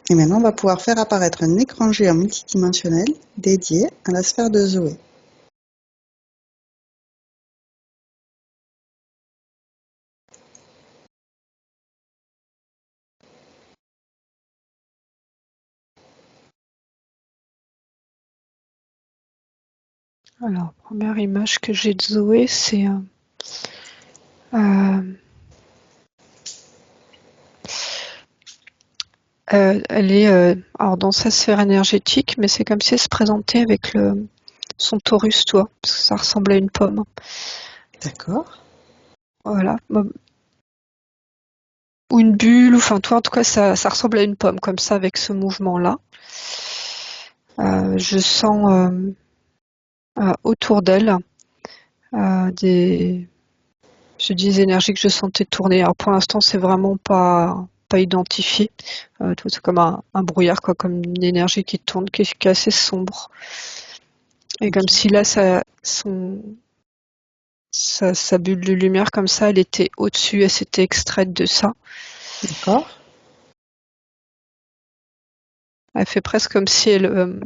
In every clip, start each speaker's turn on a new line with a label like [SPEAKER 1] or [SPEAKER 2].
[SPEAKER 1] Et maintenant, on va pouvoir faire apparaître un écran géant multidimensionnel dédié à la sphère de Zoé.
[SPEAKER 2] Alors, première image que j'ai de Zoé, c'est elle est alors dans sa sphère énergétique, mais c'est comme si elle se présentait avec son torus, toi, parce que ça ressemble à une pomme.
[SPEAKER 1] D'accord.
[SPEAKER 2] Voilà. Ou une bulle, enfin toi en tout cas ça ressemble à une pomme comme ça avec ce mouvement-là. Je sens autour d'elle des énergies que je sentais tourner. Alors pour l'instant c'est vraiment pas identifié. C'est comme un brouillard, quoi, comme une énergie qui tourne, qui est assez sombre. Et comme si là sa bulle de lumière comme ça, elle était au-dessus, elle s'était extraite de ça.
[SPEAKER 1] D'accord.
[SPEAKER 2] Elle fait presque comme si elle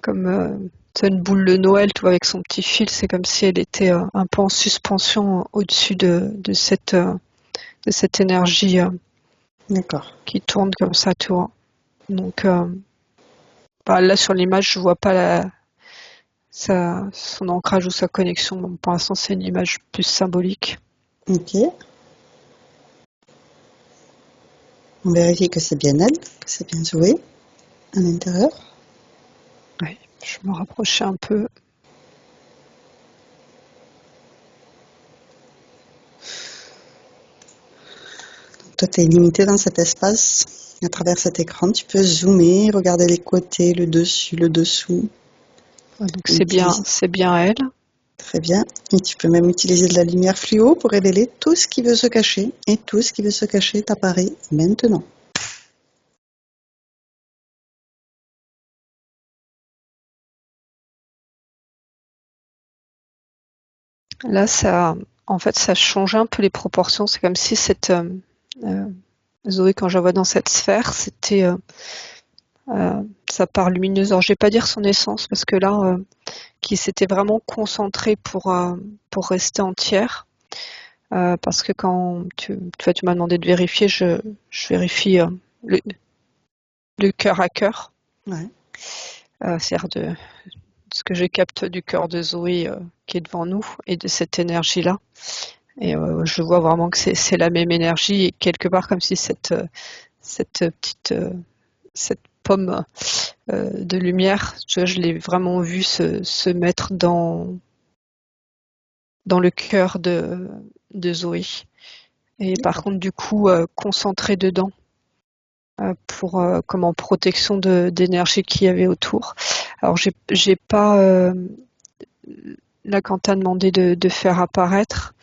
[SPEAKER 2] comme une boule de Noël, tu vois, avec son petit fil, c'est comme si elle était un peu en suspension au-dessus de cette énergie
[SPEAKER 1] D'accord.
[SPEAKER 2] qui tourne comme ça, tu vois. Donc là sur l'image, je vois pas son ancrage ou sa connexion. Donc, pour l'instant, c'est une image plus symbolique.
[SPEAKER 1] Ok. On vérifie que c'est bien elle, que c'est bien Zoé à l'intérieur.
[SPEAKER 2] Oui, je me rapprochais un peu.
[SPEAKER 1] Toi, tu es limité dans cet espace. À travers cet écran, tu peux zoomer, regarder les côtés, le dessus, le dessous.
[SPEAKER 2] Donc c'est
[SPEAKER 1] Utiliser.
[SPEAKER 2] bien elle.
[SPEAKER 1] Très bien. Et tu peux même utiliser de la lumière fluo pour révéler tout ce qui veut se cacher. Et tout ce qui veut se cacher t'apparaît maintenant.
[SPEAKER 2] Là, en fait, ça change un peu les proportions. C'est comme si cette Zoé, quand je la vois dans cette sphère, c'était sa part lumineuse. Alors, je vais pas dire son essence parce que là, qui s'était vraiment concentrée pour rester entière. Parce que quand tu m'as demandé de vérifier, je vérifie le, le cœur à cœur.
[SPEAKER 1] Ouais.
[SPEAKER 2] C'est-à-dire de ce que je capte du cœur de Zoé qui est devant nous et de cette énergie-là. Et je vois vraiment que c'est la même énergie et quelque part comme si cette petite cette pomme de lumière, tu vois, je l'ai vraiment vue se mettre dans le cœur de Zoé. Et par contre, du coup, concentrée dedans pour comme en protection d'énergie qu'il y avait autour. Alors j'ai pas là quand tu as demandé de faire apparaître,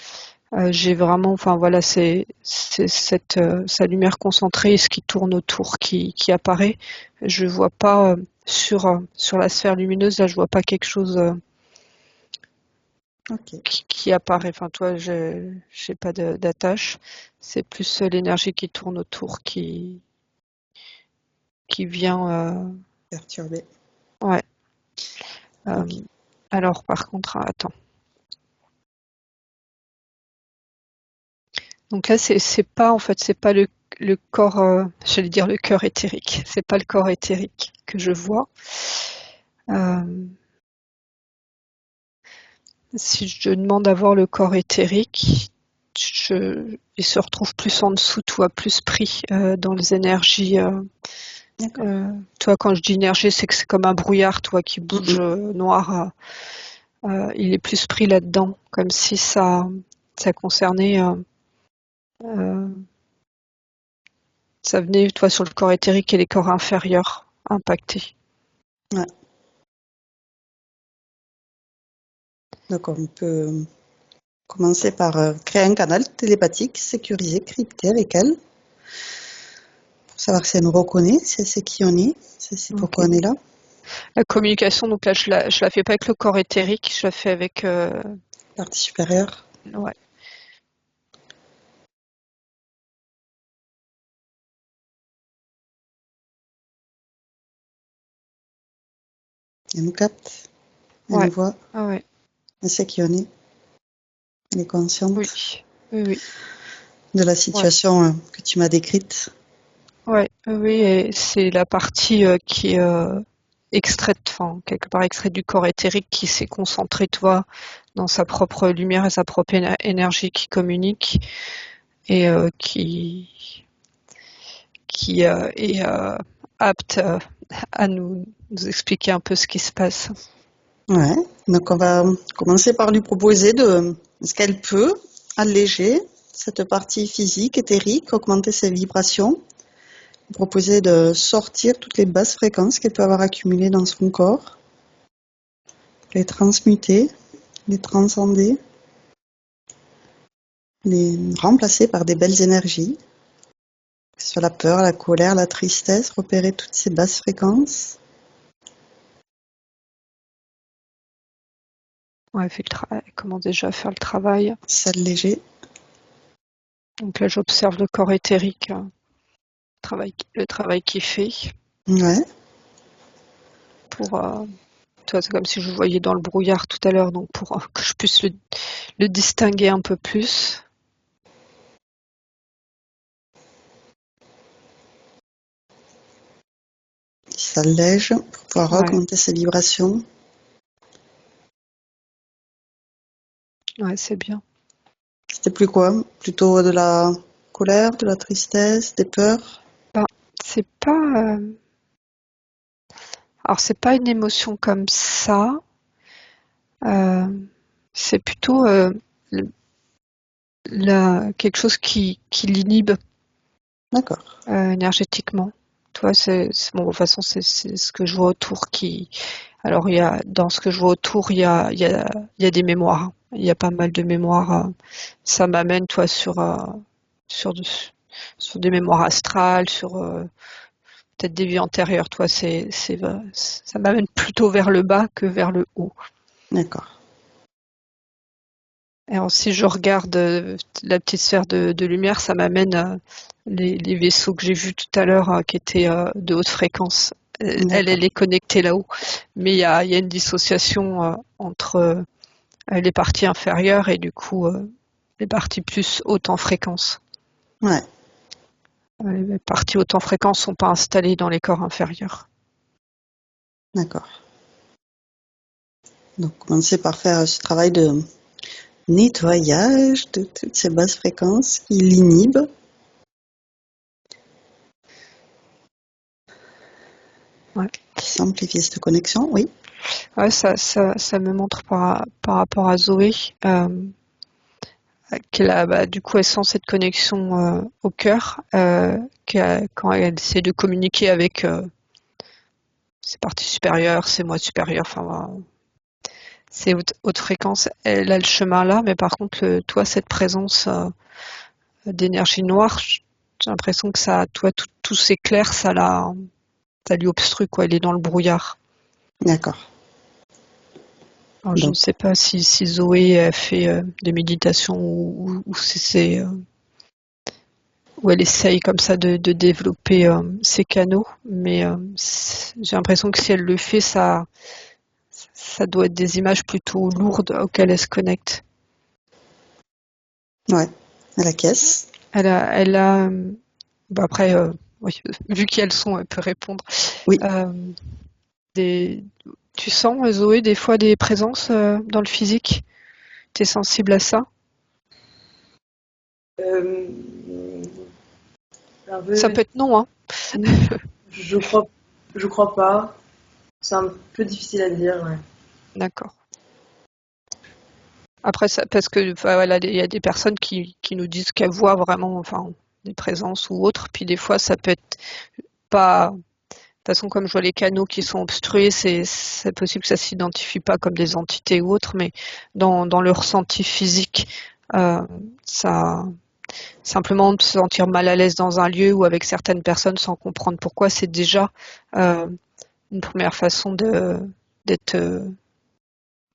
[SPEAKER 2] j'ai vraiment, enfin voilà, c'est cette sa lumière concentrée et ce qui tourne autour qui apparaît. Je vois pas sur la sphère lumineuse, là je vois pas quelque chose
[SPEAKER 1] Ok.
[SPEAKER 2] qui apparaît. Enfin toi, j'ai pas d'attache. C'est plus l'énergie qui tourne autour qui vient.
[SPEAKER 1] Perturbé.
[SPEAKER 2] Ouais.
[SPEAKER 1] Ok.
[SPEAKER 2] Alors par contre, attends. Donc là, c'est pas en fait, c'est pas le corps, j'allais dire le cœur éthérique. C'est pas le corps éthérique que je vois. Euh, Si je demande à voir le corps éthérique, il se retrouve plus en dessous, toi, plus pris dans les énergies.
[SPEAKER 1] D'accord.
[SPEAKER 2] Toi, quand je dis énergie, c'est que c'est comme un brouillard, toi, qui bouge noir. Il est plus pris là-dedans, comme si ça concernait. Euh, Ça venait, toi, sur le corps éthérique et les corps inférieurs impactés.
[SPEAKER 1] Ouais. Donc on peut commencer par créer un canal télépathique sécurisé, crypté avec elle, pour savoir si elle nous reconnaît, si elle sait qui on est, si elle sait pourquoi
[SPEAKER 2] Ok.
[SPEAKER 1] on est là.
[SPEAKER 2] La communication, donc là, je la fais pas avec le corps éthérique, je la fais avec.
[SPEAKER 1] Partie supérieure.
[SPEAKER 2] Ouais.
[SPEAKER 1] Elle nous capte, elle
[SPEAKER 2] Ouais.
[SPEAKER 1] nous voit,
[SPEAKER 2] Ah ouais.
[SPEAKER 1] elle sait qui on est, elle est consciente
[SPEAKER 2] Oui. Oui.
[SPEAKER 1] de la
[SPEAKER 2] Ouais.
[SPEAKER 1] situation que tu m'as décrite.
[SPEAKER 2] Ouais. Oui. Et c'est la partie qui est extraite, enfin quelque part extraite du corps éthérique qui s'est concentrée, toi, dans sa propre lumière et sa propre énergie qui communique et qui est apte à nous expliquer un peu ce qui se passe.
[SPEAKER 1] Ouais, donc on va commencer par lui proposer est-ce qu'elle peut alléger cette partie physique, éthérique, augmenter ses vibrations, proposer de sortir toutes les basses fréquences qu'elle peut avoir accumulées dans son corps, les transmuter, les transcender, les remplacer par des belles énergies, que ce soit la peur, la colère, la tristesse, repérer toutes ces basses fréquences.
[SPEAKER 2] Ouais, elle commence déjà à faire le travail.
[SPEAKER 1] S'alléger.
[SPEAKER 2] Donc là, j'observe le corps éthérique, le travail qu'il fait
[SPEAKER 1] Ouais,
[SPEAKER 2] pour. Toi, c'est comme si je le voyais dans le brouillard tout à l'heure, donc pour que je puisse le distinguer un peu plus.
[SPEAKER 1] il s'allège pour pouvoir
[SPEAKER 2] Ouais,
[SPEAKER 1] augmenter ses vibrations.
[SPEAKER 2] ouais, c'est bien.
[SPEAKER 1] C'était plus quoi? Plutôt de la colère, de la tristesse, des peurs?
[SPEAKER 2] Ben, c'est pas. Alors, c'est pas une émotion comme ça. euh, c'est plutôt quelque chose qui l'inhibe
[SPEAKER 1] D'accord,
[SPEAKER 2] énergétiquement. Toi, bon, de toute façon, c'est ce que je vois autour qui. Alors, dans ce que je vois autour, il y a des mémoires. Il y a pas mal de mémoires. Ça m'amène, toi, sur, de- sur des mémoires astrales, sur peut-être des vies antérieures. Toi, ça m'amène plutôt vers le bas que vers le haut.
[SPEAKER 1] d'accord.
[SPEAKER 2] Et alors, si je regarde la petite sphère de lumière, ça m'amène les vaisseaux que j'ai vus tout à l'heure qui étaient de haute fréquence. Elle
[SPEAKER 1] D'accord,
[SPEAKER 2] est connectée là-haut. Mais il y a une dissociation entre les parties inférieures et du coup les parties plus hautes en fréquence.
[SPEAKER 1] ouais,
[SPEAKER 2] Les parties hautes en fréquence sont pas installées dans les corps inférieurs.
[SPEAKER 1] d'accord. Donc, commencer par faire ce travail de nettoyage de toutes ces basses fréquences qui l'inhibent,
[SPEAKER 2] Ouais.
[SPEAKER 1] qui s'amplifient cette connexion, oui.
[SPEAKER 2] Ouais, ça me montre par rapport à Zoé qu'elle a, du coup, elle sent cette connexion au cœur quand elle essaie de communiquer avec ses parties supérieures, ses moi supérieurs, enfin, ses hautes fréquences. Elle a le chemin là, mais par contre, toi, cette présence d'énergie noire, j'ai l'impression que ça, toi, tout s'éclaire, ça lui obstrue, quoi. Elle est dans le brouillard.
[SPEAKER 1] D'accord.
[SPEAKER 2] Alors, je ne
[SPEAKER 1] Donc,
[SPEAKER 2] sais pas si Zoé a fait des méditations ou si c'est où elle essaye comme ça de développer ses canaux, mais j'ai l'impression que si elle le fait, ça doit être des images plutôt lourdes auxquelles elle se connecte.
[SPEAKER 1] ouais, à la caisse.
[SPEAKER 2] Elle a après, oui, vu qui elles sont, elle peut répondre.
[SPEAKER 1] Oui.
[SPEAKER 2] Euh, des, Tu sens, Zoé, des fois des présences dans le physique? T'es sensible à ça?
[SPEAKER 3] Euh, un
[SPEAKER 2] Ça
[SPEAKER 3] peu,
[SPEAKER 2] peut être non, hein.
[SPEAKER 3] je crois, je crois pas. C'est un peu difficile à dire, ouais.
[SPEAKER 2] D'accord. Après, parce que enfin, voilà, il y a des personnes qui nous disent qu'elles voient vraiment, enfin, des présences ou autres. Puis des fois, ça peut être pas. De toute façon, comme je vois les canaux qui sont obstrués, c'est possible que ça s'identifie pas comme des entités ou autres, mais dans le ressenti physique, euh, ça simplement de se sentir mal à l'aise dans un lieu ou avec certaines personnes sans comprendre pourquoi, c'est déjà euh, une première façon d'être
[SPEAKER 3] Ouais.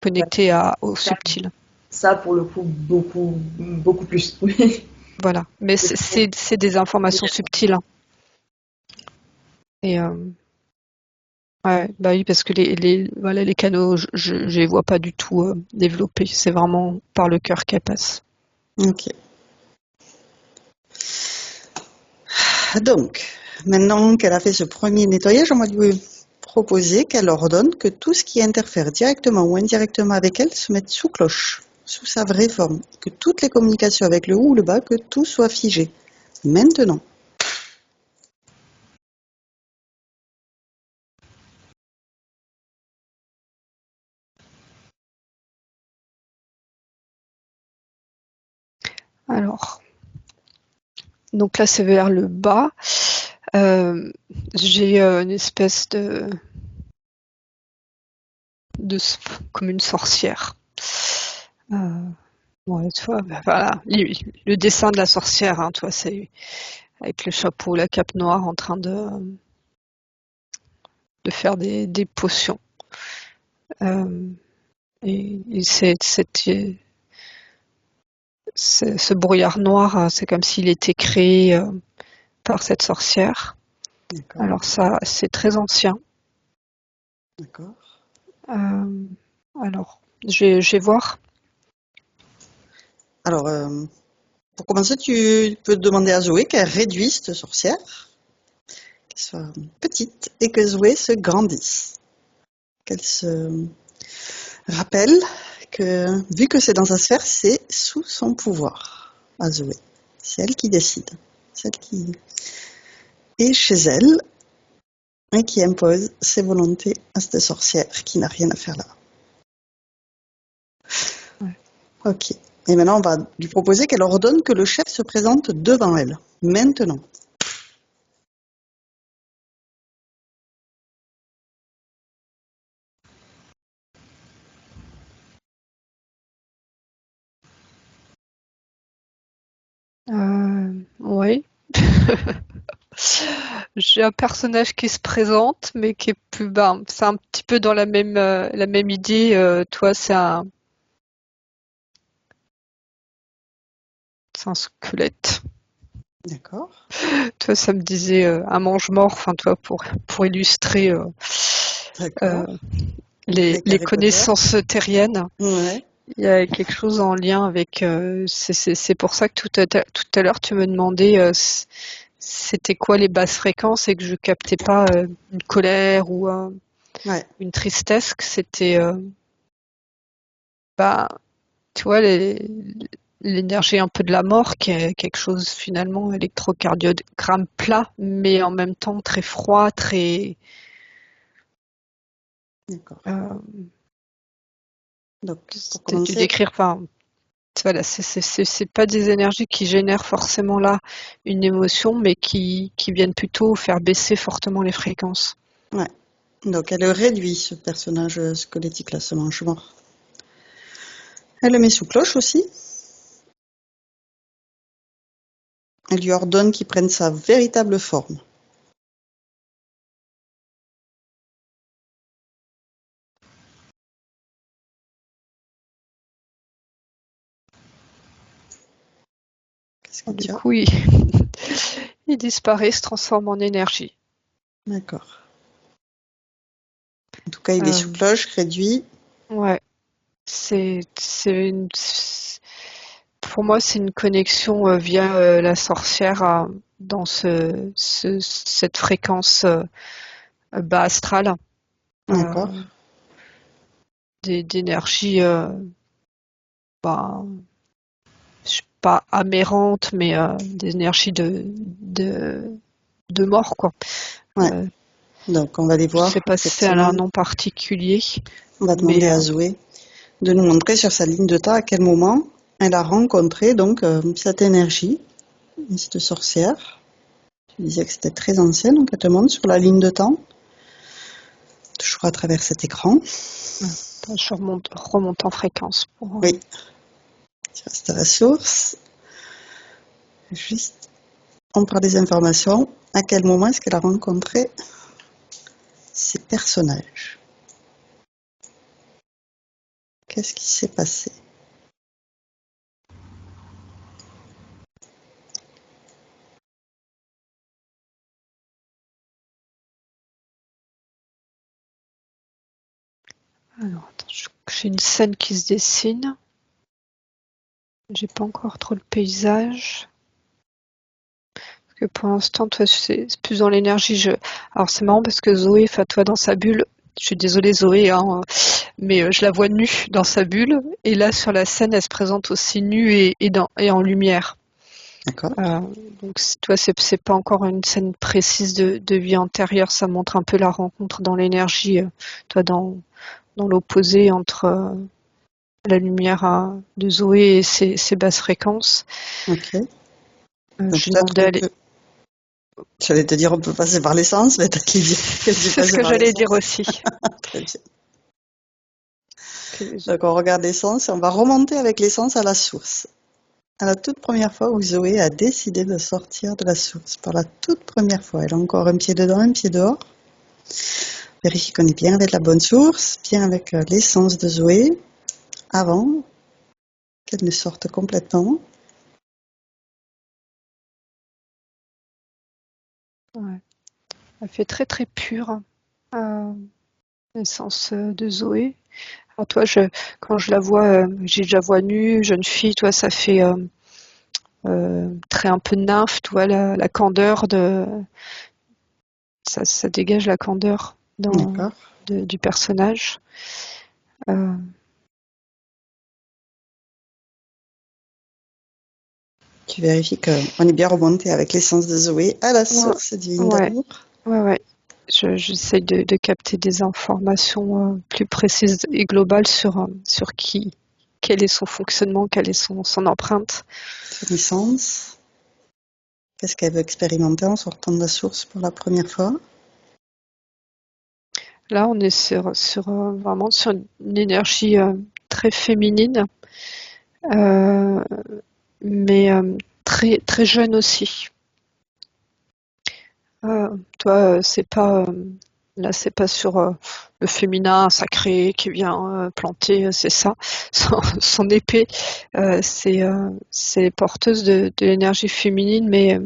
[SPEAKER 2] connecté au
[SPEAKER 3] Ça,
[SPEAKER 2] subtil.
[SPEAKER 3] ça, pour le coup, beaucoup plus. Oui.
[SPEAKER 2] Voilà. Mais c'est des informations subtiles, hein. Et Ouais, bah oui, parce que voilà, les canaux, je les vois pas du tout développés. C'est vraiment par le cœur qu'elles passent.
[SPEAKER 1] Ok. Donc, maintenant qu'elle a fait ce premier nettoyage, on va lui proposer qu'elle ordonne que tout ce qui interfère directement ou indirectement avec elle se mette sous cloche, sous sa vraie forme, que toutes les communications avec le haut ou le bas, que tout soit figé. Maintenant.
[SPEAKER 2] Alors, donc là, c'est vers le bas. J'ai une espèce comme une sorcière. Ouais, tu vois, bah, voilà, le dessin de la sorcière, hein, tu vois, c'est avec le chapeau, la cape noire, en train de faire des potions. Et ce brouillard noir, c'est comme s'il était créé par cette sorcière.
[SPEAKER 1] D'accord,
[SPEAKER 2] Alors ça, c'est très ancien.
[SPEAKER 1] d'accord.
[SPEAKER 2] Euh, alors, je vais voir.
[SPEAKER 1] Alors, pour commencer, tu peux demander à Zoé qu'elle réduise cette sorcière, qu'elle soit petite, et que Zoé se grandisse. Qu'elle se rappelle que, vu que c'est dans sa sphère, c'est sous son pouvoir à Zoé. C'est elle qui décide. C'est elle qui est chez elle et qui impose ses volontés à cette sorcière qui n'a rien à faire là.
[SPEAKER 2] Ouais.
[SPEAKER 1] Ok. Et maintenant, on va lui proposer qu'elle ordonne que le chef se présente devant elle. Maintenant.
[SPEAKER 2] Oui. J'ai un personnage qui se présente, mais qui est plus bas. C'est un petit peu dans la même idée. Toi, c'est un squelette.
[SPEAKER 1] D'accord.
[SPEAKER 2] Toi, ça me disait un mange-mort. Enfin, toi, pour illustrer euh,
[SPEAKER 1] D'accord.
[SPEAKER 2] les,
[SPEAKER 1] Avec
[SPEAKER 2] les
[SPEAKER 1] Harry Potter.
[SPEAKER 2] connaissances terriennes.
[SPEAKER 1] Ouais.
[SPEAKER 2] Il y a quelque chose en lien avec. C'est pour ça que tout à l'heure, tu me demandais c'était quoi les basses fréquences et que je captais pas une colère ou
[SPEAKER 1] Ouais.
[SPEAKER 2] une tristesse. Que c'était, bah, tu vois, l'énergie un peu de la mort, qui est quelque chose finalement électrocardiogramme plat, mais en même temps très froid, très.
[SPEAKER 1] D'accord.
[SPEAKER 2] Euh,
[SPEAKER 1] Donc, pour
[SPEAKER 2] C'était dû
[SPEAKER 1] commencer,
[SPEAKER 2] décrire. Enfin, voilà, c'est pas des énergies qui génèrent forcément là une émotion, mais qui viennent plutôt faire baisser fortement les fréquences.
[SPEAKER 1] ouais. Donc, elle réduit ce personnage squelettique-là, ce mange-mort. Elle le met sous cloche aussi. Elle lui ordonne qu'il prenne sa véritable forme. Qu'est-ce que
[SPEAKER 2] Du
[SPEAKER 1] tu as?
[SPEAKER 2] coup, il disparaît, se transforme en énergie.
[SPEAKER 1] D'accord. En tout cas, il est sous
[SPEAKER 2] Euh,
[SPEAKER 1] cloche, réduit.
[SPEAKER 2] ouais, pour moi, c'est une connexion via la sorcière dans cette fréquence bas astrale
[SPEAKER 1] D'accord.
[SPEAKER 2] euh, d'énergie, bah, je sais pas aberrante, mais des énergies de mort, quoi.
[SPEAKER 1] Ouais.
[SPEAKER 2] Euh,
[SPEAKER 1] Donc, on va les
[SPEAKER 2] je sais
[SPEAKER 1] voir,
[SPEAKER 2] pas si elle a
[SPEAKER 1] effectivement.
[SPEAKER 2] un nom particulier,
[SPEAKER 1] On va
[SPEAKER 2] mais
[SPEAKER 1] demander à Zoé de nous montrer sur sa ligne de temps à quel moment elle a rencontré donc cette énergie, cette sorcière. Tu disais que c'était très ancienne, donc elle te montre sur la ligne de temps, toujours à travers cet écran.
[SPEAKER 2] je remonte en fréquence pour.
[SPEAKER 1] Oui, tu restes à la source. Juste, on prend des informations. À quel moment est-ce qu'elle a rencontré ces personnages? Qu'est-ce qui s'est passé?
[SPEAKER 2] Alors, attends, j'ai une scène qui se dessine. J'ai pas encore trop le paysage. Parce que pour l'instant, toi, c'est plus dans l'énergie. Alors, c'est marrant parce que Zoé, enfin, toi, dans sa bulle, je suis désolée, Zoé, hein, mais je la vois nue dans sa bulle. Et là, sur la scène, elle se présente aussi nue et en lumière.
[SPEAKER 1] D'accord.
[SPEAKER 2] Donc, toi, c'est pas encore une scène précise de vie antérieure. Ça montre un peu la rencontre dans l'énergie, toi, dans l'opposé entre la lumière de Zoé et ses basses fréquences.
[SPEAKER 1] Ok. Donc
[SPEAKER 2] Je
[SPEAKER 1] peut-être
[SPEAKER 2] demandais
[SPEAKER 1] qu'on peut... J'allais te dire on peut passer par l'essence, mais t'as dit que tu
[SPEAKER 2] C'est ce
[SPEAKER 1] passais
[SPEAKER 2] que
[SPEAKER 1] par
[SPEAKER 2] j'allais dire
[SPEAKER 1] l'essence.
[SPEAKER 2] aussi.
[SPEAKER 1] Très bien. Donc on regarde l'essence et on va remonter avec l'essence à la source. À la toute première fois où Zoé a décidé de sortir de la source, pour la toute première fois, elle a encore un pied dedans, un pied dehors. Vérifie qu'on est bien avec la bonne source, bien avec l'essence de Zoé, avant qu'elle ne sorte complètement.
[SPEAKER 2] Ouais. Elle fait très très pure, l'essence de Zoé. Alors toi, quand je la vois, j'ai déjà voix nue, jeune fille, toi, ça fait très un peu nymphe, tu vois, la candeur ça dégage la candeur
[SPEAKER 1] D'accord.
[SPEAKER 2] du personnage. Euh,
[SPEAKER 1] Tu vérifies qu'on est bien remonté avec l'essence de Zoé à la
[SPEAKER 2] ouais,
[SPEAKER 1] source divine
[SPEAKER 2] ouais,
[SPEAKER 1] d'amour.
[SPEAKER 2] ouais. J'essaye de capter des informations plus précises et globales sur quel est son fonctionnement, quelle est son empreinte.
[SPEAKER 1] Son essence. Qu'est-ce qu'elle veut expérimenter en sortant de la source pour la première fois?
[SPEAKER 2] Là, on est vraiment sur une énergie très féminine, euh, mais très, très jeune aussi. Toi, là, c'est pas sur le féminin sacré qui vient planter, c'est ça, son épée. C'est porteuse de l'énergie féminine, mais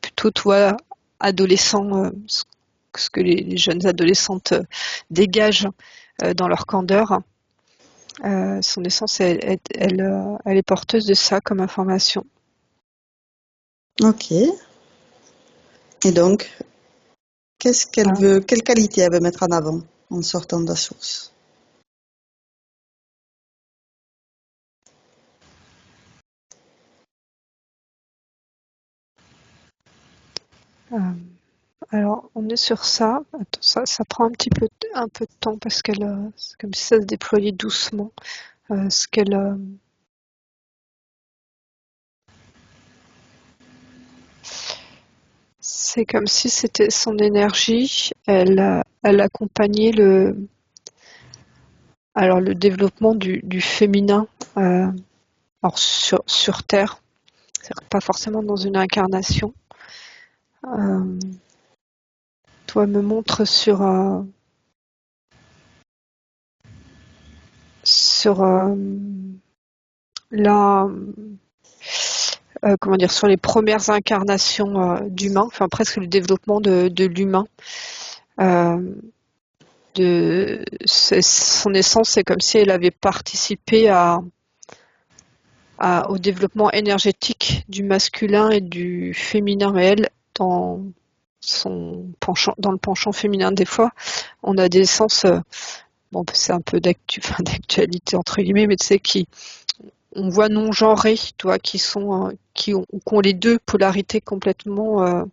[SPEAKER 2] plutôt, toi, adolescent, ce que les jeunes adolescentes dégagent dans leur candeur. Son essence, elle est porteuse de ça comme information.
[SPEAKER 1] Ok. Et donc, qu'est-ce qu'elle
[SPEAKER 2] Euh,
[SPEAKER 1] veut, quelle qualité elle veut mettre en avant en sortant de la source?
[SPEAKER 2] euh, alors, on est sur ça. Attends, ça prend un peu de temps parce c'est comme si ça se déployait doucement. Ce qu'elle, c'est comme si c'était son énergie. Elle accompagnait le développement du féminin, alors sur Terre, c'est-à-dire pas forcément dans une incarnation. Euh, Toi, me montre sur la comment dire, sur les premières incarnations d'humains, enfin presque le développement de l'humain. Euh, Son essence, c'est comme si elle avait participé au développement énergétique du masculin et du féminin réel dans le penchant féminin. Des fois, on a des essences, bon, c'est un peu d'actualité entre guillemets, mais tu sais, on voit non genrés, toi, qui ont les deux polarités complètement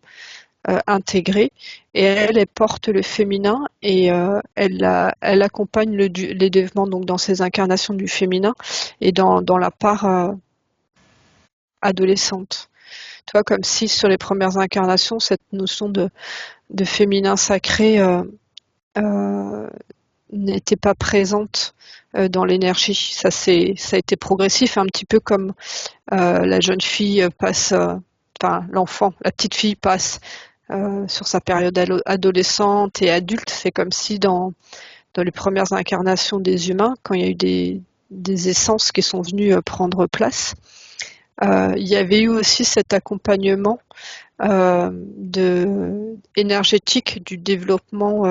[SPEAKER 2] intégrées. Et elle porte le féminin et elle accompagne les développements donc dans ces incarnations du féminin et dans la part adolescente. Toi, comme si sur les premières incarnations, cette notion de féminin sacré euh, n'était pas présente dans l'énergie. Ça a été progressif, un petit peu comme la jeune fille passe, enfin l'enfant, la petite fille passe sur sa période adolescente et adulte. C'est comme si dans les premières incarnations des humains, quand il y a eu des essences qui sont venues prendre place, il y avait eu aussi cet accompagnement énergétique du développement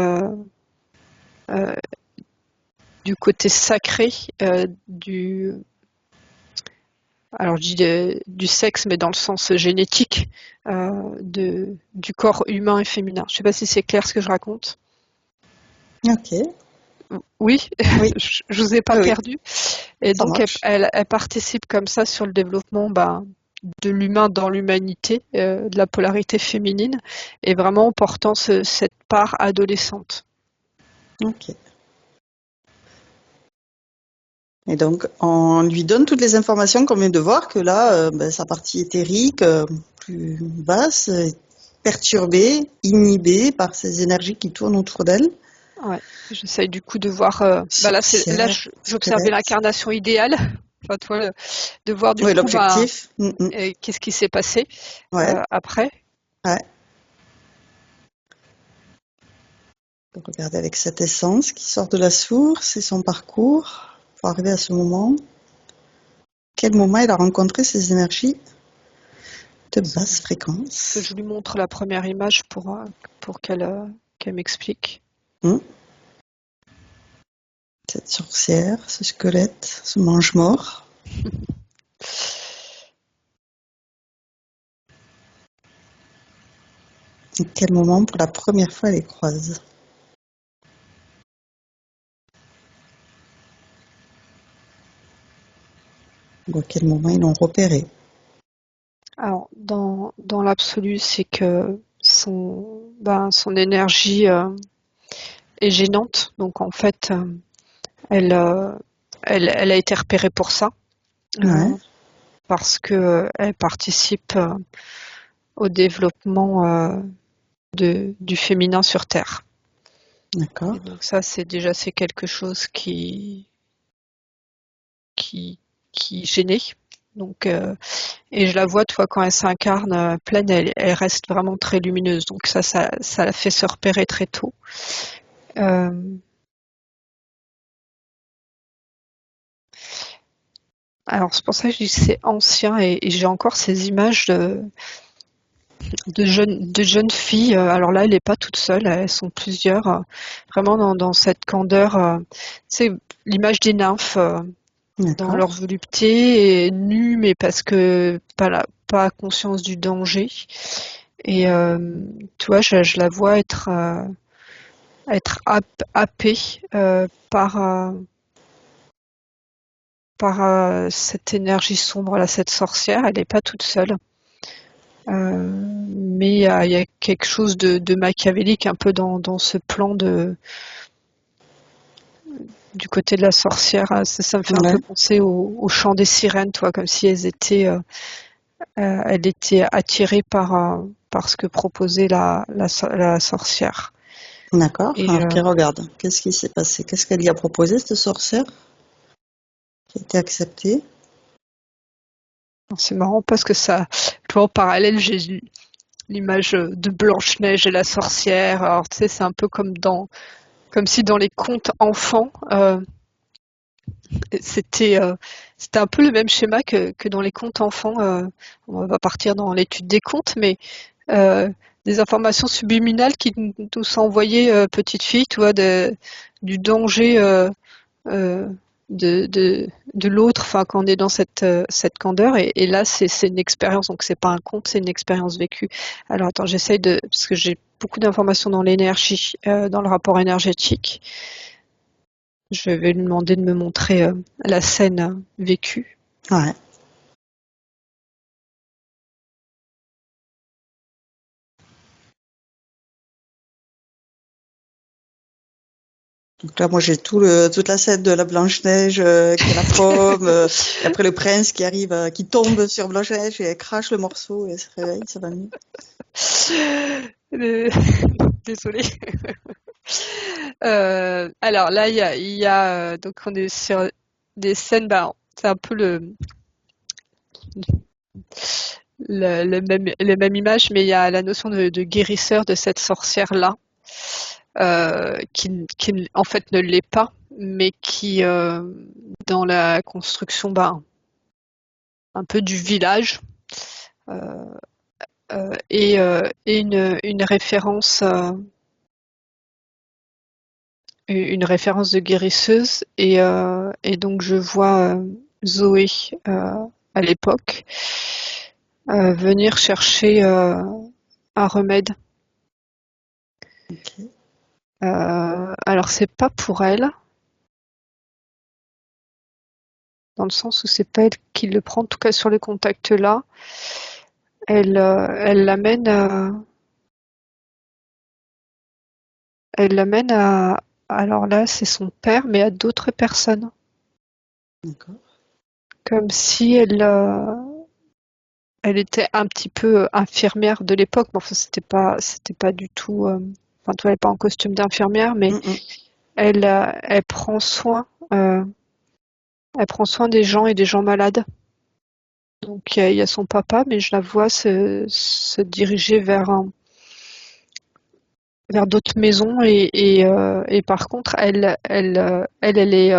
[SPEAKER 2] du côté sacré alors je dis du sexe, mais dans le sens génétique du corps humain et féminin. Je ne sais pas si c'est clair ce que je raconte.
[SPEAKER 1] Ok.
[SPEAKER 2] Oui,
[SPEAKER 1] Oui.
[SPEAKER 2] je vous ai pas
[SPEAKER 1] Oui, oui.
[SPEAKER 2] perdu. Et
[SPEAKER 1] Ça
[SPEAKER 2] donc
[SPEAKER 1] marche.
[SPEAKER 2] elle participe comme ça sur le développement de l'humain dans l'humanité, de la polarité féminine, et vraiment en portant cette part adolescente.
[SPEAKER 1] Ok. Et donc, on lui donne toutes les informations qu'on vient de voir, que là, sa partie éthérique, plus basse, est perturbée, inhibée par ces énergies qui tournent autour d'elle.
[SPEAKER 2] Ouais. J'essaye du coup de voir. Là,
[SPEAKER 1] Sorcière,
[SPEAKER 2] j'observais
[SPEAKER 1] squelette.
[SPEAKER 2] l'incarnation idéale. Enfin, toi, de voir du
[SPEAKER 1] Oui,
[SPEAKER 2] coup,
[SPEAKER 1] l'objectif.
[SPEAKER 2] qu'est-ce qui s'est passé
[SPEAKER 1] Ouais,
[SPEAKER 2] après.
[SPEAKER 1] ouais. Donc, regardez avec cette essence qui sort de la source et son parcours pour arriver à ce moment. Quel moment elle a rencontré ces énergies de basse
[SPEAKER 2] Que
[SPEAKER 1] fréquence?
[SPEAKER 2] je lui montre la première image pour qu'elle m'explique.
[SPEAKER 1] Hmm. Cette sorcière, ce squelette, ce mange-mort. À quel moment, pour la première fois, elle les croise? Ou à quel moment ils l'ont repéré?
[SPEAKER 2] Alors, dans l'absolu, c'est que son énergie est gênante. Donc, en fait, elle, euh, elle a été repérée pour ça,
[SPEAKER 1] Ouais,
[SPEAKER 2] parce que elle participe au développement du féminin sur Terre.
[SPEAKER 1] d'accord.
[SPEAKER 2] Et donc ça, c'est quelque chose qui gênait. Donc, et je la vois, toi, quand elle s'incarne pleine, elle reste vraiment très lumineuse. Donc ça la fait se repérer très tôt. Euh, alors c'est pour ça que je dis que c'est ancien, et j'ai encore ces images de jeunes filles. Alors là, elle n'est pas toute seule, elles sont plusieurs, vraiment dans cette candeur. C'est l'image des nymphes dans leur
[SPEAKER 1] D'accord.
[SPEAKER 2] volupté, et nues, mais parce que pas conscience du danger. Et tu vois, je la vois être happée par cette énergie sombre là, cette sorcière. Elle n'est pas toute seule. Mais il y a quelque chose de machiavélique un peu dans ce plan du côté de la sorcière. Ça me fait un
[SPEAKER 1] Ouais,
[SPEAKER 2] peu penser au chant des sirènes, toi, comme si elle était attirée par ce que proposait la sorcière.
[SPEAKER 1] d'accord.
[SPEAKER 2] Et
[SPEAKER 1] Alors, qui regarde? Qu'est-ce qui s'est passé? Qu'est-ce qu'elle y a proposé, cette sorcière, qui a été acceptée?
[SPEAKER 2] c'est marrant parce que ça, tu vois, en parallèle, j'ai l'image de Blanche-Neige et la sorcière. Alors, tu sais, c'est un peu comme si dans les contes enfants, c'était c'était un peu le même schéma que dans les contes enfants. On va partir dans l'étude des contes, mais euh, des informations subliminales qui nous sont envoyées petite fille, tu vois, du danger euh, de l'autre, enfin, quand on est dans cette candeur. Et là, c'est une expérience, donc c'est pas un conte, c'est une expérience vécue. Alors attends, parce que j'ai beaucoup d'informations dans l'énergie, dans le rapport énergétique. Je vais lui demander de me montrer la scène vécue.
[SPEAKER 1] Ouais. Donc là, moi, j'ai toute la scène de la Blanche-Neige qui est la pomme, et après le prince qui arrive, qui tombe sur Blanche-Neige et elle crache le morceau et elle se réveille, ça va mieux.
[SPEAKER 2] Euh, Désolée. Alors là, donc on est sur des scènes, c'est un peu les mêmes images, mais il y a la notion de guérisseur de cette sorcière-là, qui en fait ne l'est pas, mais qui, dans la construction, un peu du village, euh, et une référence une référence de guérisseuse et donc je vois Zoé à l'époque venir chercher un remède.
[SPEAKER 1] Ok.
[SPEAKER 2] Alors c'est pas pour elle, dans le sens où c'est pas elle qui le prend, en tout cas sur les contacts là. Elle l'amène alors là c'est son père, mais à d'autres personnes.
[SPEAKER 1] D'accord.
[SPEAKER 2] Comme si elle était un petit peu infirmière de l'époque, mais enfin c'était pas du tout. Enfin, toi, elle n'est pas en costume d'infirmière, mais
[SPEAKER 1] Mm.
[SPEAKER 2] elle prend soin des gens et des gens malades. Donc il y a son papa, mais je la vois se diriger vers d'autres maisons et par contre elle est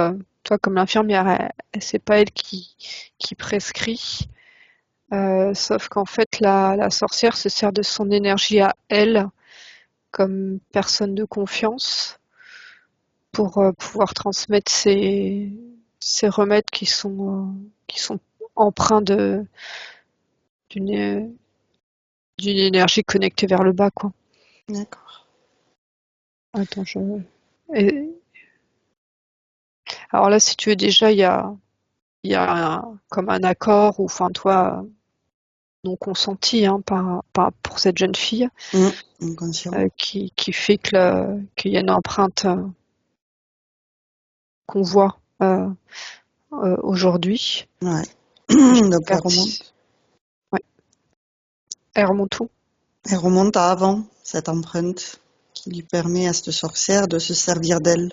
[SPEAKER 2] toi comme l'infirmière, c'est pas elle qui prescrit. Sauf qu'en fait, la sorcière se sert de son énergie à elle comme personne de confiance pour pouvoir transmettre ces remèdes qui sont empreints d'une d'une énergie connectée vers le bas, quoi.
[SPEAKER 1] D'accord.
[SPEAKER 2] Attends, et- alors là, si tu veux, déjà, il y a comme un accord, ou enfin, toi, non consenti hein, pour cette jeune fille,
[SPEAKER 1] Inconscient.
[SPEAKER 2] qui fait qu'il y a une empreinte qu'on voit aujourd'hui.
[SPEAKER 1] Ouais.
[SPEAKER 2] Je
[SPEAKER 1] Donc elle
[SPEAKER 2] regarde
[SPEAKER 1] remonte.
[SPEAKER 2] ouais, elle remonte où?
[SPEAKER 1] Elle remonte à avant, cette empreinte qui lui permet à cette sorcière de se servir d'elle.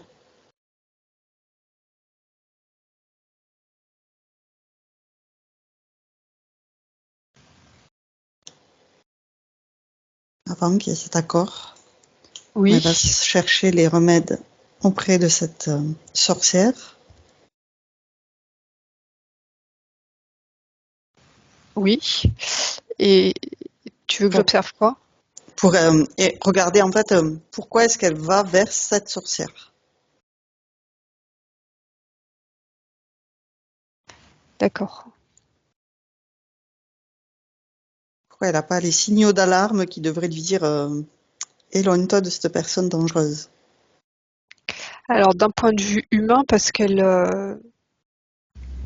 [SPEAKER 1] Avant qu'il y ait cet accord, où elle va
[SPEAKER 2] Oui,
[SPEAKER 1] chercher les remèdes auprès de cette sorcière.
[SPEAKER 2] oui. Et tu veux que
[SPEAKER 1] Pour,
[SPEAKER 2] j'observe quoi?
[SPEAKER 1] pour et regarder en fait pourquoi est-ce qu'elle va vers cette sorcière.
[SPEAKER 2] D'accord.
[SPEAKER 1] Pourquoi elle n'a pas les signaux d'alarme qui devraient lui dire éloigne-toi de cette personne dangereuse.
[SPEAKER 2] Alors d'un point de vue humain, parce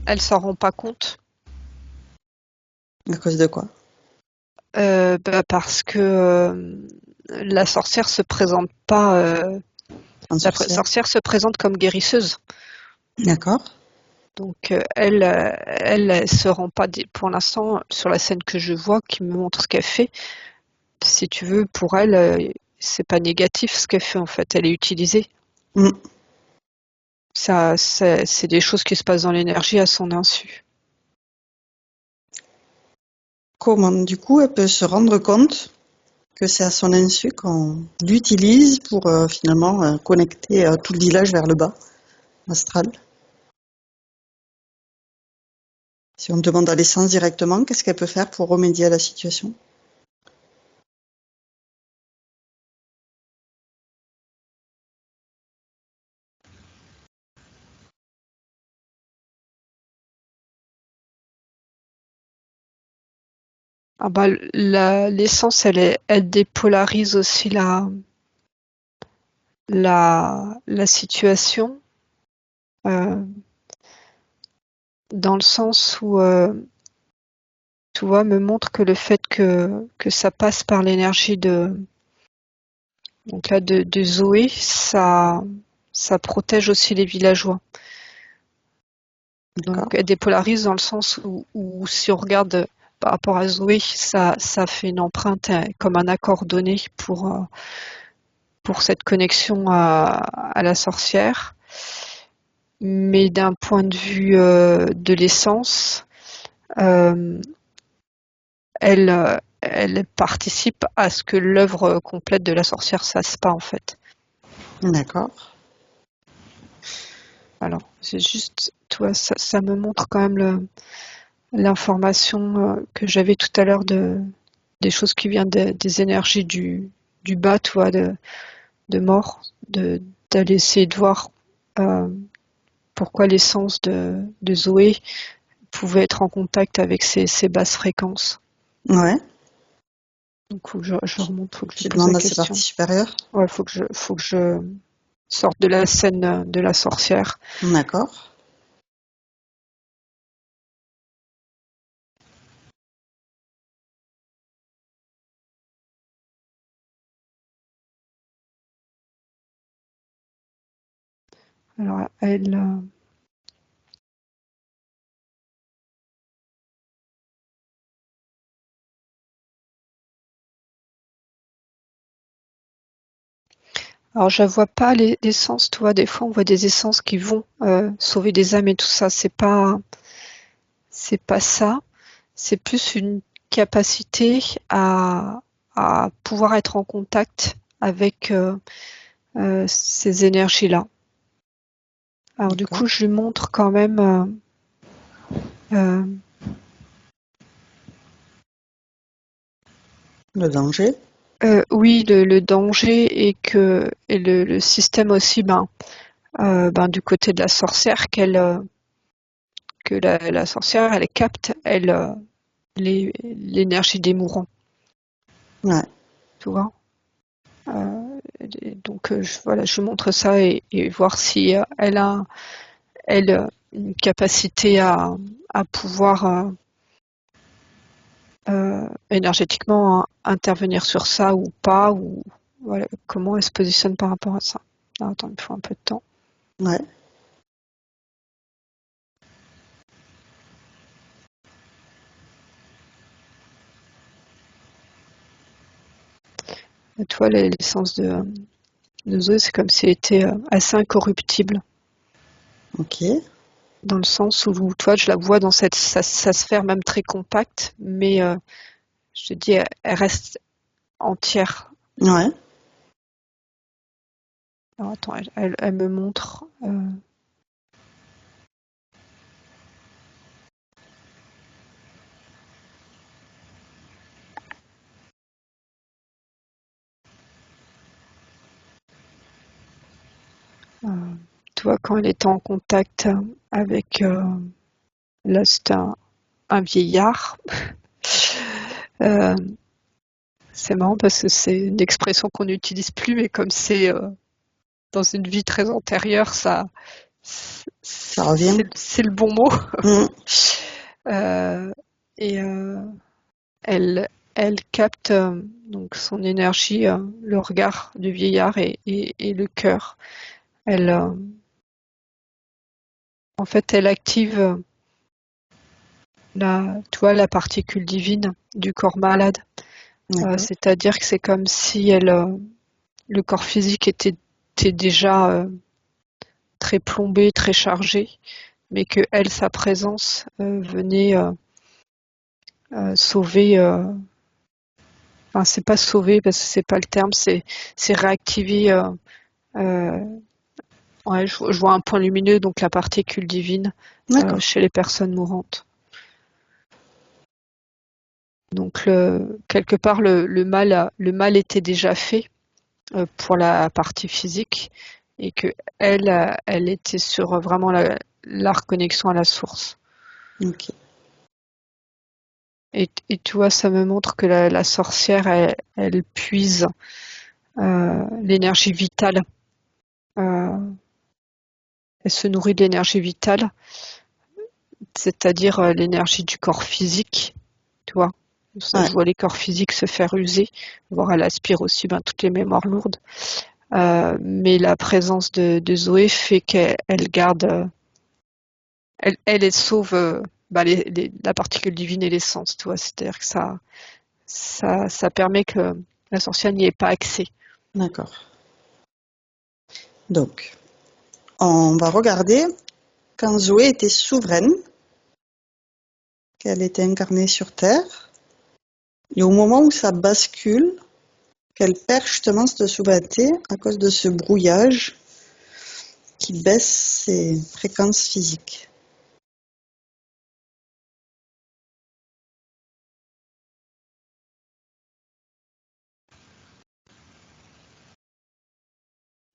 [SPEAKER 2] elle s'en rend pas compte,
[SPEAKER 1] À cause de quoi?
[SPEAKER 2] parce que la sorcière se présente pas.
[SPEAKER 1] En sorcière.
[SPEAKER 2] Sorcière se présente comme guérisseuse.
[SPEAKER 1] D'accord.
[SPEAKER 2] Donc elle se rend pas pour l'instant sur la scène que je vois qui me montre ce qu'elle fait. Si tu veux, pour elle, c'est pas négatif ce qu'elle fait en fait. Elle est utilisée.
[SPEAKER 1] Mm.
[SPEAKER 2] Ça, c'est des choses qui se passent dans l'énergie à son insu.
[SPEAKER 1] Comment du coup elle peut se rendre compte que c'est à son insu qu'on l'utilise pour finalement connecter tout le village vers le bas astral. Si on demande à l'essence directement, qu'est-ce qu'elle peut faire pour remédier à la situation?
[SPEAKER 2] Ah bah, l'essence, elle dépolarise aussi la situation, euh, dans le sens où, tu vois, me montre que le fait que ça passe par l'énergie donc là, de Zoé, ça protège aussi les villageois. Donc,
[SPEAKER 1] D'accord.
[SPEAKER 2] elle dépolarise dans le sens où si on regarde par rapport à Zoé, ça fait une empreinte comme un accord donné pour cette connexion à la sorcière. Mais d'un point de vue de l'essence, euh, elle participe à ce que l'œuvre complète de la sorcière se fasse pas en fait.
[SPEAKER 1] D'accord.
[SPEAKER 2] Alors, c'est juste, toi, ça me montre quand même l'information que j'avais tout à l'heure des choses qui viennent des énergies du bas, toi, de mort, d'aller essayer de voir pourquoi l'essence de Zoé pouvait être en contact avec ces basses fréquences.
[SPEAKER 1] Ouais.
[SPEAKER 2] Donc faut que je remonte, faut que je
[SPEAKER 1] Tu
[SPEAKER 2] lui pose la
[SPEAKER 1] demandes à ses
[SPEAKER 2] question.
[SPEAKER 1] parties supérieures?
[SPEAKER 2] Ouais, faut que je sorte de la scène de la sorcière.
[SPEAKER 1] D'accord.
[SPEAKER 2] Alors elle, alors je vois pas l'essence, tu vois, des fois on voit des essences qui vont sauver des âmes et tout ça, c'est pas ça, c'est plus une capacité à pouvoir être en contact avec ces énergies-là. Alors du
[SPEAKER 1] D'accord.
[SPEAKER 2] coup, je lui montre quand même euh,
[SPEAKER 1] Le danger?
[SPEAKER 2] oui, le danger et le système aussi, du côté de la sorcière, que la sorcière, elle capte, l'énergie des mourants,
[SPEAKER 1] Ouais.
[SPEAKER 2] tu vois. Donc voilà, je montre ça et voir si elle a une capacité à pouvoir énergétiquement intervenir sur ça ou pas, ou voilà, comment elle se positionne par rapport à ça. Alors, attends, il me faut un peu de temps.
[SPEAKER 1] Ouais.
[SPEAKER 2] Et tu vois, l'essence de Zoé, c'est comme si elle était assez incorruptible,
[SPEAKER 1] Ok.
[SPEAKER 2] dans le sens où, toi, je la vois dans sa sphère même très compacte, mais je te dis, elle reste entière.
[SPEAKER 1] Ouais.
[SPEAKER 2] Alors attends, elle me montre. Tu vois, quand elle était en contact avec, là, c'était un vieillard. Euh, c'est marrant parce que c'est une expression qu'on n'utilise plus, mais comme c'est dans une vie très antérieure,
[SPEAKER 1] Ça revient.
[SPEAKER 2] c'est le bon mot.
[SPEAKER 1] Mm.
[SPEAKER 2] Euh, et elle capte donc son énergie, le regard du vieillard et le cœur. Elle, en fait, elle active tu vois, la particule divine du corps malade.
[SPEAKER 1] D'accord.
[SPEAKER 2] C'est-à-dire que c'est comme si le corps physique était déjà très plombé, très chargé, mais que elle, sa présence, venait sauver. Enfin, c'est pas sauver parce que c'est pas le terme, c'est réactiver. Euh, ouais, je vois un point lumineux, donc la particule divine
[SPEAKER 1] D'accord.
[SPEAKER 2] chez les personnes mourantes. Donc quelque part le mal était déjà fait pour la partie physique et que elle était sur vraiment la reconnexion à la source.
[SPEAKER 1] Ok.
[SPEAKER 2] Et tu vois, ça me montre que la sorcière, elle puise l'énergie vitale. Euh, Elle se nourrit de l'énergie vitale, c'est-à-dire l'énergie du corps physique, tu vois. Ça,
[SPEAKER 1] Ouais.
[SPEAKER 2] je vois les corps physiques se faire user, voire elle aspire aussi toutes les mémoires lourdes. Mais la présence de Zoé fait qu'elle garde, elle sauve la particule divine et l'essence, tu vois. C'est-à-dire que ça permet que la sorcière n'y ait pas accès.
[SPEAKER 1] D'accord. Donc, on va regarder quand Zoé était souveraine, qu'elle était incarnée sur Terre, et au moment où ça bascule, qu'elle perd justement cette souveraineté à cause de ce brouillage qui baisse ses fréquences physiques.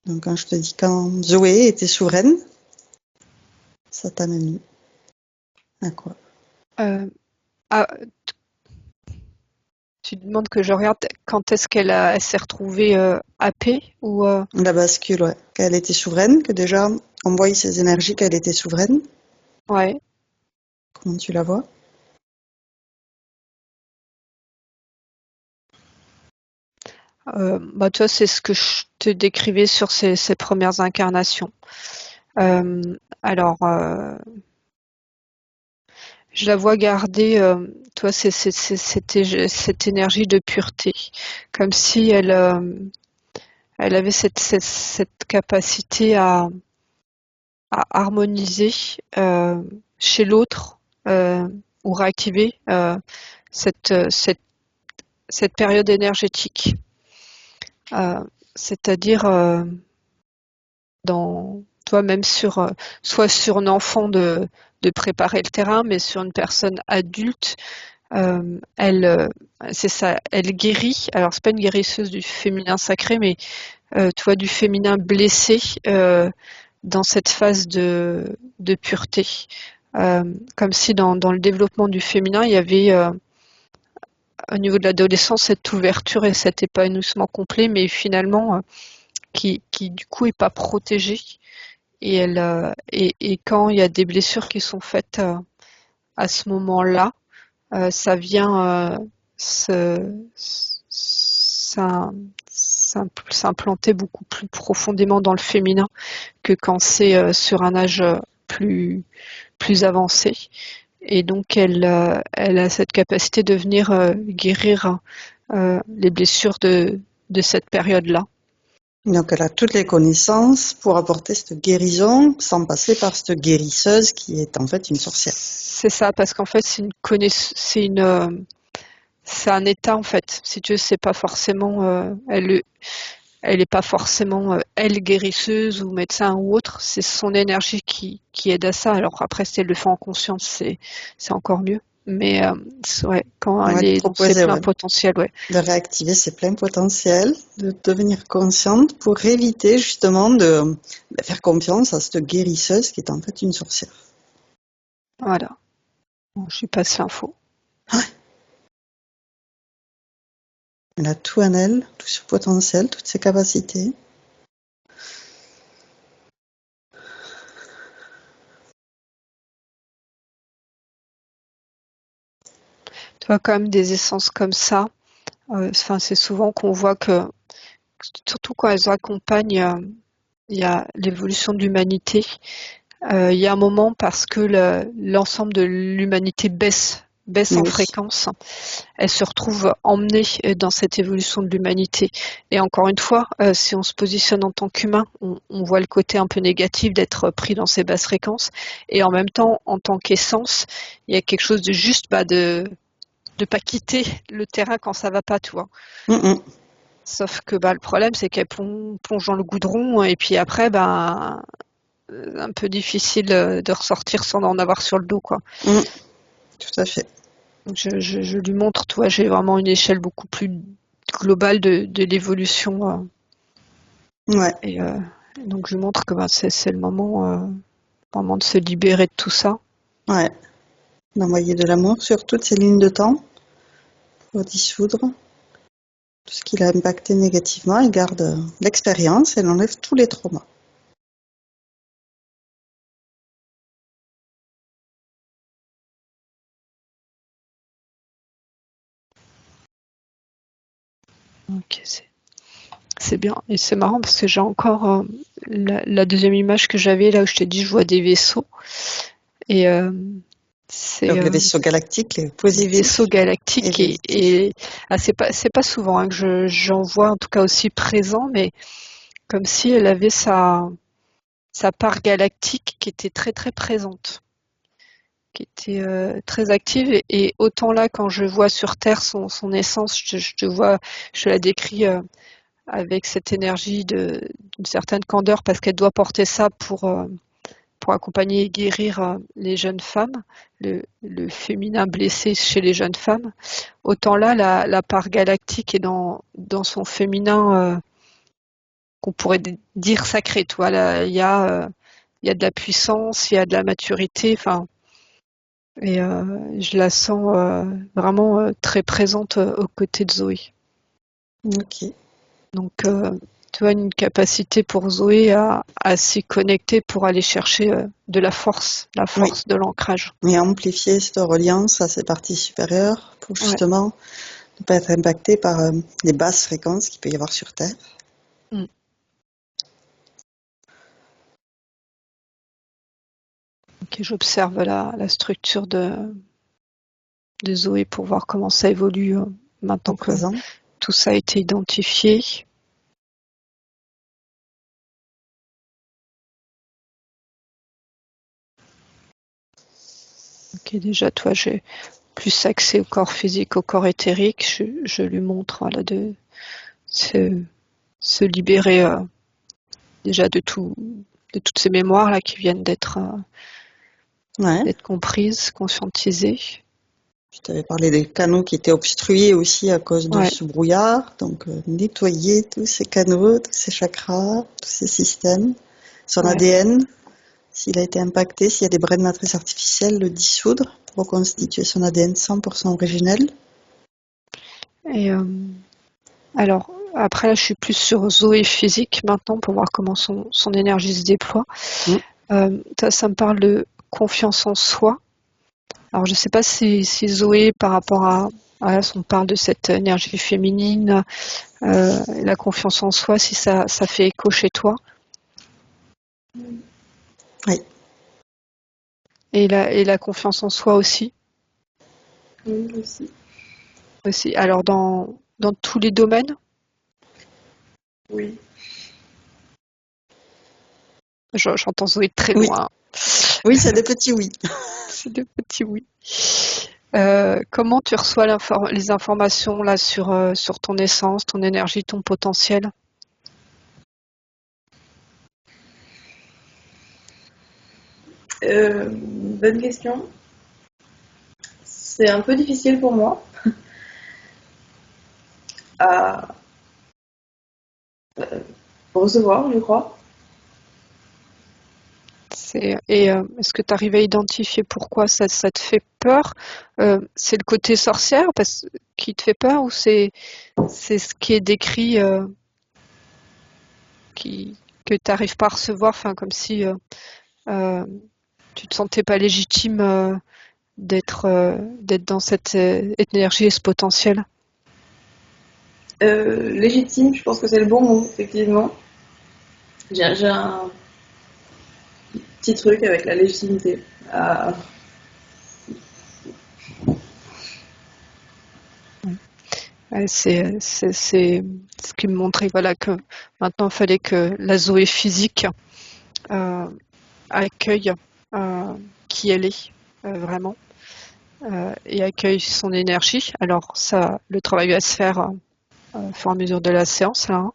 [SPEAKER 1] Donc quand je te dis quand Zoé était souveraine, ça t'amène à quoi?
[SPEAKER 2] Ah, tu demandes que je regarde quand est-ce elle s'est retrouvée happée ou
[SPEAKER 1] La bascule, ouais. Qu'elle était souveraine, que déjà on voyait ses énergies qu'elle était souveraine.
[SPEAKER 2] ouais.
[SPEAKER 1] Comment tu la vois?
[SPEAKER 2] Bah toi, c'est ce que je te décrivais sur ses premières incarnations. Alors, je la vois garder, toi, cette énergie de pureté, comme si elle avait cette capacité à harmoniser chez l'autre ou réactiver cette, cette, cette période énergétique. C'est-à-dire dans toi même soit sur un enfant de préparer le terrain, mais sur une personne adulte, elle c'est ça, elle guérit. Alors c'est pas une guérisseuse du féminin sacré, mais tu vois du féminin blessé dans cette phase de pureté. Comme si dans le développement du féminin, il y avait au niveau de l'adolescence cette ouverture et cet épanouissement complet, mais finalement qui du coup est pas protégé. Et quand il y a des blessures qui sont faites à ce moment-là, ça vient s'implanter beaucoup plus profondément dans le féminin que quand c'est sur un âge plus avancé. Et donc elle a cette capacité de venir guérir les blessures de cette période-là.
[SPEAKER 1] Donc elle a toutes les connaissances pour apporter cette guérison sans passer par cette guérisseuse qui est en fait une sorcière.
[SPEAKER 2] C'est ça, parce qu'en fait c'est un état en fait. Si tu veux, c'est pas forcément elle est pas forcément elle guérisseuse ou médecin ou autre. C'est son énergie qui aide à ça. Alors après, si elle le fait en conscience, c'est encore mieux. Mais ouais, quand
[SPEAKER 1] On va
[SPEAKER 2] elle
[SPEAKER 1] te
[SPEAKER 2] est dans ses
[SPEAKER 1] proposer
[SPEAKER 2] pleins potentiels, ouais.
[SPEAKER 1] de réactiver ses pleins potentiels, de devenir consciente pour éviter justement de faire confiance à cette guérisseuse qui est en fait une sorcière.
[SPEAKER 2] Voilà. Bon, je lui passe l'info.
[SPEAKER 1] Elle a tout en elle, tout ce potentiel, toutes ses capacités.
[SPEAKER 2] Tu vois, quand même des essences comme ça. Enfin, c'est souvent qu'on voit que, surtout quand elles accompagnent, il y a l'évolution de l'humanité. Il y a un moment parce que l'ensemble de l'humanité baisse en
[SPEAKER 1] Oui.
[SPEAKER 2] fréquence, elle se retrouve emmenée dans cette évolution de l'humanité. Et encore une fois, si on se positionne en tant qu'humain, on voit le côté un peu négatif d'être pris dans ces basses fréquences. Et en même temps, en tant qu'essence, il y a quelque chose de juste de pas quitter le terrain quand ça va pas, tu vois. Sauf que le problème, c'est qu'elle plonge dans le goudron et puis après, un peu difficile de ressortir sans en avoir sur le dos, quoi.
[SPEAKER 1] Tout à fait.
[SPEAKER 2] Donc je lui montre, toi, j'ai vraiment une échelle beaucoup plus globale de l'évolution.
[SPEAKER 1] Ouais.
[SPEAKER 2] Et donc je lui montre que c'est le moment de se libérer de tout ça.
[SPEAKER 1] Ouais. D'envoyer de l'amour sur toutes ces lignes de temps pour dissoudre tout ce qui l'a impacté négativement. Elle garde l'expérience, elle enlève tous les traumas.
[SPEAKER 2] Ok, c'est bien. Et c'est marrant parce que j'ai encore la deuxième image que j'avais là où je t'ai dit je vois des vaisseaux. Et c'est
[SPEAKER 1] Donc les vaisseaux galactiques, les
[SPEAKER 2] les
[SPEAKER 1] positifs
[SPEAKER 2] vaisseaux
[SPEAKER 1] et
[SPEAKER 2] galactiques
[SPEAKER 1] négatifs.
[SPEAKER 2] c'est pas souvent hein, que j'en vois en tout cas aussi présent, mais comme si elle avait sa part galactique qui était très très présente, qui était très active et autant là quand je vois sur Terre son essence, je vois, je la décris avec cette énergie d'une certaine candeur parce qu'elle doit porter ça pour accompagner et guérir les jeunes femmes, le féminin blessé chez les jeunes femmes. Autant là, la part galactique est dans son féminin qu'on pourrait dire sacrée. Toi, là, il y a de la puissance, il y a de la maturité. Enfin, et je la sens vraiment très présente aux côtés de Zoé.
[SPEAKER 1] Ok.
[SPEAKER 2] Donc, tu vois, une capacité pour Zoé à s'y connecter pour aller chercher de la force de l'ancrage.
[SPEAKER 1] Et amplifier cette reliance à ces parties supérieures pour justement ne pas être impacté par les basses fréquences qu'il peut y avoir sur Terre.
[SPEAKER 2] Mm. Ok, j'observe la structure de Zoé pour voir comment ça évolue maintenant que tout ça a été identifié. Ok, déjà, toi, j'ai plus accès au corps physique, au corps éthérique. Je lui montre voilà, de se libérer déjà de toutes ces mémoires là qui viennent d'être comprises, conscientisées.
[SPEAKER 1] Je t'avais parlé des canaux qui étaient obstrués aussi à cause de ce brouillard. Donc, nettoyer tous ces canaux, tous ces chakras, tous ces systèmes. Son ADN, s'il a été impacté, s'il y a des brins de matrice artificielle, le dissoudre pour reconstituer son ADN 100% originel.
[SPEAKER 2] Et alors, après, là, je suis plus sur Zoé physique maintenant pour voir comment son énergie se déploie. Ça me parle de confiance en soi. Alors, je ne sais pas si Zoé, par rapport à on parle de cette énergie féminine, la confiance en soi, si ça fait écho chez toi.
[SPEAKER 1] Oui.
[SPEAKER 2] Et la confiance en soi aussi.
[SPEAKER 3] Oui,
[SPEAKER 2] aussi. Alors, dans tous les domaines?
[SPEAKER 3] Oui.
[SPEAKER 2] J'entends Zoé très loin.
[SPEAKER 1] Oui, c'est des petits oui.
[SPEAKER 2] C'est des petits oui. Comment tu reçois les informations là sur ton essence, ton énergie, ton potentiel?
[SPEAKER 3] Bonne question. C'est un peu difficile pour moi à recevoir, je crois.
[SPEAKER 2] Est-ce que tu arrives à identifier pourquoi ça te fait peur? C'est le côté sorcière qui te fait peur ou c'est ce qui est décrit que tu n'arrives pas à recevoir, enfin, comme si tu te sentais pas légitime d'être dans cette énergie et ce potentiel?
[SPEAKER 3] Légitime, je pense que c'est le bon mot, effectivement. J'ai un petit truc avec la légitimité.
[SPEAKER 2] C'est ce qui me montrait voilà, que maintenant il fallait que la Zoé physique accueille qui elle est vraiment et accueille son énergie. Alors ça, le travail va se faire au fur et à mesure de la séance, là,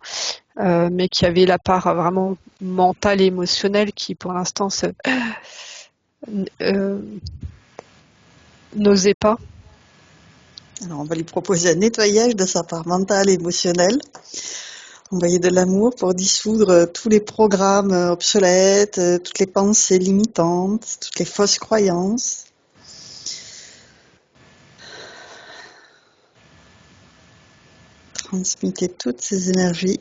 [SPEAKER 2] mais qui avait la part vraiment mentale et émotionnelle qui pour l'instant n'osait pas.
[SPEAKER 1] Alors, on va lui proposer un nettoyage de sa part mentale et émotionnelle. Envoyer de l'amour pour dissoudre tous les programmes obsolètes, toutes les pensées limitantes, toutes les fausses croyances. Transmuter toutes ces énergies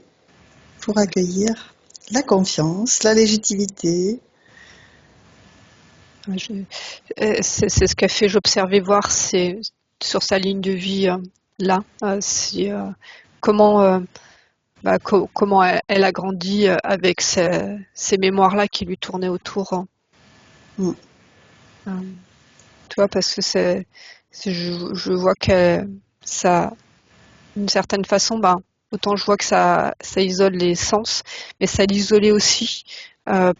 [SPEAKER 1] pour accueillir la confiance, la légitimité.
[SPEAKER 2] C'est ce qu'a fait j'observais voir, c'est sur sa ligne de vie là, comment comment elle a grandi avec ces mémoires-là qui lui tournaient autour. Tu vois, parce que je vois que ça, d'une certaine façon, autant je vois que ça isole les sens, mais ça l'isolait aussi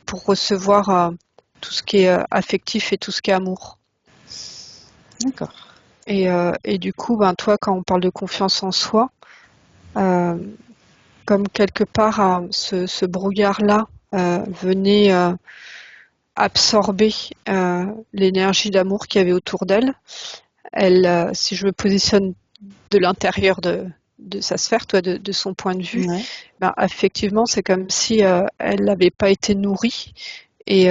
[SPEAKER 2] pour recevoir tout ce qui est affectif et tout ce qui est amour.
[SPEAKER 1] D'accord.
[SPEAKER 2] Et du coup, toi, quand on parle de confiance en soi, comme quelque part ce brouillard-là venait absorber l'énergie d'amour qu'il y avait autour d'elle, si je me positionne de l'intérieur de de sa sphère, toi, de son point de vue,
[SPEAKER 1] Ouais.
[SPEAKER 2] ben, effectivement, c'est comme si elle n'avait pas été nourrie. Et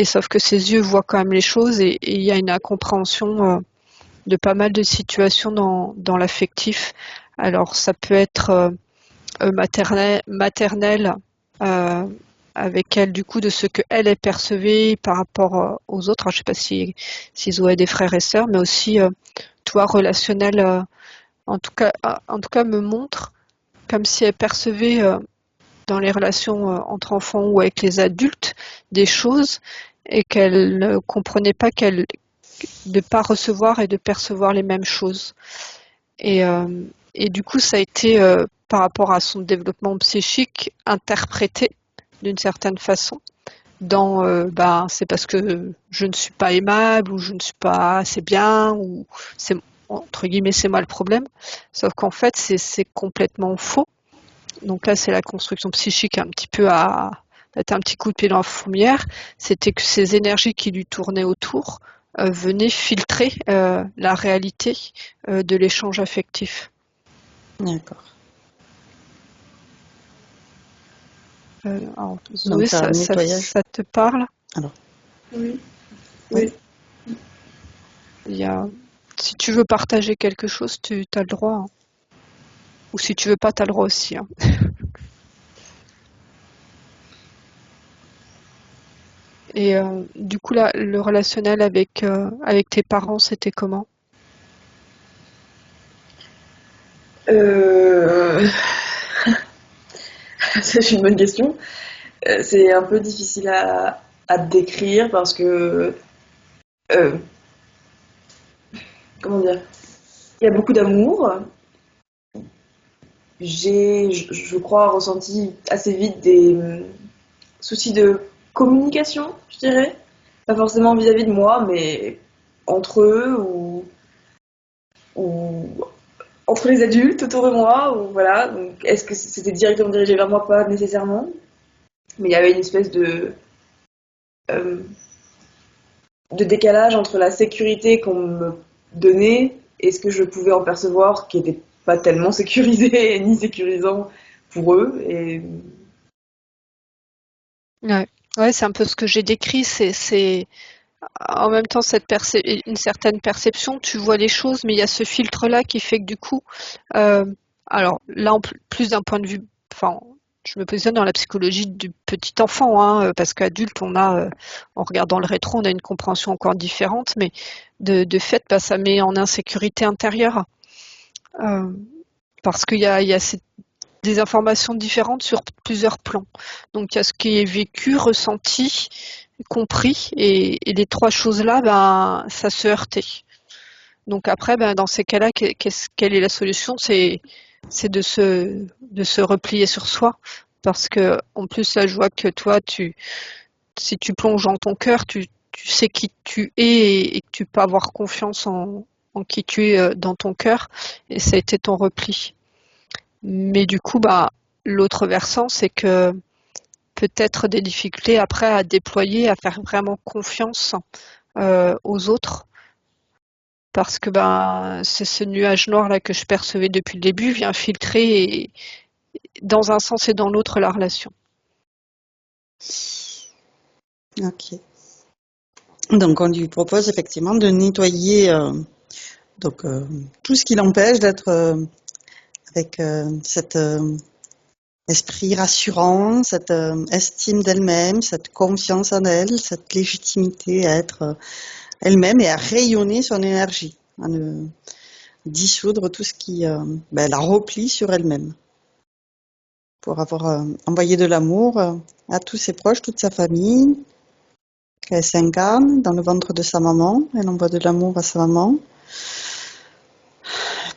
[SPEAKER 2] sauf que ses yeux voient quand même les choses et il y a une incompréhension de pas mal de situations dans l'affectif. Alors, ça peut être maternelle avec elle, du coup, de ce qu'elle est percevée par rapport aux autres. Alors, je sais pas si Zoé a des frères et sœurs, mais aussi, toi, relationnel, en tout cas, me montre comme si elle percevait dans les relations entre enfants ou avec les adultes des choses et qu'elle ne comprenait pas de ne pas recevoir et de percevoir les mêmes choses. Et, euh, et du coup, ça a été, par rapport à son développement psychique, interprété d'une certaine façon. C'est parce que je ne suis pas aimable ou je ne suis pas assez bien ou c'est entre guillemets c'est moi le problème. Sauf qu'en fait c'est complètement faux. Donc là c'est la construction psychique un petit peu à mettre un petit coup de pied dans la fourmilière. C'était que ces énergies qui lui tournaient autour venaient filtrer la réalité de l'échange affectif.
[SPEAKER 1] D'accord.
[SPEAKER 2] Alors,
[SPEAKER 1] Donc
[SPEAKER 2] Zoé,
[SPEAKER 1] c'est un nettoyage.
[SPEAKER 2] ça te parle?
[SPEAKER 1] Alors,
[SPEAKER 3] Oui.
[SPEAKER 1] oui.
[SPEAKER 3] Oui.
[SPEAKER 2] Il y a... Si tu veux partager quelque chose, tu as le droit, hein. Ou si tu veux pas, tu as le droit aussi, hein. Et du coup, là, le relationnel avec tes parents, c'était comment?
[SPEAKER 3] Euh... C'est une bonne question. C'est un peu difficile à décrire parce que, euh, comment dire, il y a beaucoup d'amour. Je crois, ressenti assez vite des soucis de communication, je dirais. Pas forcément vis-à-vis de moi, mais entre eux ou entre les adultes autour de moi. Ou voilà. Donc, est-ce que c'était directement dirigé vers moi? Pas nécessairement. Mais il y avait une espèce euh, de décalage entre la sécurité qu'on me donnait et ce que je pouvais en percevoir qui n'était pas tellement sécurisé ni sécurisant pour eux. Et
[SPEAKER 2] Ouais, ouais, c'est un peu ce que j'ai décrit. C'est en même temps une certaine perception. Tu vois les choses, mais il y a ce filtre-là qui fait que du coup, euh, alors là, plus d'un point de vue, enfin, je me positionne dans la psychologie du petit enfant, hein, parce qu'adulte, en regardant le rétro, on a une compréhension encore différente, mais de fait, bah, ça met en insécurité intérieure. Euh, Parce qu'il y a des informations différentes sur plusieurs plans. Donc il y a ce qui est vécu, ressenti, compris, et les trois choses-là, ben, ça se heurtait. Donc après, ben, dans ces cas-là, quelle est la solution? C'est de se replier sur soi. Parce que, en plus, là, je vois que toi, si tu plonges dans ton cœur, tu sais qui tu es et que tu peux avoir confiance en qui tu es dans ton cœur. Et ça a été ton repli. Mais du coup, bah, l'autre versant, c'est que peut-être des difficultés après à déployer, à faire vraiment confiance aux autres, parce que ben c'est ce nuage noir là que je percevais depuis le début vient filtrer dans un sens et dans l'autre la relation.
[SPEAKER 1] Ok. Donc on lui propose effectivement de nettoyer tout ce qui l'empêche d'être avec cet esprit rassurant, cette estime d'elle-même, cette confiance en elle, cette légitimité à être elle-même et à rayonner son énergie, à ne dissoudre tout ce qui la replie sur elle-même, pour avoir envoyé de l'amour à tous ses proches, toute sa famille, qu'elle s'incarne dans le ventre de sa maman, elle envoie de l'amour à sa maman,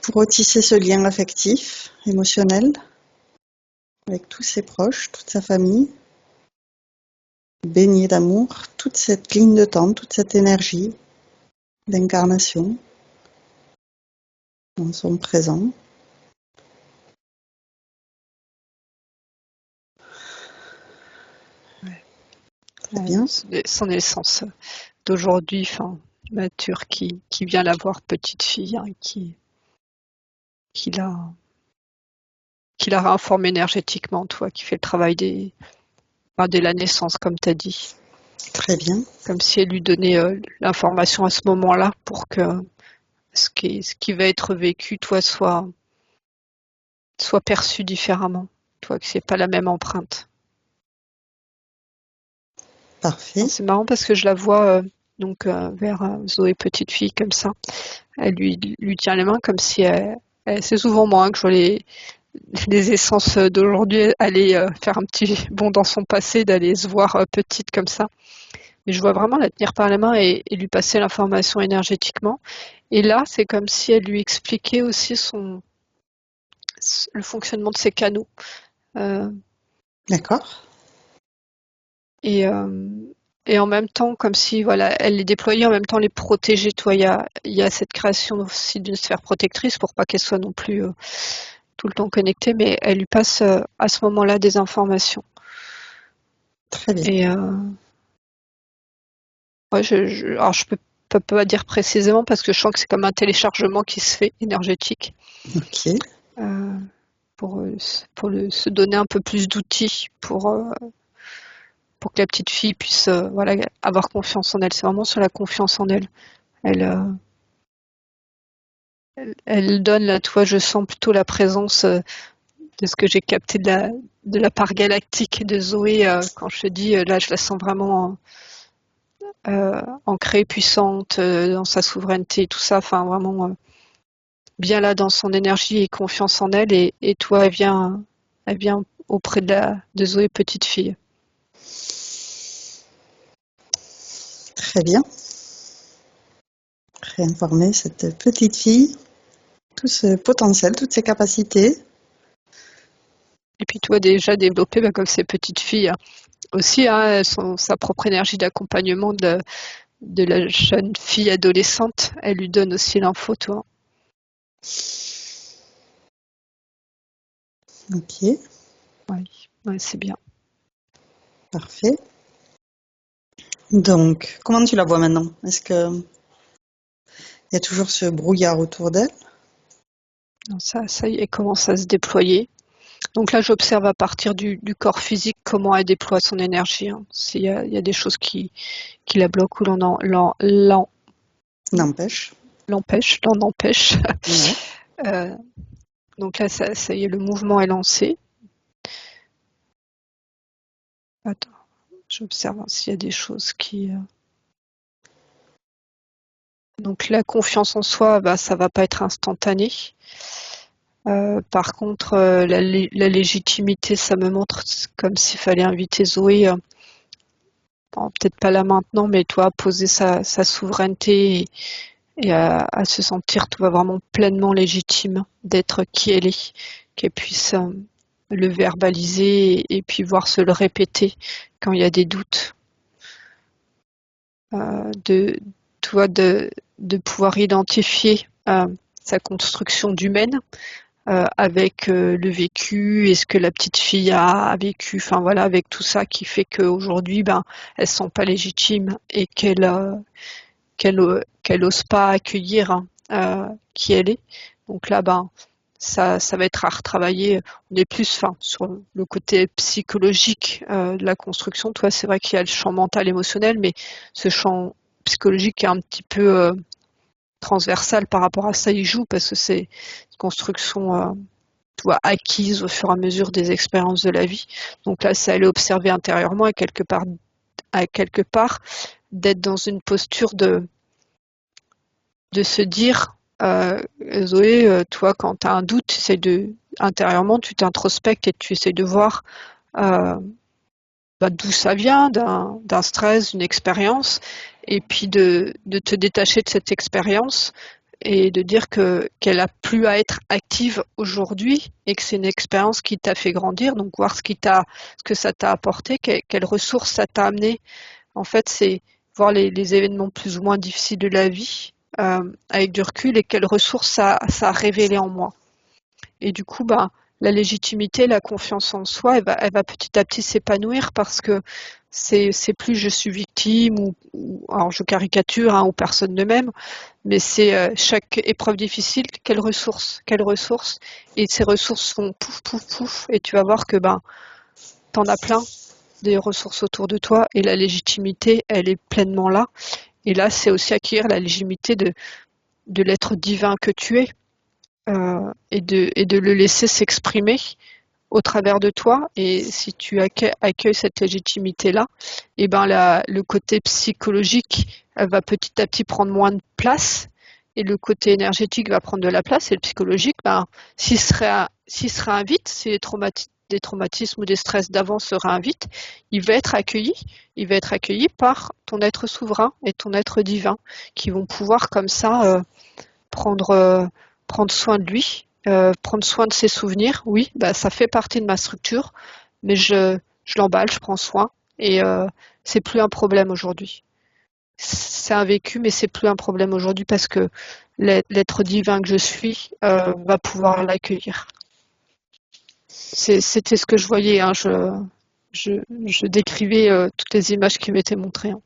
[SPEAKER 1] pour retisser ce lien affectif, émotionnel, avec tous ses proches, toute sa famille, baigner d'amour, toute cette ligne de temps, toute cette énergie d'incarnation dans son présent. Très bien.
[SPEAKER 2] Son essence d'aujourd'hui, enfin, mature qui vient la voir petite fille, hein, qui l'a qui la réinforme énergétiquement, toi, qui fait le travail dès la naissance, comme tu as dit.
[SPEAKER 1] Très bien.
[SPEAKER 2] Comme si elle lui donnait l'information à ce moment-là pour que ce qui va être vécu, toi, soit perçu différemment. Toi, que c'est pas la même empreinte.
[SPEAKER 1] Parfait.
[SPEAKER 2] C'est marrant parce que je la vois vers Zoé, petite fille, comme ça. Elle lui tient les mains comme si c'est souvent moi que je vois les essences d'aujourd'hui aller faire un petit bond dans son passé, d'aller se voir petite comme ça. Mais je vois vraiment la tenir par la main et lui passer l'information énergétiquement. Et là, c'est comme si elle lui expliquait aussi le fonctionnement de ses canaux.
[SPEAKER 1] D'accord.
[SPEAKER 2] Et en même temps, comme si voilà, elle les déployait, en même temps les protégeait. Toi, il y a cette création aussi d'une sphère protectrice pour pas qu'elle soit non plus tout le temps connectée, mais elle lui passe à ce moment-là des informations.
[SPEAKER 1] Très bien.
[SPEAKER 2] Et ouais, alors je peux pas dire précisément parce que je sens que c'est comme un téléchargement qui se fait énergétique.
[SPEAKER 1] Ok.
[SPEAKER 2] Pour se donner un peu plus d'outils pour que la petite fille puisse voilà, avoir confiance en elle. C'est vraiment sur la confiance en elle. Elle donne là, toi, je sens plutôt la présence de ce que j'ai capté de la part galactique de Zoé quand je te dis là, je la sens vraiment ancrée, puissante dans sa souveraineté, tout ça. Enfin, vraiment bien là dans son énergie et confiance en elle. Et toi, elle vient auprès de Zoé, petite fille.
[SPEAKER 1] Très bien. Réinformer cette petite fille, tout ce potentiel, toutes ses capacités.
[SPEAKER 2] Et puis toi, déjà développé comme ces petites filles aussi, hein, sa propre énergie d'accompagnement de la jeune fille adolescente. Elle lui donne aussi l'info, toi.
[SPEAKER 1] Ok.
[SPEAKER 2] Ouais, c'est bien.
[SPEAKER 1] Parfait. Donc, comment tu la vois maintenant? Est-ce que il y a toujours ce brouillard autour d'elle?
[SPEAKER 2] Non, ça y est, elle commence à se déployer. Donc là, j'observe à partir du corps physique comment elle déploie son énergie. Hein. S'il y a des choses qui la bloquent ou
[SPEAKER 1] N'empêche.
[SPEAKER 2] l'en empêche.
[SPEAKER 1] Ouais.
[SPEAKER 2] Donc là, ça y est, le mouvement est lancé. Attends, j'observe s'il y a des choses qui... Donc la confiance en soi, ça va pas être instantané. Par contre, la légitimité, ça me montre comme s'il fallait inviter Zoé, peut-être pas là maintenant, mais toi, à poser sa souveraineté et à se sentir toi vraiment pleinement légitime d'être qui elle est, qu'elle puisse le verbaliser et puis voir se le répéter quand il y a des doutes. Toi, de pouvoir identifier sa construction d'humaine avec le vécu et ce que la petite fille a vécu, enfin voilà, avec tout ça qui fait qu'aujourd'hui, elles sont pas légitimes et qu'elle ose pas accueillir qui elle est. Donc là, ça va être à retravailler. On est plus sur le côté psychologique de la construction. Toi, c'est vrai qu'il y a le champ mental, émotionnel, mais ce champ psychologique est un petit peu transversal par rapport à ça. Il joue parce que c'est une construction acquise au fur et à mesure des expériences de la vie. Donc là, c'est aller observer intérieurement et quelque part d'être dans une posture de se dire Zoé, toi, quand tu as un doute, intérieurement, tu t'introspectes et tu essaies de voir d'où ça vient, d'un stress, d'une expérience, et puis de te détacher de cette expérience et de dire qu'elle a plus à être active aujourd'hui et que c'est une expérience qui t'a fait grandir, donc voir ce que ça t'a apporté, quelles ressources ça t'a amené. En fait, c'est voir les événements plus ou moins difficiles de la vie avec du recul et quelles ressources ça a révélé en moi. Et du coup, la légitimité, la confiance en soi, elle va petit à petit s'épanouir parce que c'est plus je suis victime alors je caricature ou personne ne m'aime, mais c'est chaque épreuve difficile, quelles ressources, et ces ressources font pouf pouf pouf, et tu vas voir que t'en as plein des ressources autour de toi, et la légitimité elle est pleinement là. Et là c'est aussi acquérir la légitimité de l'être divin que tu es, et de le laisser s'exprimer au travers de toi. Et si tu accueilles cette légitimité-là, et le côté psychologique va petit à petit prendre moins de place, et le côté énergétique va prendre de la place, et le psychologique, s'il se réinvite, si des traumatismes ou des stress d'avant se réinvitent, il va être accueilli par ton être souverain et ton être divin, qui vont pouvoir comme ça prendre soin de lui, prendre soin de ses souvenirs. Oui, ça fait partie de ma structure, mais je l'emballe, je prends soin, et c'est plus un problème aujourd'hui. C'est un vécu, mais c'est plus un problème aujourd'hui parce que l'être divin que je suis va pouvoir l'accueillir. C'était ce que je voyais, hein. Je décrivais toutes les images qui m'étaient montrées, hein.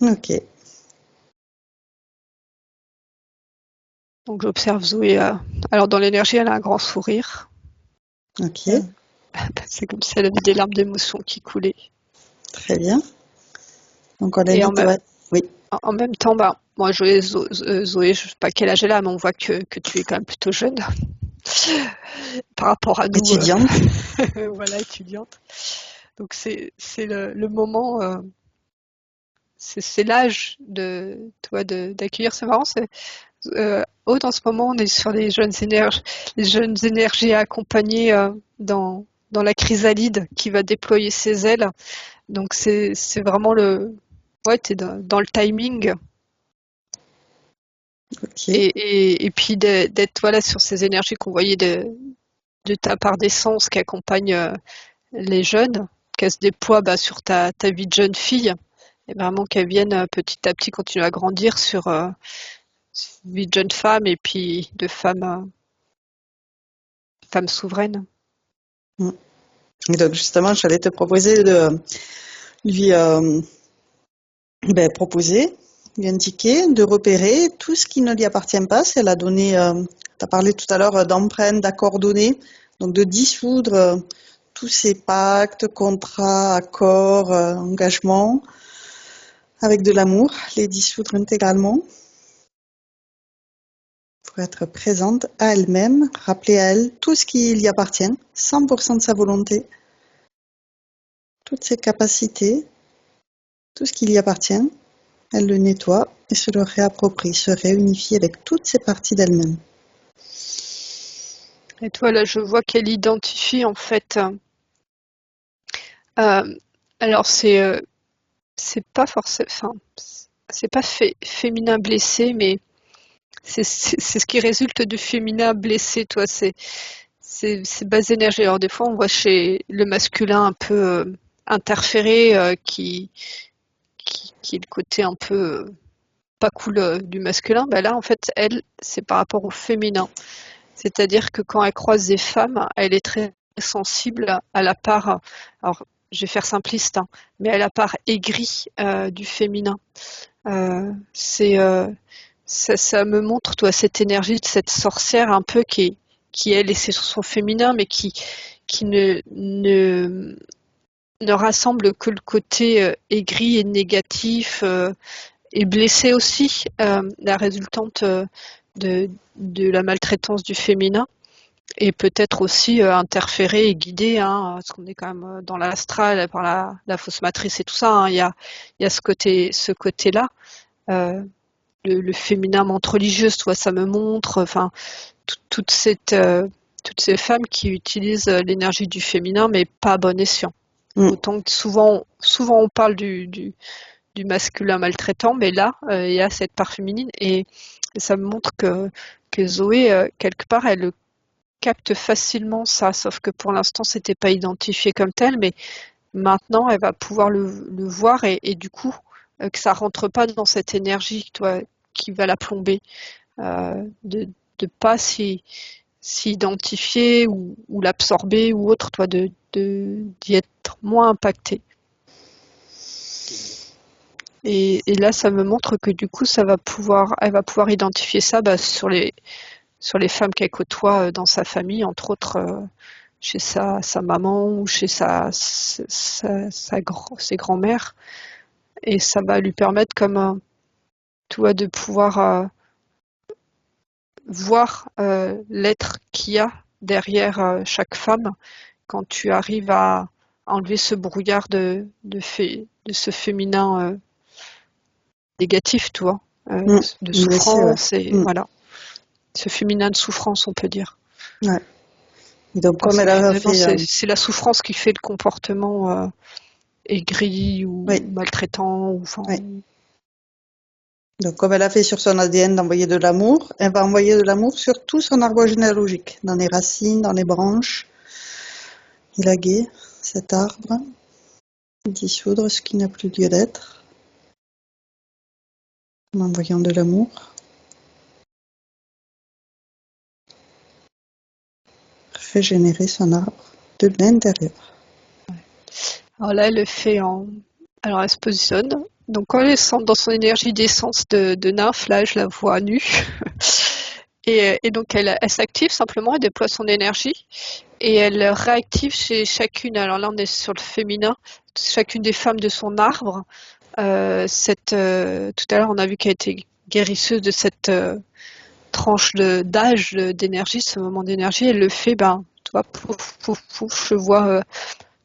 [SPEAKER 1] Ok.
[SPEAKER 2] Donc j'observe Zoé. Alors dans l'énergie, elle a un grand sourire.
[SPEAKER 1] Ok.
[SPEAKER 2] C'est comme si elle avait des larmes d'émotion qui coulaient.
[SPEAKER 1] Très bien. Donc on
[SPEAKER 2] Et
[SPEAKER 1] invite. Oui.
[SPEAKER 2] en même temps, moi Zoé, je ne sais pas quel âge elle a, mais on voit que tu es quand même plutôt jeune par rapport à nous.
[SPEAKER 1] Étudiante.
[SPEAKER 2] Voilà, étudiante. Donc c'est le moment, c'est l'âge d'accueillir. C'est marrant, Aude, en ce moment, on est sur les jeunes énergies à accompagner dans la chrysalide qui va déployer ses ailes. Donc c'est vraiment t'es dans le timing.
[SPEAKER 1] Ok.
[SPEAKER 2] Et puis d'être sur ces énergies qu'on voyait de ta part d'essence qui accompagne les jeunes, qu'elles se déploient sur ta vie de jeune fille, et vraiment qu'elles viennent petit à petit continuer à grandir sur vie de jeune femme, et puis de femme souveraine.
[SPEAKER 1] Et donc justement, j'allais te proposer de lui lui indiquer, de repérer tout ce qui ne lui appartient pas. Si elle a donné, tu as parlé tout à l'heure d'empreintes, d'accords donnés, donc de dissoudre tous ces pactes, contrats, accords, engagements, avec de l'amour, les dissoudre intégralement pour être présente à elle-même, rappeler à elle tout ce qui lui appartient, 100% de sa volonté, toutes ses capacités, tout ce qui lui appartient. Elle le nettoie et se le réapproprie, se réunifie avec toutes ces parties d'elle-même.
[SPEAKER 2] Et toi, là, je vois qu'elle identifie, en fait. Alors, c'est pas forcément. Enfin, c'est pas féminin blessé, mais c'est ce qui résulte du féminin blessé, toi. C'est basse énergie. Alors, des fois, on voit chez le masculin un peu interféré, qui est le côté un peu pas cool du masculin. Là, en fait, elle, c'est par rapport au féminin. C'est-à-dire que quand elle croise des femmes, elle est très sensible à la part, alors je vais faire simpliste, hein, mais à la part aigrie du féminin. Ça me montre, toi, cette énergie de cette sorcière un peu qui elle, est sur son féminin, mais qui ne rassemble que le côté aigri et négatif, et blessé aussi, la résultante de la maltraitance du féminin, et peut-être aussi interférer et guider, hein, parce qu'on est quand même dans l'astral par la fausse matrice et tout ça, hein. Il y a ce côté-là, le féminin menthe religieuse, toi, ça me montre, enfin, toutes ces femmes qui utilisent l'énergie du féminin, mais pas à bon escient. Autant que souvent on parle du masculin maltraitant, mais là, il y a cette part féminine, et ça me montre que Zoé, quelque part, elle le capte facilement, ça, sauf que pour l'instant, c'était pas identifié comme tel, mais maintenant, elle va pouvoir le voir, et du coup, que ça rentre pas dans cette énergie, toi, qui va la plomber, de pas s'y identifier ou l'absorber ou autre, toi, d'y être moins impacté. Et là, ça me montre que du coup, elle va pouvoir identifier ça sur les femmes qu'elle côtoie dans sa famille, entre autres chez sa maman ou chez ses grands-mères. Et ça va lui permettre de pouvoir voir l'être qu'il y a derrière chaque femme quand tu arrives à enlever ce brouillard de ce féminin négatif, tu vois, de souffrance, et voilà. Ce féminin de souffrance, on peut dire.
[SPEAKER 1] Ouais. Et donc, comme elle a fait...
[SPEAKER 2] c'est la souffrance qui fait le comportement aigri ou maltraitant.
[SPEAKER 1] Donc, comme elle a fait sur son ADN d'envoyer de l'amour, elle va envoyer de l'amour sur tout son arbre généalogique, dans les racines, dans les branches, élaguer cet arbre, dissoudre ce qui n'a plus lieu d'être, en envoyant de l'amour. Fait générer son arbre de l'intérieur.
[SPEAKER 2] Alors là, elle le fait alors elle se positionne. Donc quand elle est dans son énergie d'essence de nymphe, là, je la vois nue. Et donc elle s'active simplement, elle déploie son énergie et elle réactive chez chacune. Alors là, on est sur le féminin, chacune des femmes de son arbre. Tout à l'heure, on a vu qu'elle était guérisseuse de cette tranche d'âge d'énergie, ce moment d'énergie. Elle le fait, tu vois, pouf, pouf, pouf, je vois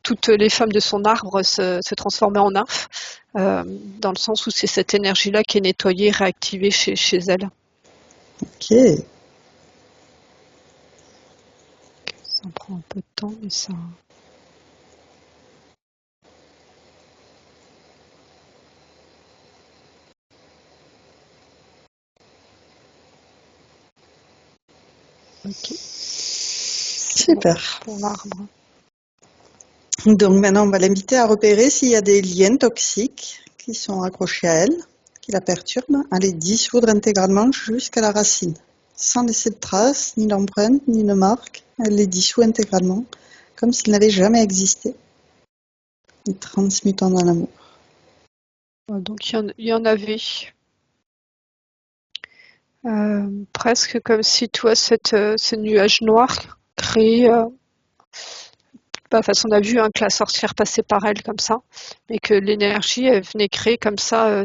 [SPEAKER 2] toutes les femmes de son arbre se transformer en nymphes, dans le sens où c'est cette énergie-là qui est nettoyée, réactivée chez elle.
[SPEAKER 1] Ok.
[SPEAKER 2] Ça prend un peu de temps, mais ça... Ok.
[SPEAKER 1] Super.
[SPEAKER 2] Pour l'arbre.
[SPEAKER 1] Donc maintenant, on va l'inviter à repérer s'il y a des liens toxiques qui sont accrochés à elle, qui la perturbent, à les dissoudre intégralement jusqu'à la racine, sans laisser de traces, ni d'empreinte, ni de marque. Elle les dissout intégralement, comme s'ils n'avaient jamais existé, et transmutant dans l'amour.
[SPEAKER 2] Donc il y en avait. Presque comme si toi, ce nuage noir créé... on a vu que la sorcière passait par elle comme ça, et que l'énergie, elle venait créer comme ça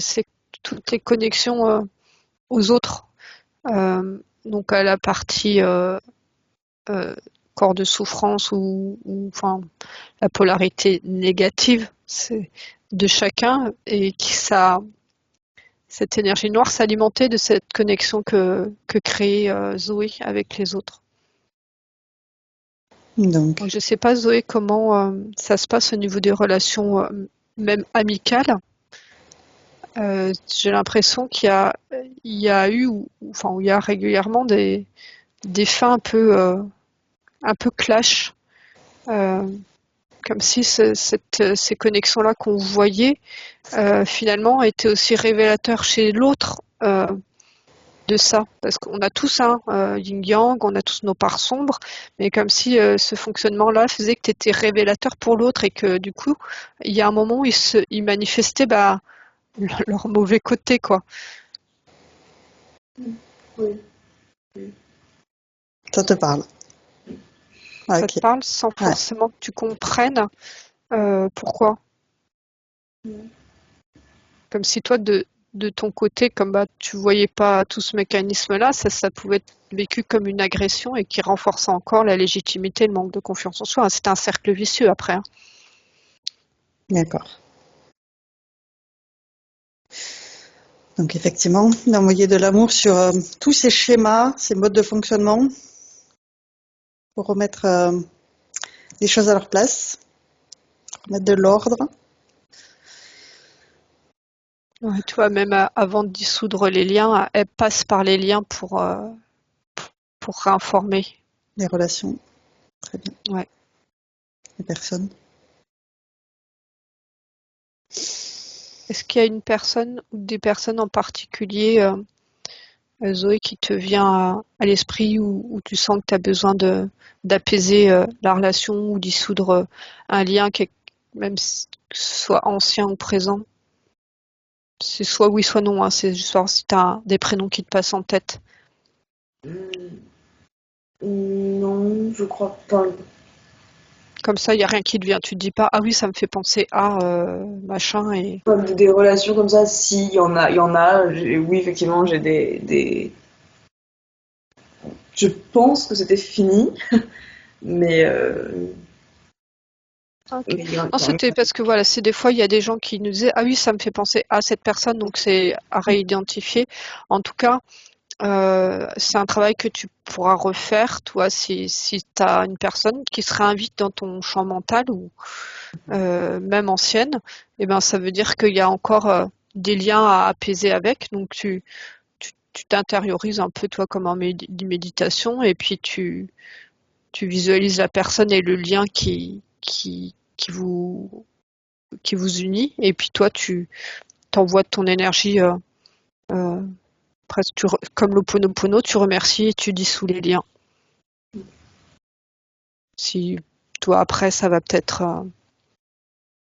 [SPEAKER 2] toutes les connexions aux autres. Donc à la partie corps de souffrance ou la polarité négative de chacun, et cette énergie noire s'alimentait de cette connexion que créait Zoé avec les autres. Donc je ne sais pas, Zoé, comment ça se passe au niveau des relations même amicales. J'ai l'impression qu'il y a eu, où il y a régulièrement des fins un peu clash, comme si ces connexions-là qu'on voyait finalement étaient aussi révélateurs chez l'autre de ça, parce qu'on a tous yin-yang, on a tous nos parts sombres, mais comme si ce fonctionnement-là faisait que tu étais révélateur pour l'autre, et que du coup, il y a un moment où ils manifestaient leur mauvais côté, quoi.
[SPEAKER 3] Oui.
[SPEAKER 1] Ça te parle?
[SPEAKER 2] Ça te parle sans forcément que tu comprennes pourquoi. Comme si toi, de ton côté, comme tu voyais pas tout ce mécanisme-là, ça pouvait être vécu comme une agression et qui renforçait encore la légitimité, le manque de confiance en soi. C'était un cercle vicieux après.
[SPEAKER 1] D'accord. Donc effectivement, d'envoyer de l'amour sur tous ces schémas, ces modes de fonctionnement, pour remettre les choses à leur place, remettre de l'ordre.
[SPEAKER 2] Ouais, tu vois, même avant de dissoudre les liens, elle passe par les liens pour réinformer.
[SPEAKER 1] Les relations, très bien.
[SPEAKER 2] Ouais.
[SPEAKER 1] Les personnes.
[SPEAKER 2] Est-ce qu'il y a une personne ou des personnes en particulier, Zoé, qui te vient à l'esprit, où tu sens que tu as besoin d'apaiser la relation ou dissoudre un lien, même si ce soit ancien ou présent? C'est soit oui, soit non. Hein. C'est juste savoir si tu as des prénoms qui te passent en tête.
[SPEAKER 3] Non, je crois pas.
[SPEAKER 2] Comme ça, il n'y a rien qui te vient. Tu te dis pas, ah oui, ça me fait penser à machin. Et...
[SPEAKER 3] Comme des relations comme ça, si, il y en a. Oui, effectivement, j'ai des... Je pense que c'était fini, mais...
[SPEAKER 2] Okay.
[SPEAKER 3] mais il y en
[SPEAKER 2] Non, c'était parce que voilà, c'est des fois, il y a des gens qui nous disaient, ah oui, ça me fait penser à cette personne, donc c'est à réidentifier. En tout cas, c'est un travail que tu pourras refaire, toi, si tu as une personne qui se réinvite dans ton champ mental ou même ancienne, et ben ça veut dire qu'il y a encore des liens à apaiser avec. Donc tu t'intériorises un peu toi comme en méditation et puis tu visualises la personne et le lien qui vous unit et puis toi tu t'envoies ton énergie presque comme l'Ho'oponopono, tu remercies et tu dissous les liens. Si toi après ça va peut-être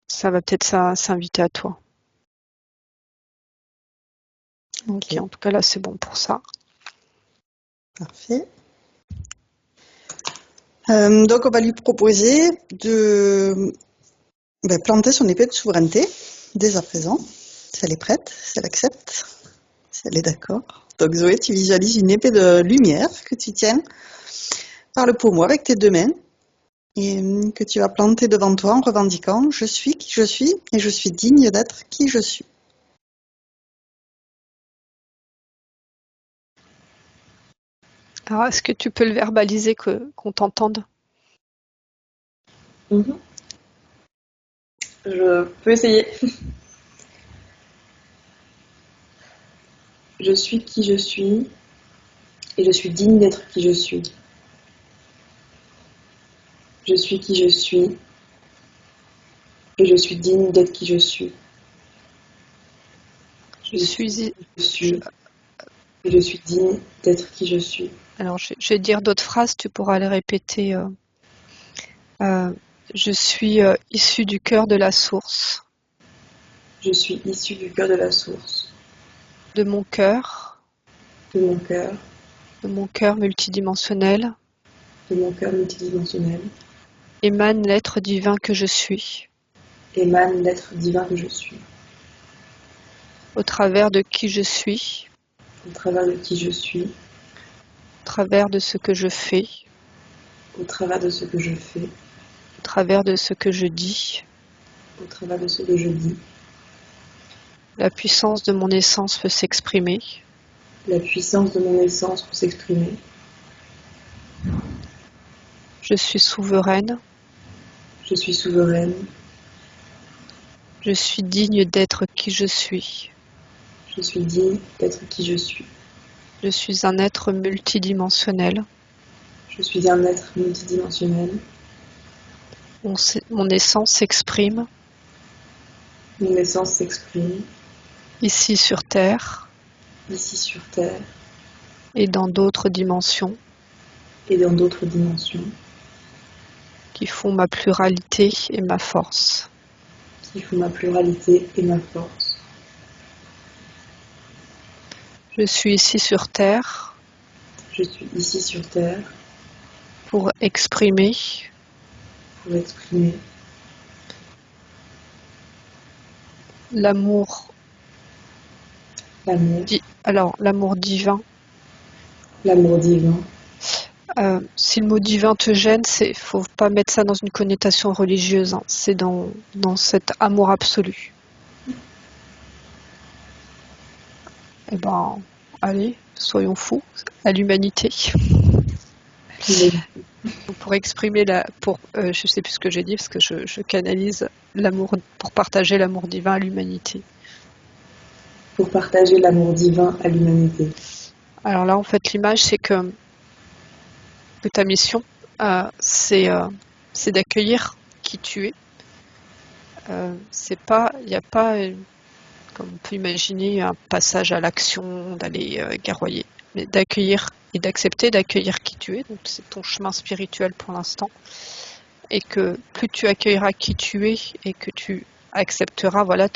[SPEAKER 2] s'inviter à toi. Ok, en tout cas là c'est bon pour ça.
[SPEAKER 1] Parfait. Donc on va lui proposer de planter son épée de souveraineté dès à présent, si elle est prête, si elle accepte, si elle est d'accord. Donc Zoé, tu visualises une épée de lumière que tu tiens par le pommeau avec tes 2 mains et que tu vas planter devant toi en revendiquant « Je suis qui je suis et je suis digne d'être qui je suis ».
[SPEAKER 2] Alors, est-ce que tu peux le verbaliser, qu'on t'entende?
[SPEAKER 3] Je peux essayer. Je suis qui je suis et je suis digne d'être qui je suis. Je suis qui je suis et je suis digne d'être qui je suis.
[SPEAKER 2] Je suis
[SPEAKER 3] et je suis digne d'être qui je suis.
[SPEAKER 2] Alors, je vais dire d'autres phrases, tu pourras les répéter. Je suis issue du cœur de la source.
[SPEAKER 3] Je suis issue du cœur de la source.
[SPEAKER 2] De mon cœur.
[SPEAKER 3] De mon cœur.
[SPEAKER 2] De mon cœur multidimensionnel.
[SPEAKER 3] De mon cœur multidimensionnel.
[SPEAKER 2] Émane l'être divin que je suis.
[SPEAKER 3] Émane l'être divin que je suis.
[SPEAKER 2] Au travers de qui je suis.
[SPEAKER 3] Au travers de qui je suis.
[SPEAKER 2] Au travers de ce que je fais.
[SPEAKER 3] Au travers de ce que je fais.
[SPEAKER 2] Au travers de ce que je dis.
[SPEAKER 3] Au travers de ce que je dis.
[SPEAKER 2] La puissance de mon essence peut s'exprimer.
[SPEAKER 3] La puissance de mon essence peut s'exprimer.
[SPEAKER 2] Je suis souveraine.
[SPEAKER 3] Je suis souveraine.
[SPEAKER 2] Je suis digne d'être qui je suis.
[SPEAKER 3] Je suis digne d'être qui je suis.
[SPEAKER 2] Je suis un être multidimensionnel.
[SPEAKER 3] Je suis un être multidimensionnel.
[SPEAKER 2] Mon essence s'exprime.
[SPEAKER 3] Mon essence s'exprime.
[SPEAKER 2] Ici sur Terre.
[SPEAKER 3] Ici sur Terre.
[SPEAKER 2] Et dans d'autres dimensions.
[SPEAKER 3] Et dans d'autres dimensions.
[SPEAKER 2] Qui font ma pluralité et ma force.
[SPEAKER 3] Qui font ma pluralité et ma force.
[SPEAKER 2] Je suis ici sur Terre.
[SPEAKER 3] Je suis ici sur Terre.
[SPEAKER 2] Pour exprimer.
[SPEAKER 3] Pour exprimer.
[SPEAKER 2] L'amour.
[SPEAKER 3] L'amour.
[SPEAKER 2] Alors, l'amour divin.
[SPEAKER 3] L'amour divin.
[SPEAKER 2] Si le mot divin te gêne, faut pas mettre ça dans une connotation religieuse. Hein. C'est dans cet amour absolu. Eh ben, allez, soyons fous à l'humanité. Pour exprimer je sais plus ce que j'ai dit parce que je canalise l'amour pour partager l'amour divin à l'humanité.
[SPEAKER 3] Pour partager l'amour divin à l'humanité. Alors
[SPEAKER 2] là, en fait, l'image, c'est que ta mission, c'est d'accueillir qui tu es. Il n'y a pas, comme on peut imaginer, un passage à l'action, d'aller guerroyer, mais d'accueillir et d'accepter d'accueillir qui tu es. Donc, c'est ton chemin spirituel pour l'instant. Et que plus tu accueilleras qui tu es et que tu accepteras, voilà,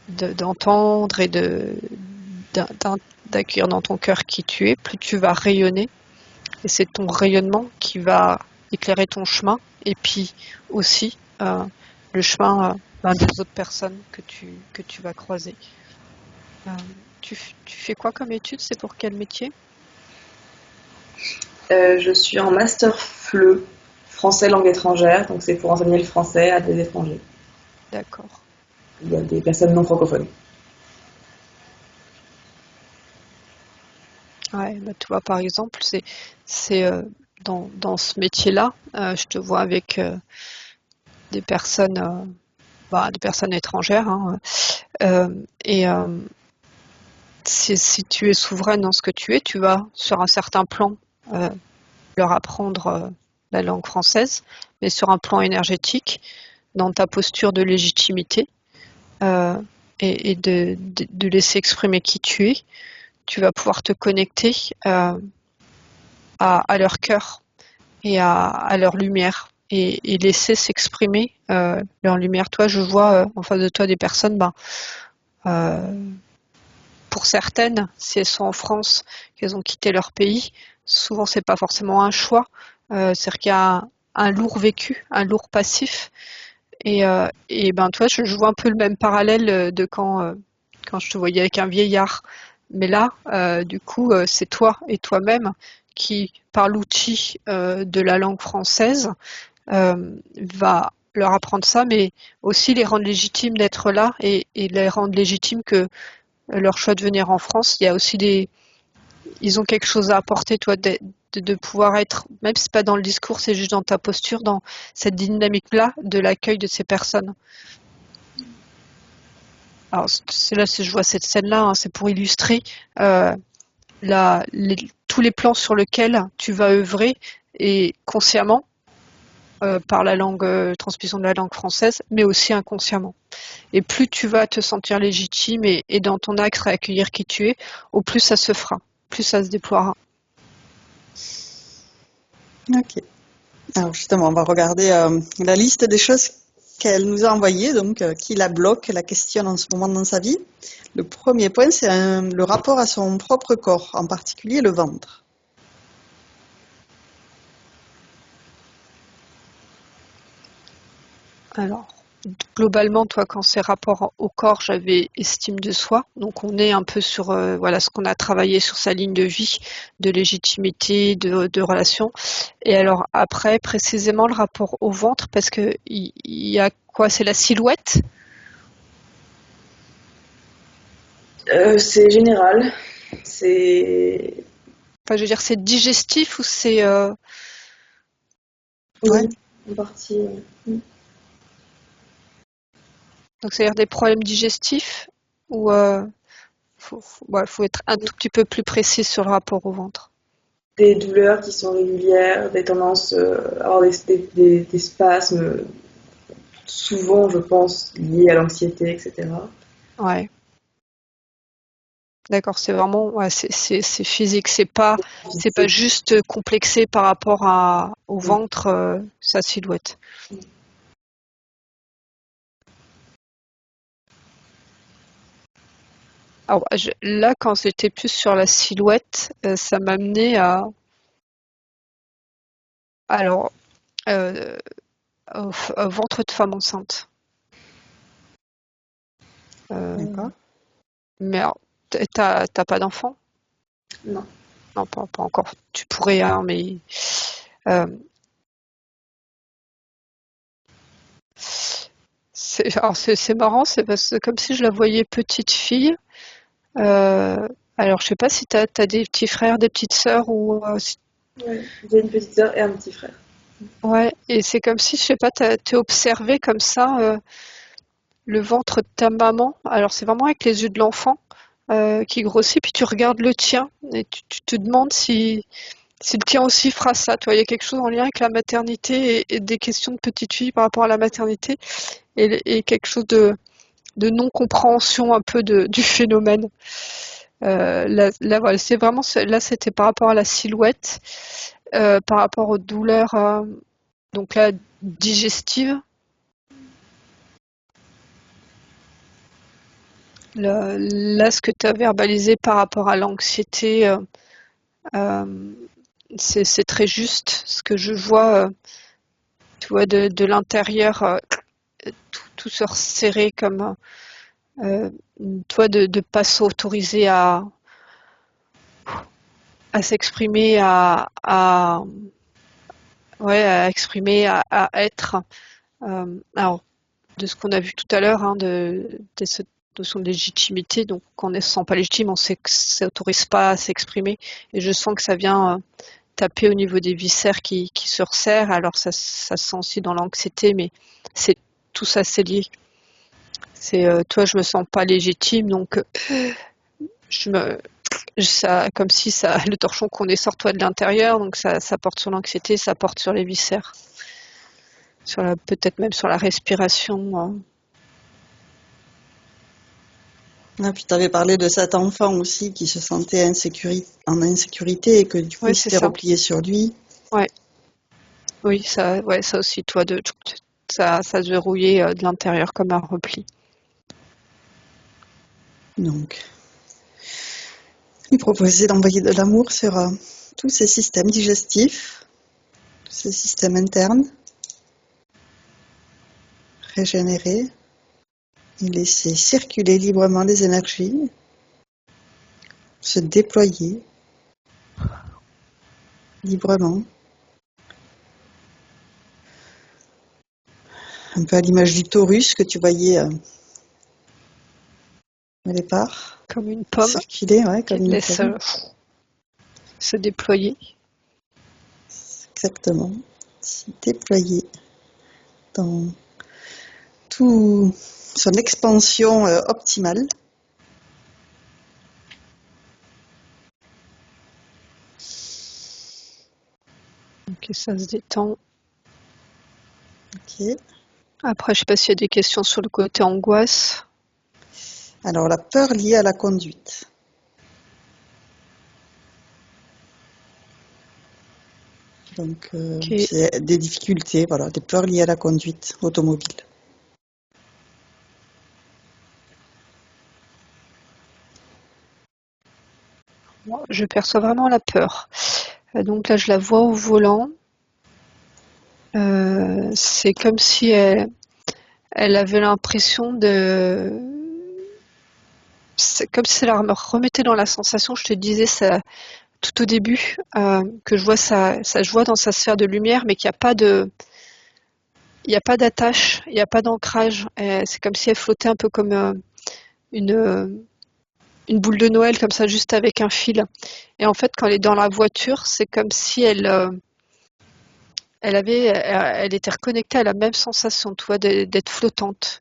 [SPEAKER 2] d'entendre et d'accueillir dans ton cœur qui tu es, plus tu vas rayonner. Et c'est ton rayonnement qui va éclairer ton chemin et puis aussi le chemin des autres personnes que tu vas croiser. Tu fais quoi comme étude? C'est pour quel métier?
[SPEAKER 3] Je suis en master FLE, français langue étrangère, donc c'est pour enseigner le français à des étrangers.
[SPEAKER 2] D'accord.
[SPEAKER 3] Il y a des personnes non francophones.
[SPEAKER 2] Ouais, bah, tu vois, par exemple, c'est dans ce métier-là, je te vois avec des personnes étrangères, hein, et si tu es souveraine dans ce que tu es, tu vas sur un certain plan leur apprendre la langue française, mais sur un plan énergétique, dans ta posture de légitimité et de laisser exprimer qui tu es, tu vas pouvoir te connecter à leur cœur et à leur lumière et laisser s'exprimer leur lumière. Toi, je vois en face de toi des personnes, pour certaines, si elles sont en France, qu'elles ont quitté leur pays, souvent c'est pas forcément un choix. C'est-à-dire qu'il y a un lourd vécu, un lourd passif. Et ben toi, je vois un peu le même parallèle de quand je te voyais avec un vieillard. Mais là, du coup, c'est toi et toi-même qui, par l'outil de la langue française, va leur apprendre ça, mais aussi les rendre légitimes d'être là et les rendre légitimes que leur choix de venir en France, il y a aussi ils ont quelque chose à apporter, toi, de pouvoir être, même si c'est pas dans le discours, c'est juste dans ta posture, dans cette dynamique-là de l'accueil de ces personnes. Alors, c'est là, si je vois cette scène-là, hein, c'est pour illustrer tous les plans sur lesquels tu vas œuvrer et consciemment par la transmission de la langue française, mais aussi inconsciemment. Et plus tu vas te sentir légitime et dans ton axe accueillir qui tu es, au plus ça se fera, plus ça se déploiera.
[SPEAKER 1] Ok. Alors justement, on va regarder la liste des choses qu'elle nous a envoyées, donc qui la bloque, la questionne en ce moment dans sa vie. Le premier point, c'est le rapport à son propre corps, en particulier le ventre.
[SPEAKER 2] Alors, globalement, toi, quand c'est rapport au corps, j'avais estime de soi. Donc, on est un peu sur voilà ce qu'on a travaillé sur sa ligne de vie, de légitimité, de relation. Et alors après, précisément le rapport au ventre, parce que il y a quoi? C'est la silhouette?
[SPEAKER 3] C'est général. C'est.
[SPEAKER 2] Enfin, je veux dire, c'est digestif ou c'est
[SPEAKER 3] Oui,
[SPEAKER 1] Ouais.
[SPEAKER 3] en partie.
[SPEAKER 2] donc c'est-à-dire des problèmes digestifs ou faut être un tout petit peu plus précis sur le rapport au ventre.
[SPEAKER 3] Des douleurs qui sont régulières, des tendances à avoir des spasmes, souvent, je pense, liés à l'anxiété, etc.
[SPEAKER 2] Ouais. D'accord, c'est vraiment ouais, c'est physique, c'est pas juste complexé par rapport au ventre, sa silhouette. Alors là, quand j'étais plus sur la silhouette, ça m'a amené alors euh, au ventre de femme enceinte.
[SPEAKER 1] D'accord.
[SPEAKER 2] Mais alors, t'as pas d'enfant?
[SPEAKER 3] Non.
[SPEAKER 2] Non, pas encore. Tu pourrais, hein, mais euh, c'est marrant, c'est parce que comme si je la voyais petite fille. Alors, je sais pas si t'as des petits frères, des petites sœurs ou
[SPEAKER 3] Ouais. J'ai une petite sœur et un petit frère.
[SPEAKER 2] ouais. Et c'est comme si, je sais pas, t'es observé comme ça le ventre de ta maman. Alors, c'est vraiment avec les yeux de l'enfant qui grossit, puis tu regardes le tien et tu te demandes si le tien aussi fera ça. Tu vois, il y a quelque chose en lien avec la maternité et des questions de petite fille par rapport à la maternité et quelque chose de non-compréhension un peu du phénomène. Là, voilà, c'est vraiment là, c'était par rapport à la silhouette, par rapport aux douleurs, donc là, digestives. Là, ce que tu as verbalisé par rapport à l'anxiété, c'est très juste. Ce que je vois, tu vois, de l'intérieur, tout se resserrer comme, toi, de ne pas s'autoriser à s'exprimer, ouais, à exprimer, à être. Alors, de ce qu'on a vu tout à l'heure, hein, de cette notion de légitimité, donc quand on ne se sent pas légitime, on ne s'autorise pas à s'exprimer. Et je sens que ça vient taper au niveau des viscères qui se resserrent. Alors ça se sent aussi dans l'anxiété, mais c'est tout ça, c'est lié. C'est toi, je me sens pas légitime, donc comme si ça, le torchon qu'on est sort toi de l'intérieur, donc ça porte sur l'anxiété, ça porte sur les viscères, peut-être même sur la respiration.
[SPEAKER 1] Ah, puis tu avais parlé de cet enfant aussi qui se sentait en insécurité et que du coup
[SPEAKER 2] Ouais,
[SPEAKER 1] il
[SPEAKER 2] c'est
[SPEAKER 1] s'était
[SPEAKER 2] ça.
[SPEAKER 1] replié sur lui.
[SPEAKER 2] Ouais, oui, ça aussi, toi, ça se verrouillait de l'intérieur comme un repli.
[SPEAKER 1] Donc, il proposait d'envoyer de l'amour sur tous ces systèmes digestifs, tous ces systèmes internes, régénérer et laisser circuler librement les énergies, se déployer librement. Un peu à l'image du taurus que tu voyais au départ.
[SPEAKER 2] Comme une pomme
[SPEAKER 1] Circuler, ouais,
[SPEAKER 2] qui
[SPEAKER 1] comme une
[SPEAKER 2] laisse
[SPEAKER 1] pomme.
[SPEAKER 2] se déployer.
[SPEAKER 1] Exactement. Se déployer dans tout son expansion optimale.
[SPEAKER 2] Ok, ça se détend.
[SPEAKER 1] Ok.
[SPEAKER 2] Après, je sais pas s'il y a des questions sur le côté angoisse.
[SPEAKER 1] Alors, la peur liée à la conduite. Donc,
[SPEAKER 2] Ok.
[SPEAKER 1] c'est des difficultés, voilà, des peurs liées à la conduite automobile.
[SPEAKER 2] Moi, je perçois vraiment la peur. Donc là, je la vois au volant. C'est comme si elle avait l'impression c'est comme si elle me remettait dans la sensation, je te disais ça tout au début, que je vois sa joie dans sa sphère de lumière, mais il n'y a pas d'attache, il n'y a pas d'ancrage. C'est comme si elle flottait un peu comme une, euh, une boule de Noël, comme ça, juste avec un fil. Et en fait, quand elle est dans la voiture, c'est comme si elle était reconnectée à la même sensation, tu vois, d'être flottante.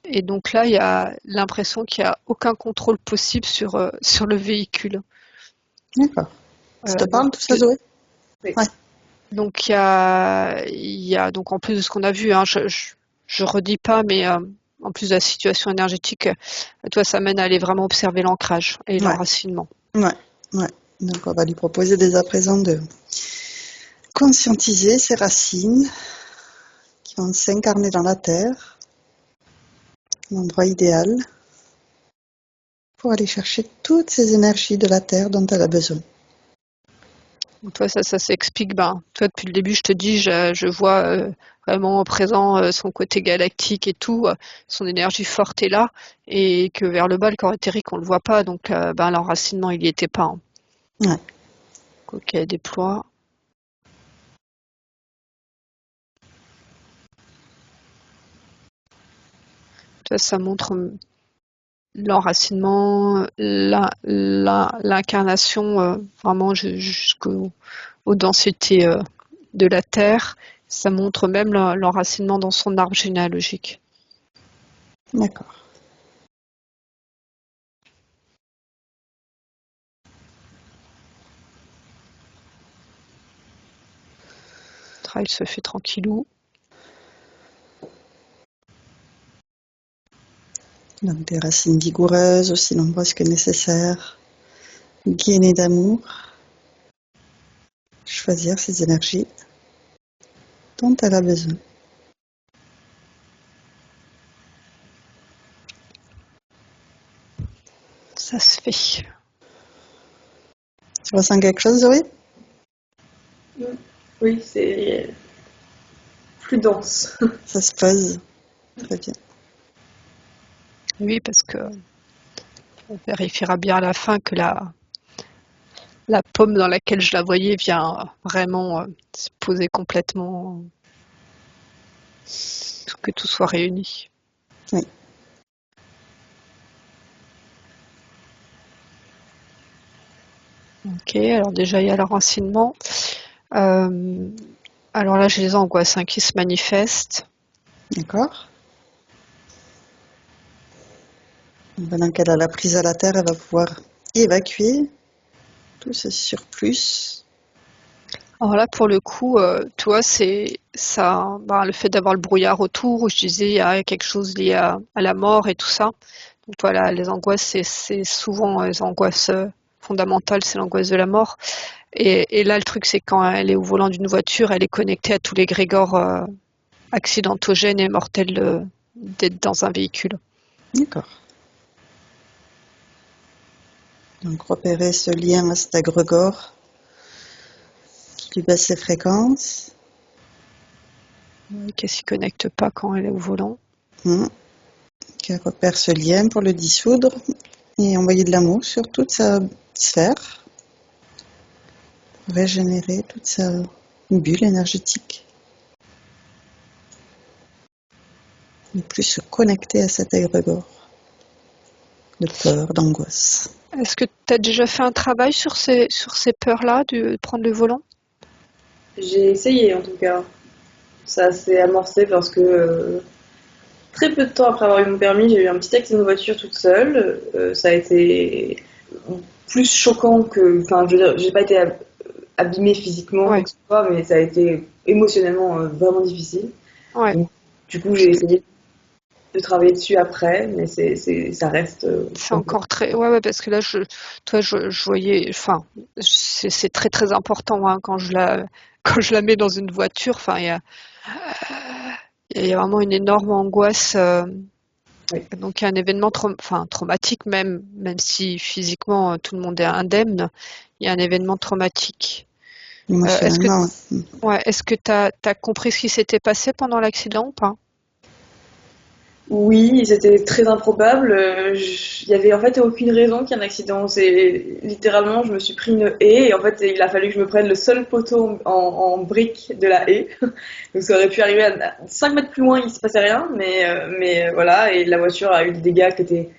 [SPEAKER 2] Et donc là, il y a l'impression qu'il n'y a aucun contrôle possible sur le véhicule.
[SPEAKER 1] D'accord. Ça te
[SPEAKER 2] Donc,
[SPEAKER 1] parle tout ça, Zoé?
[SPEAKER 3] Oui.
[SPEAKER 1] Ouais.
[SPEAKER 2] donc il y a donc en plus de ce qu'on a vu, hein, je redis pas, mais en plus de la situation énergétique, toi, ça mène à aller vraiment observer l'ancrage et
[SPEAKER 1] Ouais.
[SPEAKER 2] l'enracinement.
[SPEAKER 1] Ouais. Ouais. Donc, on va lui proposer dès à présent de conscientiser ses racines qui vont s'incarner dans la terre, l'endroit idéal pour aller chercher toutes ces énergies de la terre dont elle a besoin.
[SPEAKER 2] Donc toi, ça s'explique. Ben, toi, depuis le début, je te dis, je vois vraiment au présent son côté galactique et tout, son énergie forte est là, et que vers le bas, le corps éthérique, on le voit pas, donc ben, l'enracinement, il y était pas. Hein.
[SPEAKER 1] Ouais.
[SPEAKER 2] Ok, elle déploie. Toi, ça montre l'enracinement, l'incarnation vraiment aux densités de la Terre. Ça montre même l'enracinement dans son arbre généalogique.
[SPEAKER 1] D'accord.
[SPEAKER 2] Le travail se fait tranquillou.
[SPEAKER 1] Donc, des racines vigoureuses, aussi nombreuses que nécessaire, gainées d'amour. Choisir ces énergies dont elle a besoin.
[SPEAKER 2] Ça se fait.
[SPEAKER 1] Tu ressens quelque chose, Zoé?
[SPEAKER 3] Oui, c'est plus dense.
[SPEAKER 1] Ça se pose. Très bien.
[SPEAKER 2] Oui, parce que on vérifiera bien à la fin que la paume dans laquelle je la voyais vient vraiment se poser complètement, que tout soit réuni.
[SPEAKER 1] Oui.
[SPEAKER 2] Ok, alors déjà il y a le renseignement. Alors là j'ai les angoisses qui se manifestent.
[SPEAKER 1] D'accord. Pendant qu'elle a la prise à la terre, elle va pouvoir évacuer tout ce surplus.
[SPEAKER 2] Alors là pour le coup, tu vois, c'est ça, le fait d'avoir le brouillard autour, où je disais il y a quelque chose lié à la mort et tout ça. Donc voilà, les angoisses, c'est souvent les angoisses fondamentales, c'est l'angoisse de la mort. Et là, le truc, c'est quand elle est au volant d'une voiture, elle est connectée à tous les grégores accidentogènes et mortels d'être dans un véhicule.
[SPEAKER 1] D'accord. Donc repérer ce lien à cet égrégore qui lui baisse ses fréquences.
[SPEAKER 2] Qu'elle s'y connecte pas quand elle est au volant.
[SPEAKER 1] Qu'elle repère ce lien pour le dissoudre et envoyer de l'amour sur toute sa sphère. Régénérer toute sa bulle énergétique. Ne plus se connecter à cet égrégore de peur, d'angoisse.
[SPEAKER 2] Est-ce que tu as déjà fait un travail sur ces peurs-là de prendre le volant?
[SPEAKER 3] J'ai essayé en tout cas. Ça s'est amorcé parce que très peu de temps après avoir eu mon permis, j'ai eu un petit accident de voiture toute seule. Ça a été plus choquant que. Enfin, je veux dire, j'ai pas été abîmée physiquement,
[SPEAKER 2] Ouais,
[SPEAKER 3] quoi que ce soit, mais ça a été émotionnellement vraiment difficile.
[SPEAKER 2] ouais.
[SPEAKER 3] Donc, du coup, j'ai essayé de travailler dessus après, mais ça reste.
[SPEAKER 2] C'est encore très. Ouais, parce que là, je voyais. Enfin, c'est très très important quand je la quand je la mets dans une voiture. Enfin, il y a vraiment une énorme angoisse.
[SPEAKER 3] Oui.
[SPEAKER 2] Donc, il y a un événement traumatique même si physiquement tout le monde est indemne, il y a un événement traumatique. Est-ce que
[SPEAKER 1] Émotionnellement.
[SPEAKER 2] est-ce que t'as compris ce qui s'était passé pendant l'accident ou pas?
[SPEAKER 3] Oui, c'était très improbable. Il y avait en fait aucune raison qu'il y ait un accident. C'est littéralement, je me suis pris une haie et en fait, il a fallu que je me prenne le seul poteau en brique de la haie. Donc ça aurait pu arriver à 5 mètres plus loin, il se passait rien, mais voilà. Et la voiture a eu des dégâts qui étaient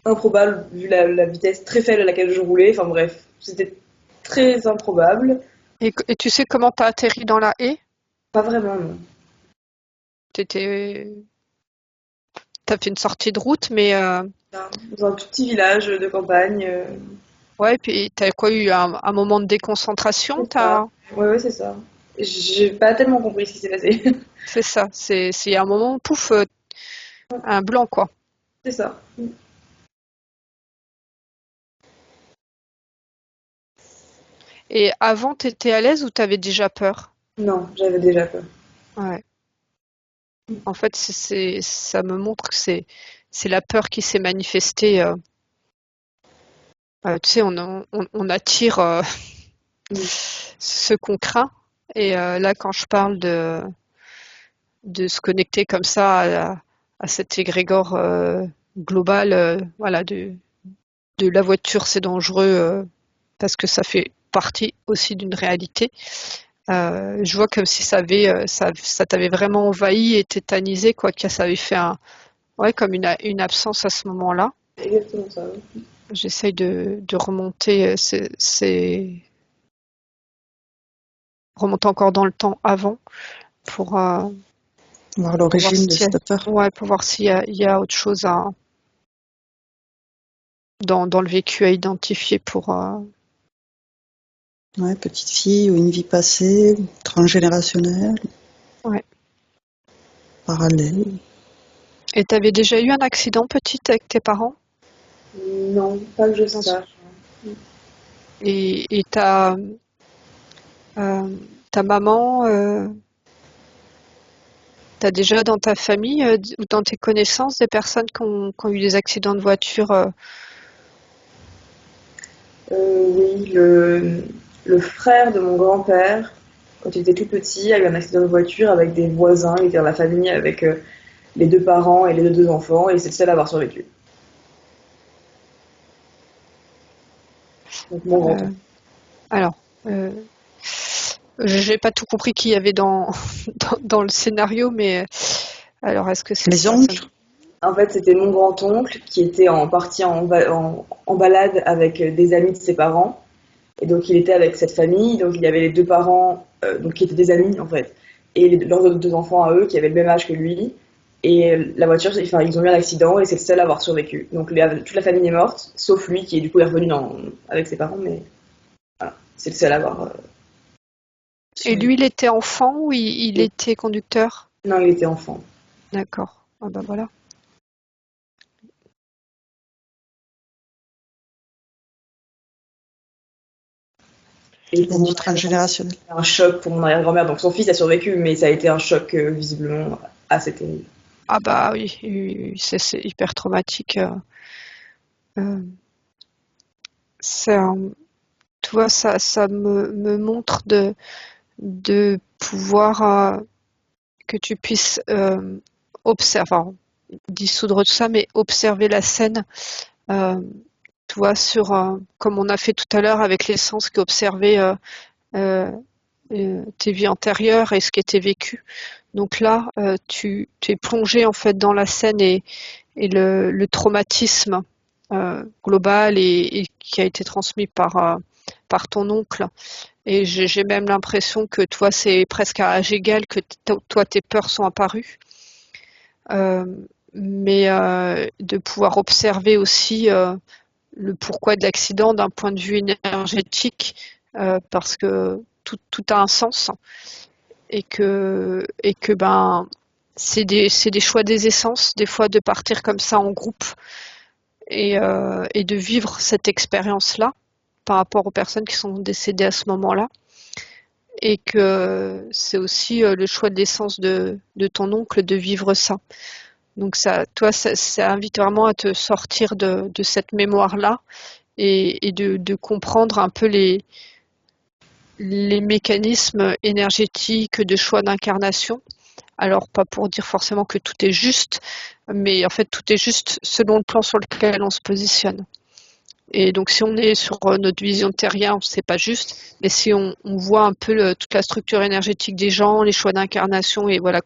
[SPEAKER 3] improbables vu la vitesse très faible à laquelle je roulais. Enfin bref, c'était très improbable.
[SPEAKER 2] Et tu sais comment t'as atterri dans la haie?
[SPEAKER 3] Pas vraiment, non.
[SPEAKER 2] T'étais T'as fait une sortie de route, mais
[SPEAKER 3] Dans un tout petit village de campagne.
[SPEAKER 2] ouais, puis t'as quoi eu un moment de déconcentration,
[SPEAKER 3] C'est ça. Ouais, c'est ça. J'ai pas tellement compris ce qui s'est passé.
[SPEAKER 2] c'est ça, c'est un moment, pouf, un blanc quoi.
[SPEAKER 3] C'est ça.
[SPEAKER 2] Et avant, t'étais à l'aise ou t'avais déjà peur?
[SPEAKER 3] Non, j'avais déjà peur.
[SPEAKER 2] Ouais. En fait, ça me montre que c'est la peur qui s'est manifestée. Tu sais, on attire
[SPEAKER 3] Mm.
[SPEAKER 2] ce qu'on craint. Et là, quand je parle de se connecter comme ça à cet égrégore global, voilà, de la voiture, c'est dangereux parce que ça fait partie aussi d'une réalité. Je vois comme si ça t'avait vraiment envahi et tétanisé, quoi, que ça avait fait comme une absence à ce moment-là.
[SPEAKER 3] Exactement ça. Oui.
[SPEAKER 2] J'essaye de remonter, remonter encore dans le temps avant pour,
[SPEAKER 1] Voir
[SPEAKER 2] pour voir
[SPEAKER 1] l'origine de
[SPEAKER 2] s'il y
[SPEAKER 1] cette peur.
[SPEAKER 2] pour voir il y a autre chose dans le vécu à identifier pour.
[SPEAKER 1] Ouais, petite fille ou une vie passée, transgénérationnelle,
[SPEAKER 2] Ouais.
[SPEAKER 1] parallèle.
[SPEAKER 2] Et t'avais déjà eu un accident petite avec tes parents?
[SPEAKER 3] Non, pas que je
[SPEAKER 2] Non.
[SPEAKER 3] sache.
[SPEAKER 2] Et ta maman, t'as déjà dans ta famille ou dans tes connaissances des personnes qui ont eu des accidents de voiture
[SPEAKER 3] Oui, le frère de mon grand-père, quand il était tout petit, a eu un accident de voiture avec des voisins. Il était dans la famille avec les deux parents et les deux enfants, et c'est le seul à avoir survécu. Donc mon grand-oncle.
[SPEAKER 2] Alors, j'ai pas tout compris qu'il y avait dans le scénario, mais alors est-ce que c'est
[SPEAKER 1] Les
[SPEAKER 2] ça?
[SPEAKER 1] oncles.
[SPEAKER 3] En fait, c'était mon grand-oncle qui était en partie en balade avec des amis de ses parents. Et donc, il était avec cette famille. Donc, il y avait les deux parents, donc, qui étaient des amis, en fait. Et leurs deux enfants à eux, qui avaient le même âge que lui. Et la voiture, enfin, ils ont eu un accident et c'est le seul à avoir survécu. Donc, toute la famille est morte, sauf lui qui, du coup, est revenu avec ses parents. Mais voilà, c'est le seul à avoir
[SPEAKER 2] Et
[SPEAKER 3] survécu.
[SPEAKER 2] lui, il était enfant ou il était conducteur?
[SPEAKER 3] Non, il était enfant.
[SPEAKER 2] D'accord. Ah bah voilà.
[SPEAKER 3] Et
[SPEAKER 1] Il y a
[SPEAKER 3] pour mon
[SPEAKER 1] du transgénérationnel.
[SPEAKER 3] un choc pour mon arrière-grand-mère. Donc, son fils a survécu, mais ça a été un choc visiblement assez terrible.
[SPEAKER 2] Ah bah oui, oui, oui, c'est hyper traumatique. Euh, tu vois, ça me montre de pouvoir que tu puisses observer, enfin, dissoudre tout ça, mais observer la scène, euh, tu vois, comme on a fait tout à l'heure avec les sens, qui observaient euh, tes vies antérieures et ce qui était vécu. Donc là, tu es plongé en fait dans la scène et le traumatisme global et qui a été transmis par ton oncle. Et j'ai même l'impression que toi, c'est presque à âge égal que toi, tes peurs sont apparues. Euh, mais de pouvoir observer aussi le pourquoi de l'accident d'un point de vue énergétique, parce que tout a un sens et que ben c'est des choix des essences, des fois de partir comme ça en groupe et de vivre cette expérience-là par rapport aux personnes qui sont décédées à ce moment-là. Et que c'est aussi le choix de l'essence de ton oncle de vivre ça. Donc ça, toi, ça invite vraiment à te sortir de cette mémoire-là et de comprendre un peu les mécanismes énergétiques de choix d'incarnation. Alors, pas pour dire forcément que tout est juste, mais en fait, tout est juste selon le plan sur lequel on se positionne. Et donc, si on est sur notre vision terrien, c'est pas juste. Mais si on voit un peu toute la structure énergétique des gens, les choix d'incarnation, et voilà,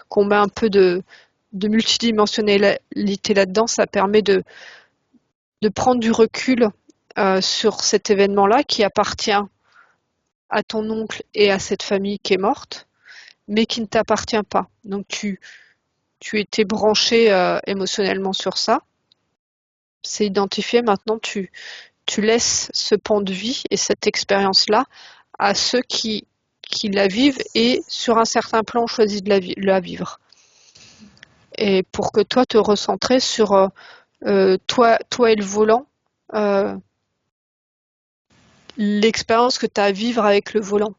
[SPEAKER 2] qu'on met un peu de multidimensionnalité là-dedans, ça permet de prendre du recul sur cet événement-là qui appartient à ton oncle et à cette famille qui est morte, mais qui ne t'appartient pas. Donc, tu étais branché émotionnellement sur ça. C'est identifié. Maintenant, tu laisses ce pan de vie et cette expérience-là à ceux qui la vivent et sur un certain plan ont choisi de la vivre. Et pour que toi te recentrer sur toi et le volant, euh, l'expérience que tu as à vivre avec le volant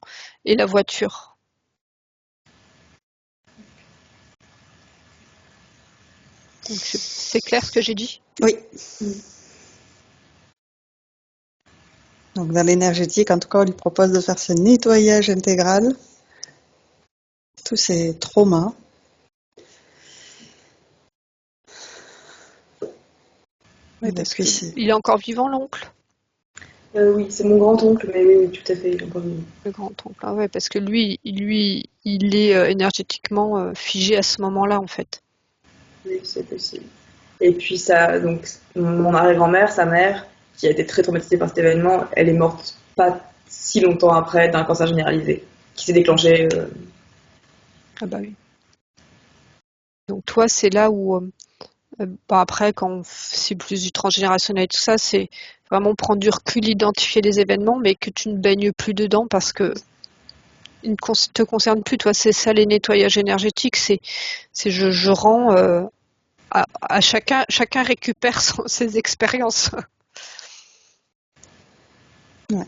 [SPEAKER 2] et la voiture. Donc, c'est clair ce que j'ai dit?
[SPEAKER 1] Oui. Donc dans l'énergétique, en tout cas, on lui propose de faire ce nettoyage intégral, tous ces traumas.
[SPEAKER 2] Oui,
[SPEAKER 1] Donc,
[SPEAKER 2] parce qu'il est encore vivant, l'oncle?
[SPEAKER 3] Oui, c'est mon grand-oncle, mais oui, oui, tout à fait, il est encore vivant.
[SPEAKER 2] Le grand-oncle. Ah ouais, parce que lui, il est énergétiquement figé à ce moment-là, en fait.
[SPEAKER 3] Oui, c'est possible. Et puis ça, donc mon arrière-grand-mère, sa mère, qui a été très traumatisée par cet événement, elle est morte pas si longtemps après d'un cancer généralisé, qui s'est déclenché.
[SPEAKER 2] Ah bah oui. Donc toi, c'est là où, après, quand on cible plus du transgénérationnel et tout ça, c'est vraiment prendre du recul, identifier les événements, mais que tu ne baignes plus dedans parce que ils ne te concernent plus. Toi, c'est ça les nettoyages énergétiques. C'est je rends à chacun récupère ses expériences.
[SPEAKER 1] ouais.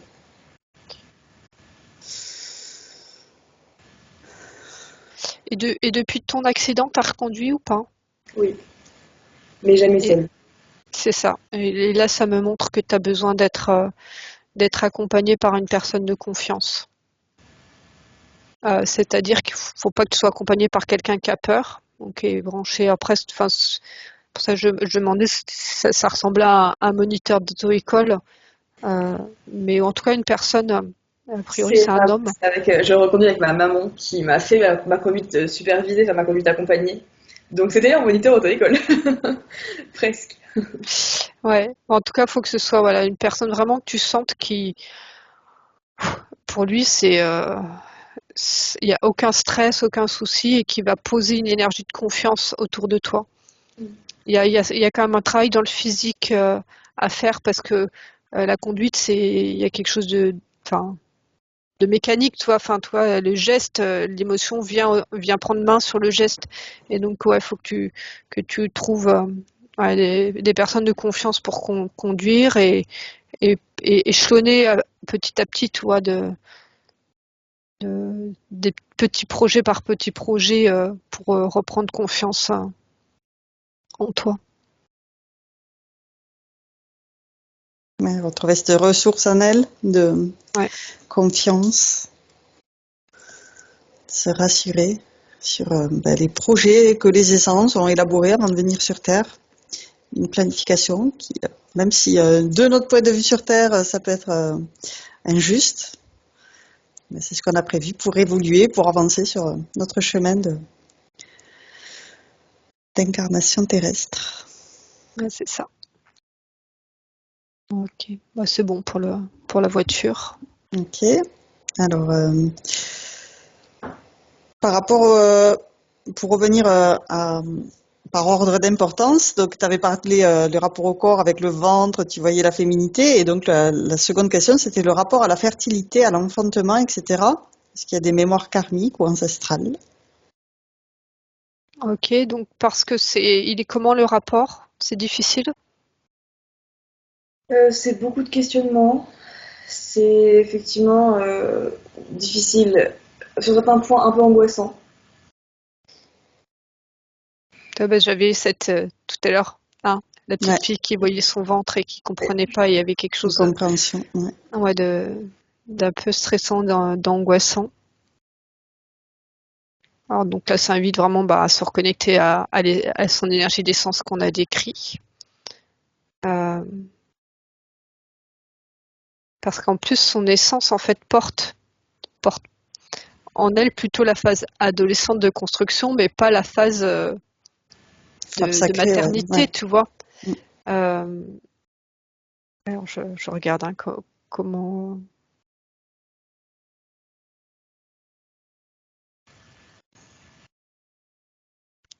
[SPEAKER 2] Et depuis ton accident, t'as reconduit ou pas?
[SPEAKER 3] Oui, mais jamais
[SPEAKER 2] Et
[SPEAKER 3] seule.
[SPEAKER 2] C'est ça. Et là, ça me montre que tu as besoin d'être accompagné par une personne de confiance. C'est-à-dire qu'il faut pas que tu sois accompagné par quelqu'un qui a peur, donc qui est branché après. Enfin, pour ça, je demandais si ça ressemblait à un moniteur d'auto-école, mais en tout cas une personne. A priori, c'est un homme.
[SPEAKER 3] Je reconduis avec ma maman qui m'a fait ma conduite supervisée, enfin ma conduite accompagnée. Donc c'était un moniteur auto-école. Presque.
[SPEAKER 2] Ouais. En tout cas, il faut que ce soit voilà une personne vraiment que tu sentes qui, pour lui, il n'y a aucun stress, aucun souci et qui va poser une énergie de confiance autour de toi. Il y a quand même un travail dans le physique à faire parce que la conduite, il y a quelque chose de mécanique, toi, le geste, l'émotion vient prendre main sur le geste. Et donc, ouais, il faut que tu trouves des personnes de confiance pour conduire et échelonner petit à petit, toi, des petits projets par petits projets pour reprendre confiance en toi.
[SPEAKER 1] Ouais, retrouver cette ressource en elle de
[SPEAKER 2] Ouais.
[SPEAKER 1] confiance, se rassurer sur les projets que les essences ont élaborés avant de venir sur Terre. Une planification qui, même si de notre point de vue sur Terre, ça peut être injuste, mais c'est ce qu'on a prévu pour évoluer, pour avancer sur notre chemin d'incarnation terrestre.
[SPEAKER 2] Ouais, c'est ça. Ok, bah, c'est bon pour la voiture.
[SPEAKER 1] Ok. Alors, par rapport, pour revenir par ordre d'importance, donc tu avais parlé le rapport au corps avec le ventre, tu voyais la féminité, et donc la seconde question, c'était le rapport à la fertilité, à l'enfantement, etc. Est-ce qu'il y a des mémoires karmiques ou ancestrales?
[SPEAKER 2] Ok, donc parce que il est comment le rapport? C'est difficile?
[SPEAKER 3] C'est beaucoup de questionnements. C'est effectivement difficile. Sur certains points, un peu angoissant.
[SPEAKER 2] Bah, j'avais cette tout à l'heure, hein, la petite
[SPEAKER 1] Ouais,
[SPEAKER 2] fille qui voyait son ventre et qui comprenait pas, il y avait quelque
[SPEAKER 1] une
[SPEAKER 2] chose
[SPEAKER 1] compréhension. Ouais.
[SPEAKER 2] ouais, d'un peu stressant, d'angoissant. Alors donc là, ça invite vraiment à se reconnecter à son énergie d'essence qu'on a décrit. Parce qu'en plus, son essence, en fait, porte en elle plutôt la phase adolescente de construction, mais pas la phase
[SPEAKER 1] Femme
[SPEAKER 2] de
[SPEAKER 1] sacrée, ouais.
[SPEAKER 2] maternité,
[SPEAKER 1] Ouais.
[SPEAKER 2] tu vois.
[SPEAKER 1] Mm.
[SPEAKER 2] Euh, alors je regarde comment.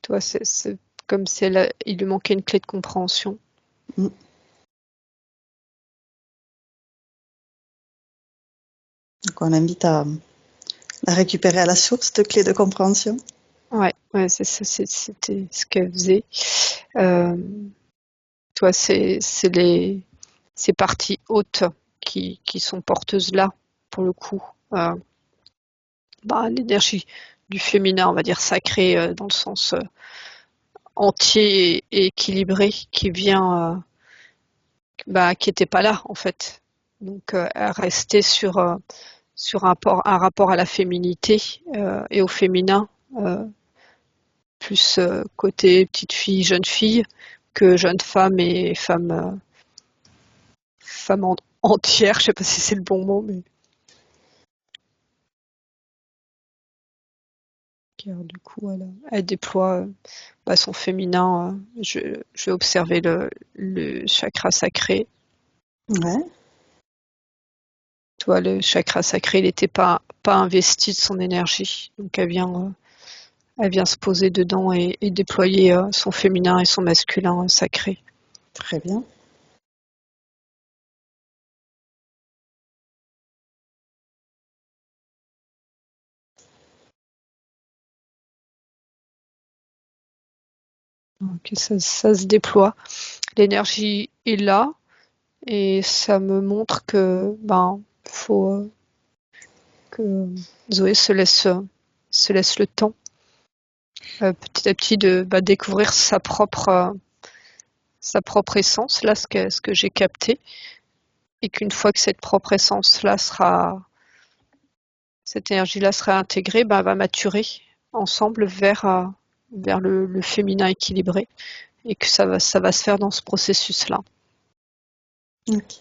[SPEAKER 2] Toi, c'est comme si il lui manquait une clé de compréhension.
[SPEAKER 1] Mm. Donc on invite à récupérer à la source de clés de compréhension.
[SPEAKER 2] Ouais, c'est ça, c'était ce qu'elle faisait. Toi, c'est ces parties hautes qui sont porteuses là, pour le coup. L'énergie du féminin, on va dire sacré, dans le sens entier et équilibré, qui vient, qui n'était pas là, en fait. Donc, rester sur un rapport à la féminité et au féminin, plus côté petite fille, jeune fille, que jeune femme et femme entière. Je sais pas si c'est le bon mot, mais alors, du coup, elle déploie son féminin. Je vais observer le chakra sacré.
[SPEAKER 1] Ouais.
[SPEAKER 2] Toi, le chakra sacré, il n'était pas investi de son énergie. Donc, elle vient se poser dedans et déployer son féminin et son masculin sacré.
[SPEAKER 1] Très bien.
[SPEAKER 2] Donc, ça se déploie. L'énergie est là et ça me montre que faut que Zoé se laisse le temps petit à petit de découvrir sa propre essence, là, ce que j'ai capté, et qu'une fois que cette propre essence-là cette énergie-là sera intégrée, elle va maturer ensemble vers le féminin équilibré, et que ça va se faire dans ce processus-là.
[SPEAKER 1] Ok.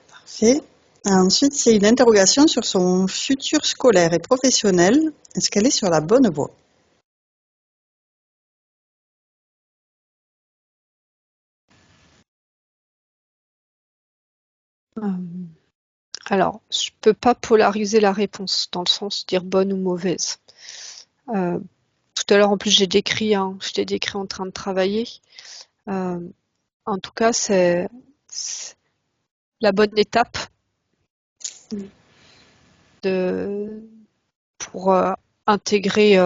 [SPEAKER 1] Parfait. Ensuite, c'est une interrogation sur son futur scolaire et professionnel. Est-ce qu'elle est sur la bonne voie?
[SPEAKER 2] Alors, je ne peux pas polariser la réponse, dans le sens dire bonne ou mauvaise. Tout à l'heure, en plus, je t'ai décrit en train de travailler. En tout cas, c'est la bonne étape pour intégrer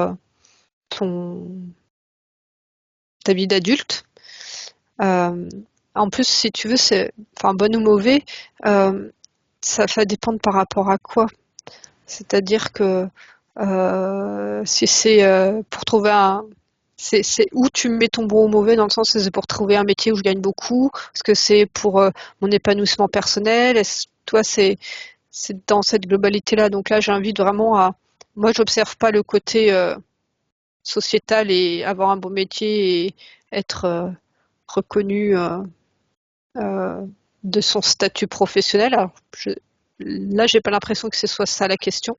[SPEAKER 2] ta vie d'adulte. En plus, si tu veux, bon ou mauvais, ça va dépendre par rapport à quoi. C'est-à-dire que si c'est pour trouver c'est où tu mets ton bon ou mauvais, dans le sens c'est pour trouver un métier où je gagne beaucoup, est-ce que c'est pour mon épanouissement personnel, toi c'est dans cette globalité-là. Donc là, j'invite vraiment moi j'observe pas le côté sociétal et avoir un bon métier et être reconnu de son statut professionnel. Alors, là, j'ai pas l'impression que ce soit ça la question.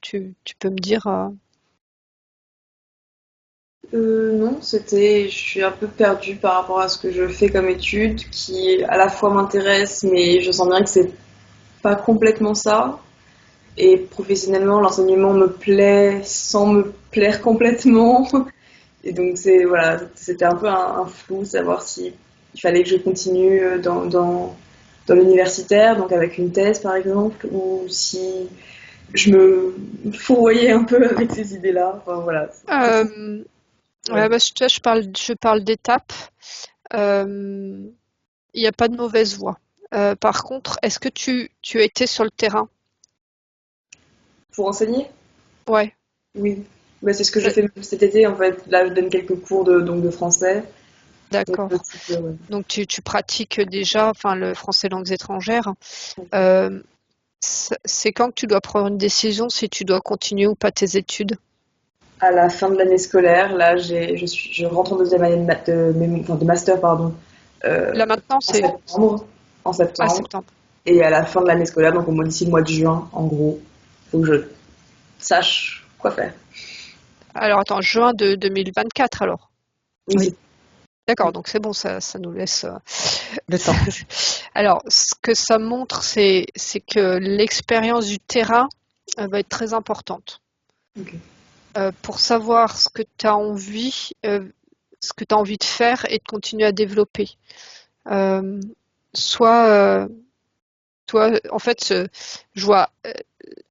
[SPEAKER 2] Tu peux me dire
[SPEAKER 3] Non, je suis un peu perdue par rapport à ce que je fais comme étude, qui à la fois m'intéresse, mais je sens bien que c'est pas complètement ça. Et professionnellement, l'enseignement me plaît sans me plaire complètement. Et donc voilà, c'était un peu un flou, savoir si il fallait que je continue dans l'universitaire, donc avec une thèse par exemple, ou si je me fourvoyais un peu avec ces idées-là. Enfin voilà.
[SPEAKER 2] je parle d'étapes. Il n'y a pas de mauvaise voie. Par contre, est-ce que tu as été sur le terrain?
[SPEAKER 3] Pour enseigner?
[SPEAKER 2] Ouais.
[SPEAKER 3] Oui. Bah, c'est ce que je fais cet été en fait. Là, je donne quelques cours de français.
[SPEAKER 2] D'accord. Donc tu pratiques déjà le français langues étrangères. C'est quand que tu dois prendre une décision si tu dois continuer ou pas tes études?
[SPEAKER 3] À la fin de l'année scolaire, là, je rentre en deuxième année de master, pardon.
[SPEAKER 2] Là maintenant, c'est
[SPEAKER 3] en septembre.
[SPEAKER 2] septembre.
[SPEAKER 3] Et à la fin de l'année scolaire, donc d'ici le mois de juin, en gros, il faut que je sache quoi faire.
[SPEAKER 2] Alors attends, juin de 2024 alors?
[SPEAKER 3] Oui.
[SPEAKER 2] D'accord, donc c'est bon, ça nous laisse
[SPEAKER 1] le temps.
[SPEAKER 2] Alors, ce que ça montre, c'est que l'expérience du terrain va être très importante.
[SPEAKER 3] Okay.
[SPEAKER 2] Pour savoir ce que tu as envie, de faire et de continuer à développer. Toi, en fait, je vois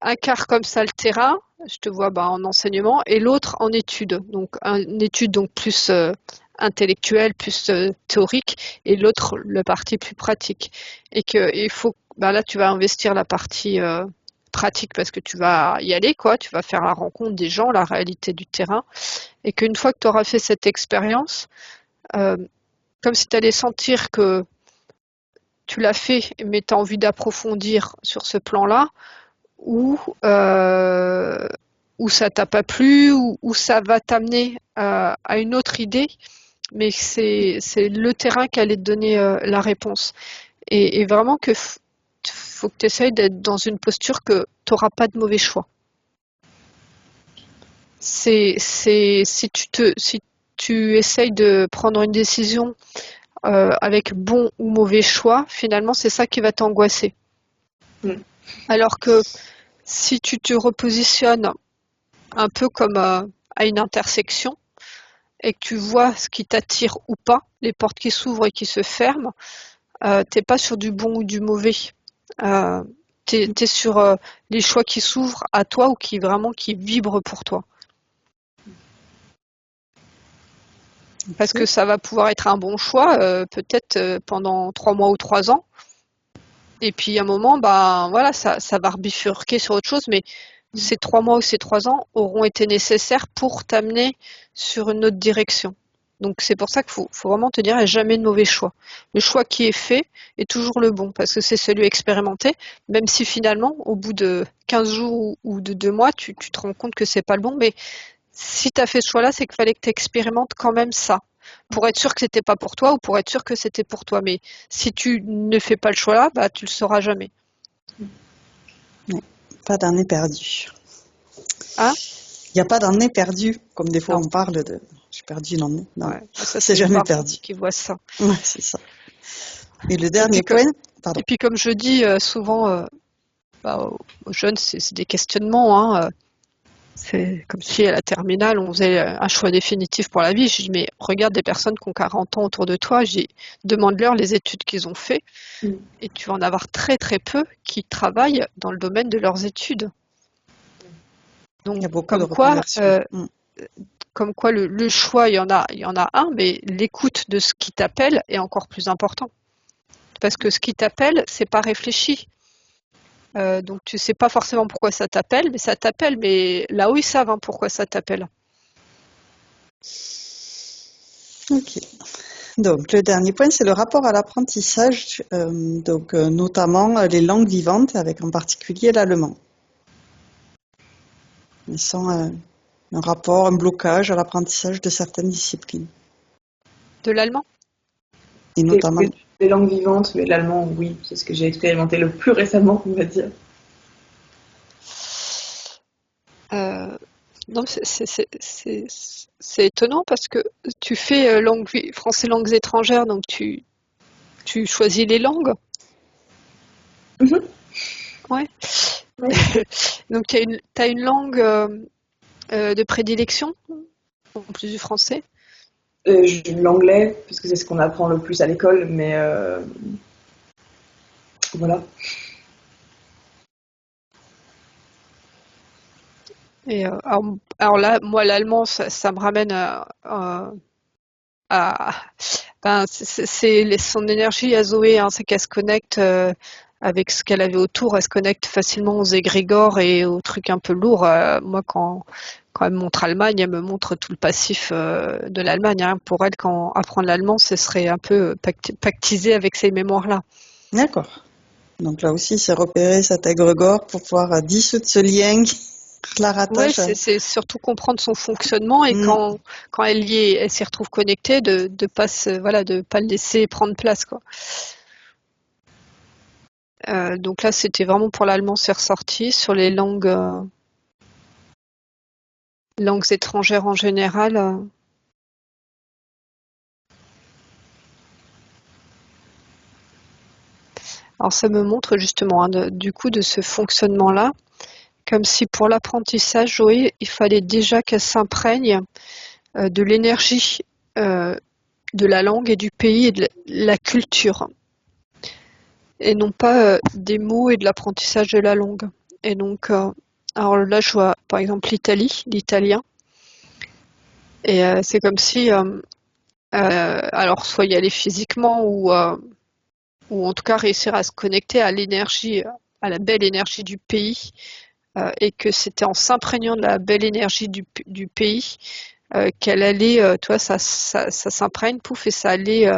[SPEAKER 2] un quart comme ça le terrain, je te vois en enseignement, et l'autre en études. Donc, une étude donc plus intellectuelle, plus théorique, et l'autre, le parti plus pratique. Et il faut, là, tu vas investir la partie pratique parce que tu vas y aller, quoi. Tu vas faire la rencontre des gens, la réalité du terrain. Et qu'une fois que tu auras fait cette expérience, comme si tu allais sentir que tu l'as fait, mais tu as envie d'approfondir sur ce plan-là, ou ça t'a pas plu, ou ça va t'amener à une autre idée, mais c'est le terrain qui allait te donner la réponse. Et vraiment que faut que tu essayes d'être dans une posture que tu n'auras pas de mauvais choix. Si tu essayes de prendre une décision avec bon ou mauvais choix, finalement, c'est ça qui va t'angoisser. Alors que si tu te repositionnes un peu comme à une intersection et que tu vois ce qui t'attire ou pas, les portes qui s'ouvrent et qui se ferment, t'es pas sur du bon ou du mauvais. T'es sur les choix qui s'ouvrent à toi ou qui vibrent pour toi. Parce que ça va pouvoir être un bon choix, peut-être pendant 3 mois ou 3 ans. Et puis à un moment, ça va rebifurquer sur autre chose, mais ces 3 mois ou ces 3 ans auront été nécessaires pour t'amener sur une autre direction. Donc c'est pour ça qu'il faut vraiment te dire, il n'y a jamais de mauvais choix. Le choix qui est fait est toujours le bon, parce que c'est celui expérimenté, même si finalement, au bout de 15 jours ou de 2 mois, tu te rends compte que c'est pas le bon. Mais si tu as fait ce choix-là, c'est qu'il fallait que tu expérimentes quand même ça, pour être sûr que c'était pas pour toi ou pour être sûr que c'était pour toi. Mais si tu ne fais pas le choix-là, bah, tu le sauras jamais.
[SPEAKER 1] Pas d'année perdue.
[SPEAKER 2] Hein?
[SPEAKER 1] Il n'y a pas d'année perdue, comme des fois
[SPEAKER 2] Non.
[SPEAKER 1] on parle de j'ai perdu une année. Non,
[SPEAKER 2] Ouais, ça,
[SPEAKER 1] c'est
[SPEAKER 2] les
[SPEAKER 1] jamais
[SPEAKER 2] parents
[SPEAKER 1] perdu.
[SPEAKER 2] qui voient ça.
[SPEAKER 1] Ouais, c'est ça. Et le dernier point, pardon.
[SPEAKER 2] Et puis comme je dis souvent aux jeunes, c'est des questionnements. C'est comme si à la terminale, on faisait un choix définitif pour la vie. Je dis, mais regarde des personnes qui ont 40 ans autour de toi, demande-leur les études qu'ils ont fait, et tu vas en avoir très très peu qui travaillent dans le domaine de leurs études. Donc,
[SPEAKER 1] il y a beaucoup de reconversions.
[SPEAKER 2] Comme quoi le choix, il y en a un, mais l'écoute de ce qui t'appelle est encore plus important. Parce que ce qui t'appelle, c'est pas réfléchi. Donc tu sais pas forcément pourquoi ça t'appelle, mais ça t'appelle, mais là-haut ils savent pourquoi ça t'appelle.
[SPEAKER 1] Ok. Donc le dernier point, c'est le rapport à l'apprentissage, notamment les langues vivantes, avec en particulier l'allemand. Ils sont un rapport, un blocage à l'apprentissage de certaines disciplines.
[SPEAKER 2] De l'allemand?
[SPEAKER 1] Et notamment.
[SPEAKER 3] Les langues vivantes, mais l'allemand, oui, c'est ce que j'ai expérimenté le plus récemment, on va dire.
[SPEAKER 2] Non, c'est étonnant parce que tu fais français langues étrangères, donc tu choisis les langues. Ouais. Donc tu as une langue de prédilection en plus du français?
[SPEAKER 3] L'anglais, parce que c'est ce qu'on apprend le plus à l'école, mais voilà.
[SPEAKER 2] Et alors là, moi, l'allemand, ça me ramène c'est son énergie à Zoé, c'est qu'elle se connecte avec ce qu'elle avait autour, elle se connecte facilement aux égrégores et aux trucs un peu lourds. Moi, quand elle me montre Allemagne, elle me montre tout le passif de l'Allemagne. Pour elle, quand apprendre l'allemand, ce serait un peu pactiser avec ces mémoires-là.
[SPEAKER 1] D'accord. Donc là aussi, c'est repérer cet égrégore pour pouvoir dissoudre ce lien qui la
[SPEAKER 2] Oui,
[SPEAKER 1] rattache.
[SPEAKER 2] c'est surtout comprendre son fonctionnement et quand elle y est, elle s'y retrouve connectée, de pas de pas le laisser prendre place, quoi. Donc là, c'était vraiment pour l'allemand, c'est ressorti. Sur les langues étrangères en général. Alors ça me montre justement du coup de ce fonctionnement-là, comme si pour l'apprentissage, Joé, il fallait déjà qu'elle s'imprègne de l'énergie de la langue et du pays et de la culture, et non pas des mots et de l'apprentissage de la langue. Et donc, alors là, je vois par exemple l'italien, et c'est comme si, alors soit y aller physiquement ou en tout cas réussir à se connecter à l'énergie, à la belle énergie du pays, et que c'était en s'imprégnant de la belle énergie du pays qu'elle allait, toi, ça s'imprègne, pouf, et ça allait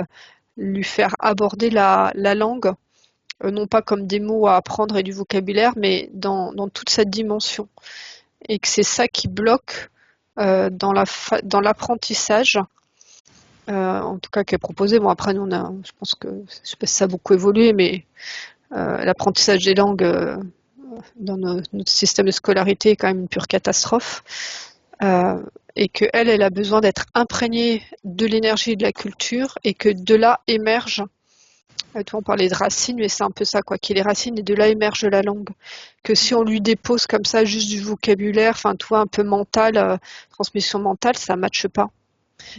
[SPEAKER 2] lui faire aborder la langue, non pas comme des mots à apprendre et du vocabulaire, mais dans toute cette dimension. Et que c'est ça qui bloque dans l'apprentissage, en tout cas qui est proposé. Bon, après, nous, je pense que je sais pas si ça a beaucoup évolué, mais l'apprentissage des langues dans notre système de scolarité est quand même une pure catastrophe. Et qu'elle a besoin d'être imprégnée de l'énergie et de la culture, et que de là émerge, on parlait de racines, mais c'est un peu ça, quoi, qu'il les racines, et de là émerge la langue. Que si on lui dépose comme ça juste du vocabulaire, un peu mental, transmission mentale, ça ne matche pas.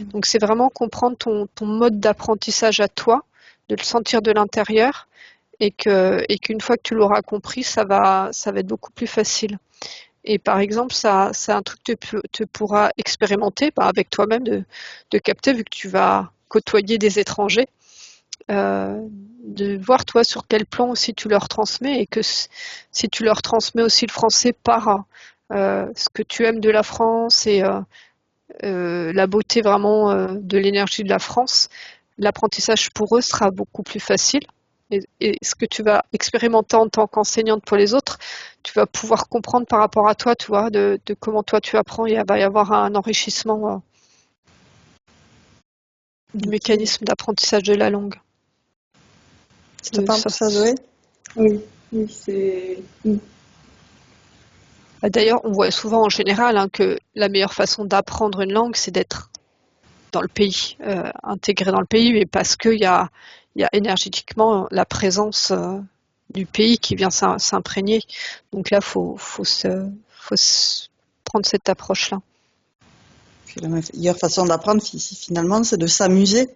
[SPEAKER 2] Donc c'est vraiment comprendre ton mode d'apprentissage à toi, de le sentir de l'intérieur, et qu'une fois que tu l'auras compris, ça va être beaucoup plus facile. Et par exemple, ça, c'est un truc que tu pourras expérimenter avec toi-même, de capter, vu que tu vas côtoyer des étrangers, de voir toi sur quel plan aussi tu leur transmets et que si tu leur transmets aussi le français par ce que tu aimes de la France et la beauté vraiment de l'énergie de la France, l'apprentissage pour eux sera beaucoup plus facile. Et ce que tu vas expérimenter en tant qu'enseignante pour les autres, tu vas pouvoir comprendre par rapport à toi, tu vois, de comment toi tu apprends. Il va y avoir un enrichissement du mécanisme d'apprentissage de la langue.
[SPEAKER 1] Ça te parle tout ça, Zoé?
[SPEAKER 3] Oui, c'est...
[SPEAKER 2] D'ailleurs, on voit souvent en général que la meilleure façon d'apprendre une langue, c'est d'être dans le pays, intégré dans le pays, mais parce qu'il y a énergétiquement la présence du pays qui vient s'imprégner. Donc là, faut prendre cette approche-là.
[SPEAKER 1] Puis la meilleure façon d'apprendre, finalement, c'est de s'amuser.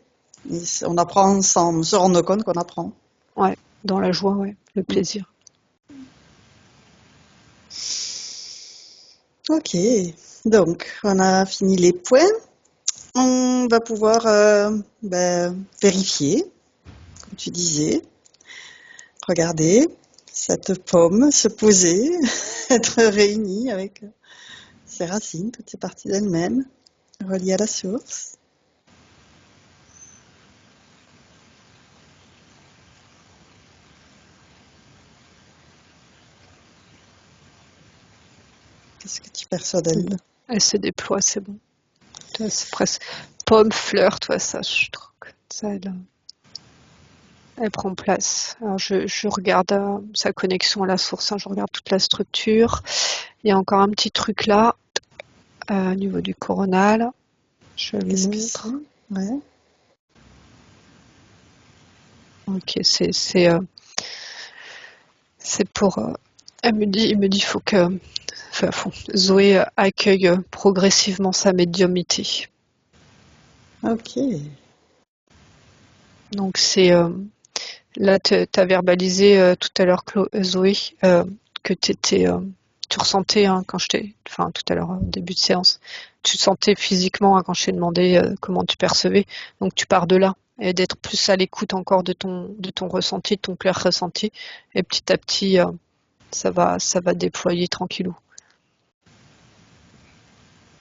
[SPEAKER 1] On apprend sans se rendre compte qu'on apprend.
[SPEAKER 2] Ouais, dans la joie, ouais, le plaisir.
[SPEAKER 1] Ok, donc on a fini les points. On va pouvoir vérifier, comme tu disais, regarder cette pomme se poser, être réunie avec ses racines, toutes ses parties d'elle-même, reliées à la source. Qu'est-ce que tu perçois d'elle?
[SPEAKER 2] Elle se déploie, c'est bon. C'est presque pomme, fleur, toi, ça, je trouve que ça, elle prend place. Alors je regarde sa connexion à la source, je regarde toute la structure. Il y a encore un petit truc là, au niveau du coronal. Je le montre.
[SPEAKER 1] Ouais.
[SPEAKER 2] Ok, c'est pour. Il me dit, faut que Zoé accueille progressivement sa médiumnité.
[SPEAKER 1] Ok.
[SPEAKER 2] Donc c'est là, tu as verbalisé tout à l'heure, Zoé, que tu ressentais quand tout à l'heure au début de séance, tu sentais physiquement quand je t'ai demandé comment tu percevais. Donc tu pars de là et d'être plus à l'écoute encore de ton ressenti, de ton clair ressenti, et petit à petit, ça va déployer tranquillou.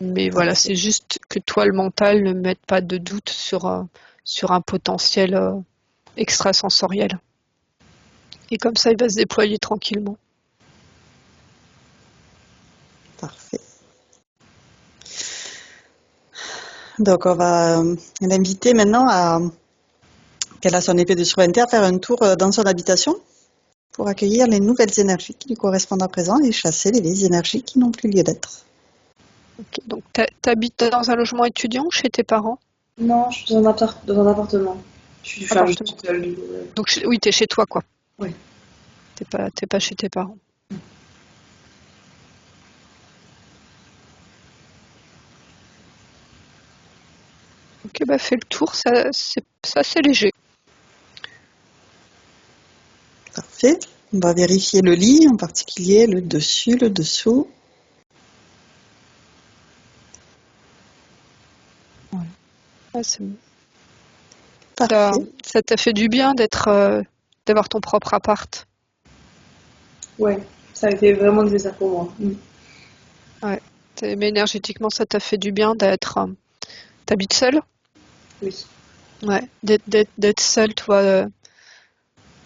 [SPEAKER 2] Mais voilà, c'est juste que toi, le mental, ne mette pas de doute sur un potentiel extrasensoriel. Et comme ça, il va se déployer tranquillement.
[SPEAKER 1] Parfait. Donc on va l'inviter maintenant qu'elle a son épée de surventé, à faire un tour dans son habitation pour accueillir les nouvelles énergies qui lui correspondent à présent et chasser les vieilles énergies qui n'ont plus lieu d'être.
[SPEAKER 2] Okay. Donc, t'habites dans un logement étudiant ou chez tes parents?
[SPEAKER 3] Non, je suis dans un appartement. Je suis
[SPEAKER 2] Appartement.
[SPEAKER 3] toute seule.
[SPEAKER 2] Donc, oui, t'es chez toi, quoi.
[SPEAKER 3] Oui.
[SPEAKER 2] T'es pas chez tes parents. Ok, bah fais le tour, c'est assez léger.
[SPEAKER 1] Parfait. On va vérifier le lit, en particulier le dessus, le dessous.
[SPEAKER 2] Ouais, c'est bon.
[SPEAKER 1] Parfait.
[SPEAKER 2] Ça t'a fait du bien d'avoir ton propre appart.
[SPEAKER 3] Ouais, ça a été vraiment nécessaire pour moi.
[SPEAKER 2] Ouais. Mais énergétiquement, ça t'a fait du bien t'habites seule?
[SPEAKER 3] Oui.
[SPEAKER 2] Ouais. D'être seule, toi,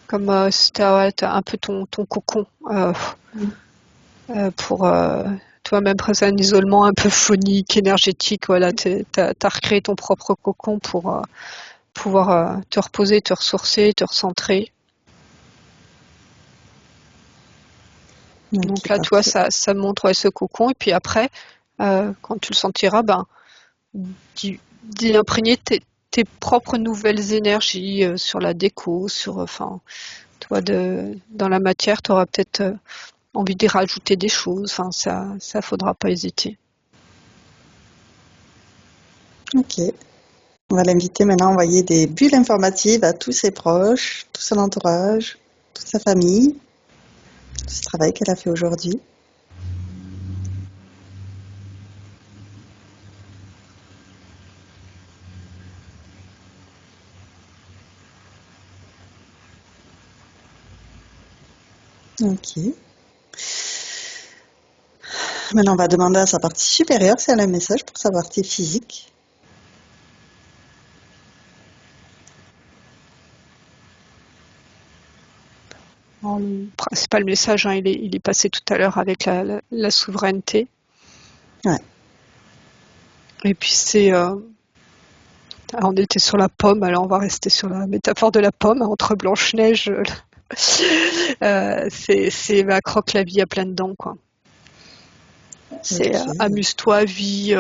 [SPEAKER 2] comme si t'as un peu ton cocon pour toi-même presque un isolement un peu phonique, énergétique. Voilà, t'as recréé ton propre cocon pour pouvoir te reposer, te ressourcer, te recentrer. Donc là, toi, ça montre ce cocon. Et puis après, quand tu le sentiras, d'y imprégner tes propres nouvelles énergies sur la déco, toi, dans la matière, tu auras peut-être envie d'y rajouter des choses. Ça faudra pas hésiter.
[SPEAKER 1] Ok. On va l'inviter maintenant à envoyer des bulles informatives à tous ses proches, tout son entourage, toute sa famille, tout ce travail qu'elle a fait aujourd'hui. Ok. Maintenant, on va demander à sa partie supérieure si elle a un message pour sa partie physique.
[SPEAKER 2] Alors, le principal message, hein, il est passé tout à l'heure avec la souveraineté.
[SPEAKER 1] Ouais.
[SPEAKER 2] Et puis alors, on était sur la pomme, alors on va rester sur la métaphore de la pomme, hein, entre Blanche-Neige, c'est croque la vie à pleines dents, quoi. C'est
[SPEAKER 1] Ok.
[SPEAKER 2] amuse-toi, vis.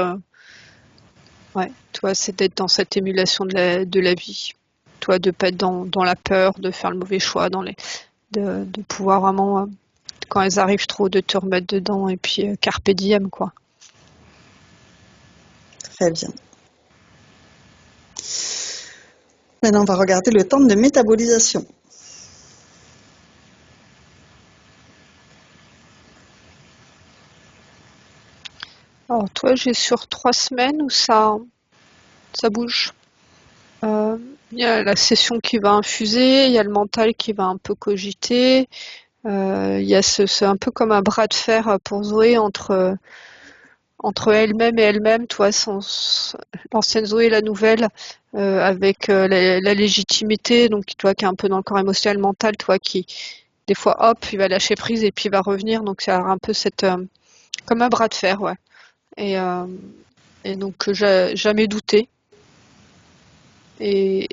[SPEAKER 2] Ouais, toi, c'est d'être dans cette émulation de la vie. Toi, de pas être dans la peur, de faire le mauvais choix, de pouvoir vraiment, quand elles arrivent trop, de te remettre dedans et puis carpe diem, quoi.
[SPEAKER 1] Très bien. Maintenant, on va regarder le temps de métabolisation.
[SPEAKER 2] Alors toi, j'ai sur 3 semaines où ça bouge. Il y a la session qui va infuser, il y a le mental qui va un peu cogiter. Il y a c'est un peu comme un bras de fer pour Zoé entre elle-même et elle-même, toi, l'ancienne Zoé et la nouvelle, avec la légitimité, donc toi qui est un peu dans le corps émotionnel, mental, toi qui des fois hop, il va lâcher prise et puis il va revenir, donc c'est un peu comme un bras de fer, ouais. Et, euh, et donc jamais douté et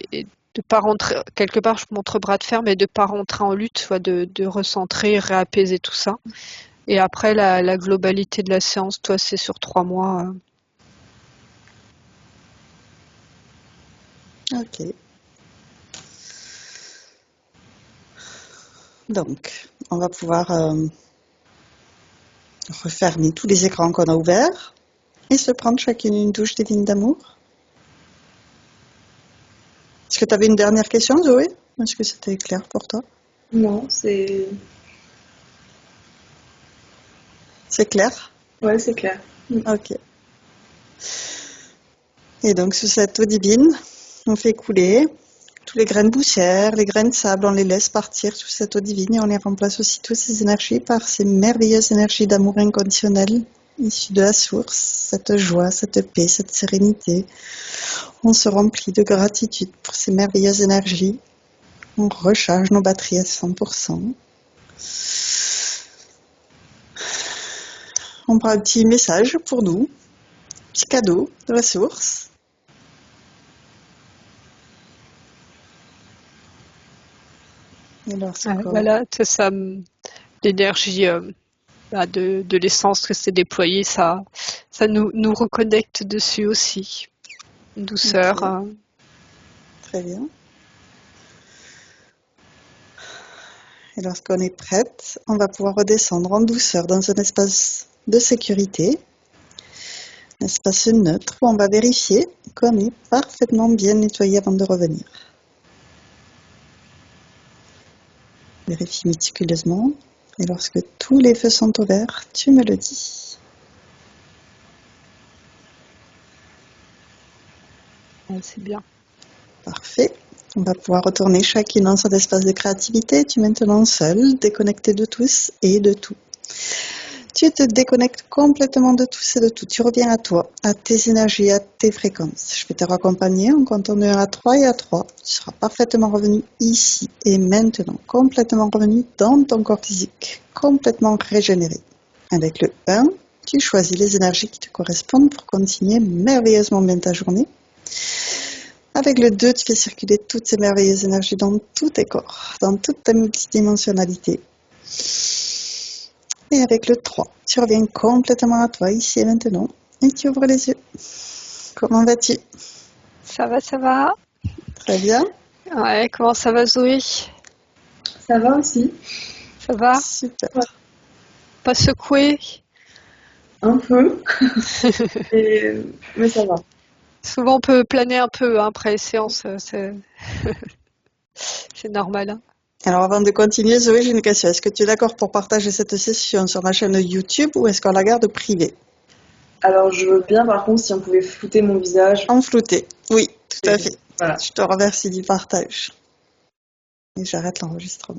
[SPEAKER 2] de pas rentrer quelque part, je montre bras de fer, mais de pas rentrer en lutte, soit de recentrer, réapaiser tout ça. Et après la globalité de la séance, toi, c'est sur 3 mois.
[SPEAKER 1] Ok. Donc, on va pouvoir refermer tous les écrans qu'on a ouverts et se prendre chacune une douche divine d'amour. Est-ce que tu avais une dernière question, Zoé? Est-ce que c'était clair pour toi?
[SPEAKER 3] Non, c'est...
[SPEAKER 1] C'est clair?
[SPEAKER 3] Ouais, c'est clair.
[SPEAKER 1] Ok. Et donc, sous cette eau divine, on fait couler tous les grains de poussière, les grains de sable, on les laisse partir sous cette eau divine et on les remplace aussitôt ces énergies par ces merveilleuses énergies d'amour inconditionnel issues de la source, cette joie, cette paix, cette sérénité. On se remplit de gratitude pour ces merveilleuses énergies. On recharge nos batteries à 100%. On prend un petit message pour nous, petit cadeau de la source. Et
[SPEAKER 2] Voilà, c'est ça, l'énergie de l'essence que c'est déployé, ça nous reconnecte dessus aussi. Douceur.
[SPEAKER 1] Okay. Très bien. Et lorsqu'on est prête, on va pouvoir redescendre en douceur dans un espace de sécurité, un espace neutre où on va vérifier qu'on est parfaitement bien nettoyé avant de revenir. Vérifie méticuleusement et lorsque tous les feux sont ouverts, tu me le dis.
[SPEAKER 2] C'est bien.
[SPEAKER 1] Parfait. On va pouvoir retourner chacune dans son espace de créativité. Tu es maintenant seule, déconnectée de tous et de tout. Tu te déconnectes complètement de tous et de tout. Tu reviens à toi, à tes énergies, à tes fréquences. Je vais te raccompagner en comptant de 1 à 3 et à 3. Tu seras parfaitement revenu ici et maintenant, complètement revenu dans ton corps physique, complètement régénéré. Avec le 1, tu choisis les énergies qui te correspondent pour continuer merveilleusement bien ta journée. Avec le 2, tu fais circuler toutes ces merveilleuses énergies dans tous tes corps, dans toute ta multidimensionnalité. Et avec le 3, tu reviens complètement à toi, ici et maintenant, et tu ouvres les yeux. Comment vas-tu?
[SPEAKER 2] Ça va.
[SPEAKER 1] Très bien.
[SPEAKER 2] Ouais, comment ça va, Zoé?
[SPEAKER 3] Ça va aussi.
[SPEAKER 2] Ça va?
[SPEAKER 1] Super.
[SPEAKER 3] Ouais.
[SPEAKER 2] Pas secoué?
[SPEAKER 3] Un peu. Mais ça va.
[SPEAKER 2] Souvent, on peut planer un peu hein, après les séances, c'est normal. Hein.
[SPEAKER 1] Alors avant de continuer, Zoé, j'ai une question. Est-ce que tu es d'accord pour partager cette session sur ma chaîne YouTube ou est-ce qu'on la garde privée?
[SPEAKER 3] Alors, je veux bien, par contre, si on pouvait flouter mon visage.
[SPEAKER 1] En flouté. Oui, tout à fait.
[SPEAKER 3] Voilà.
[SPEAKER 1] Je te remercie du partage. Et j'arrête l'enregistrement.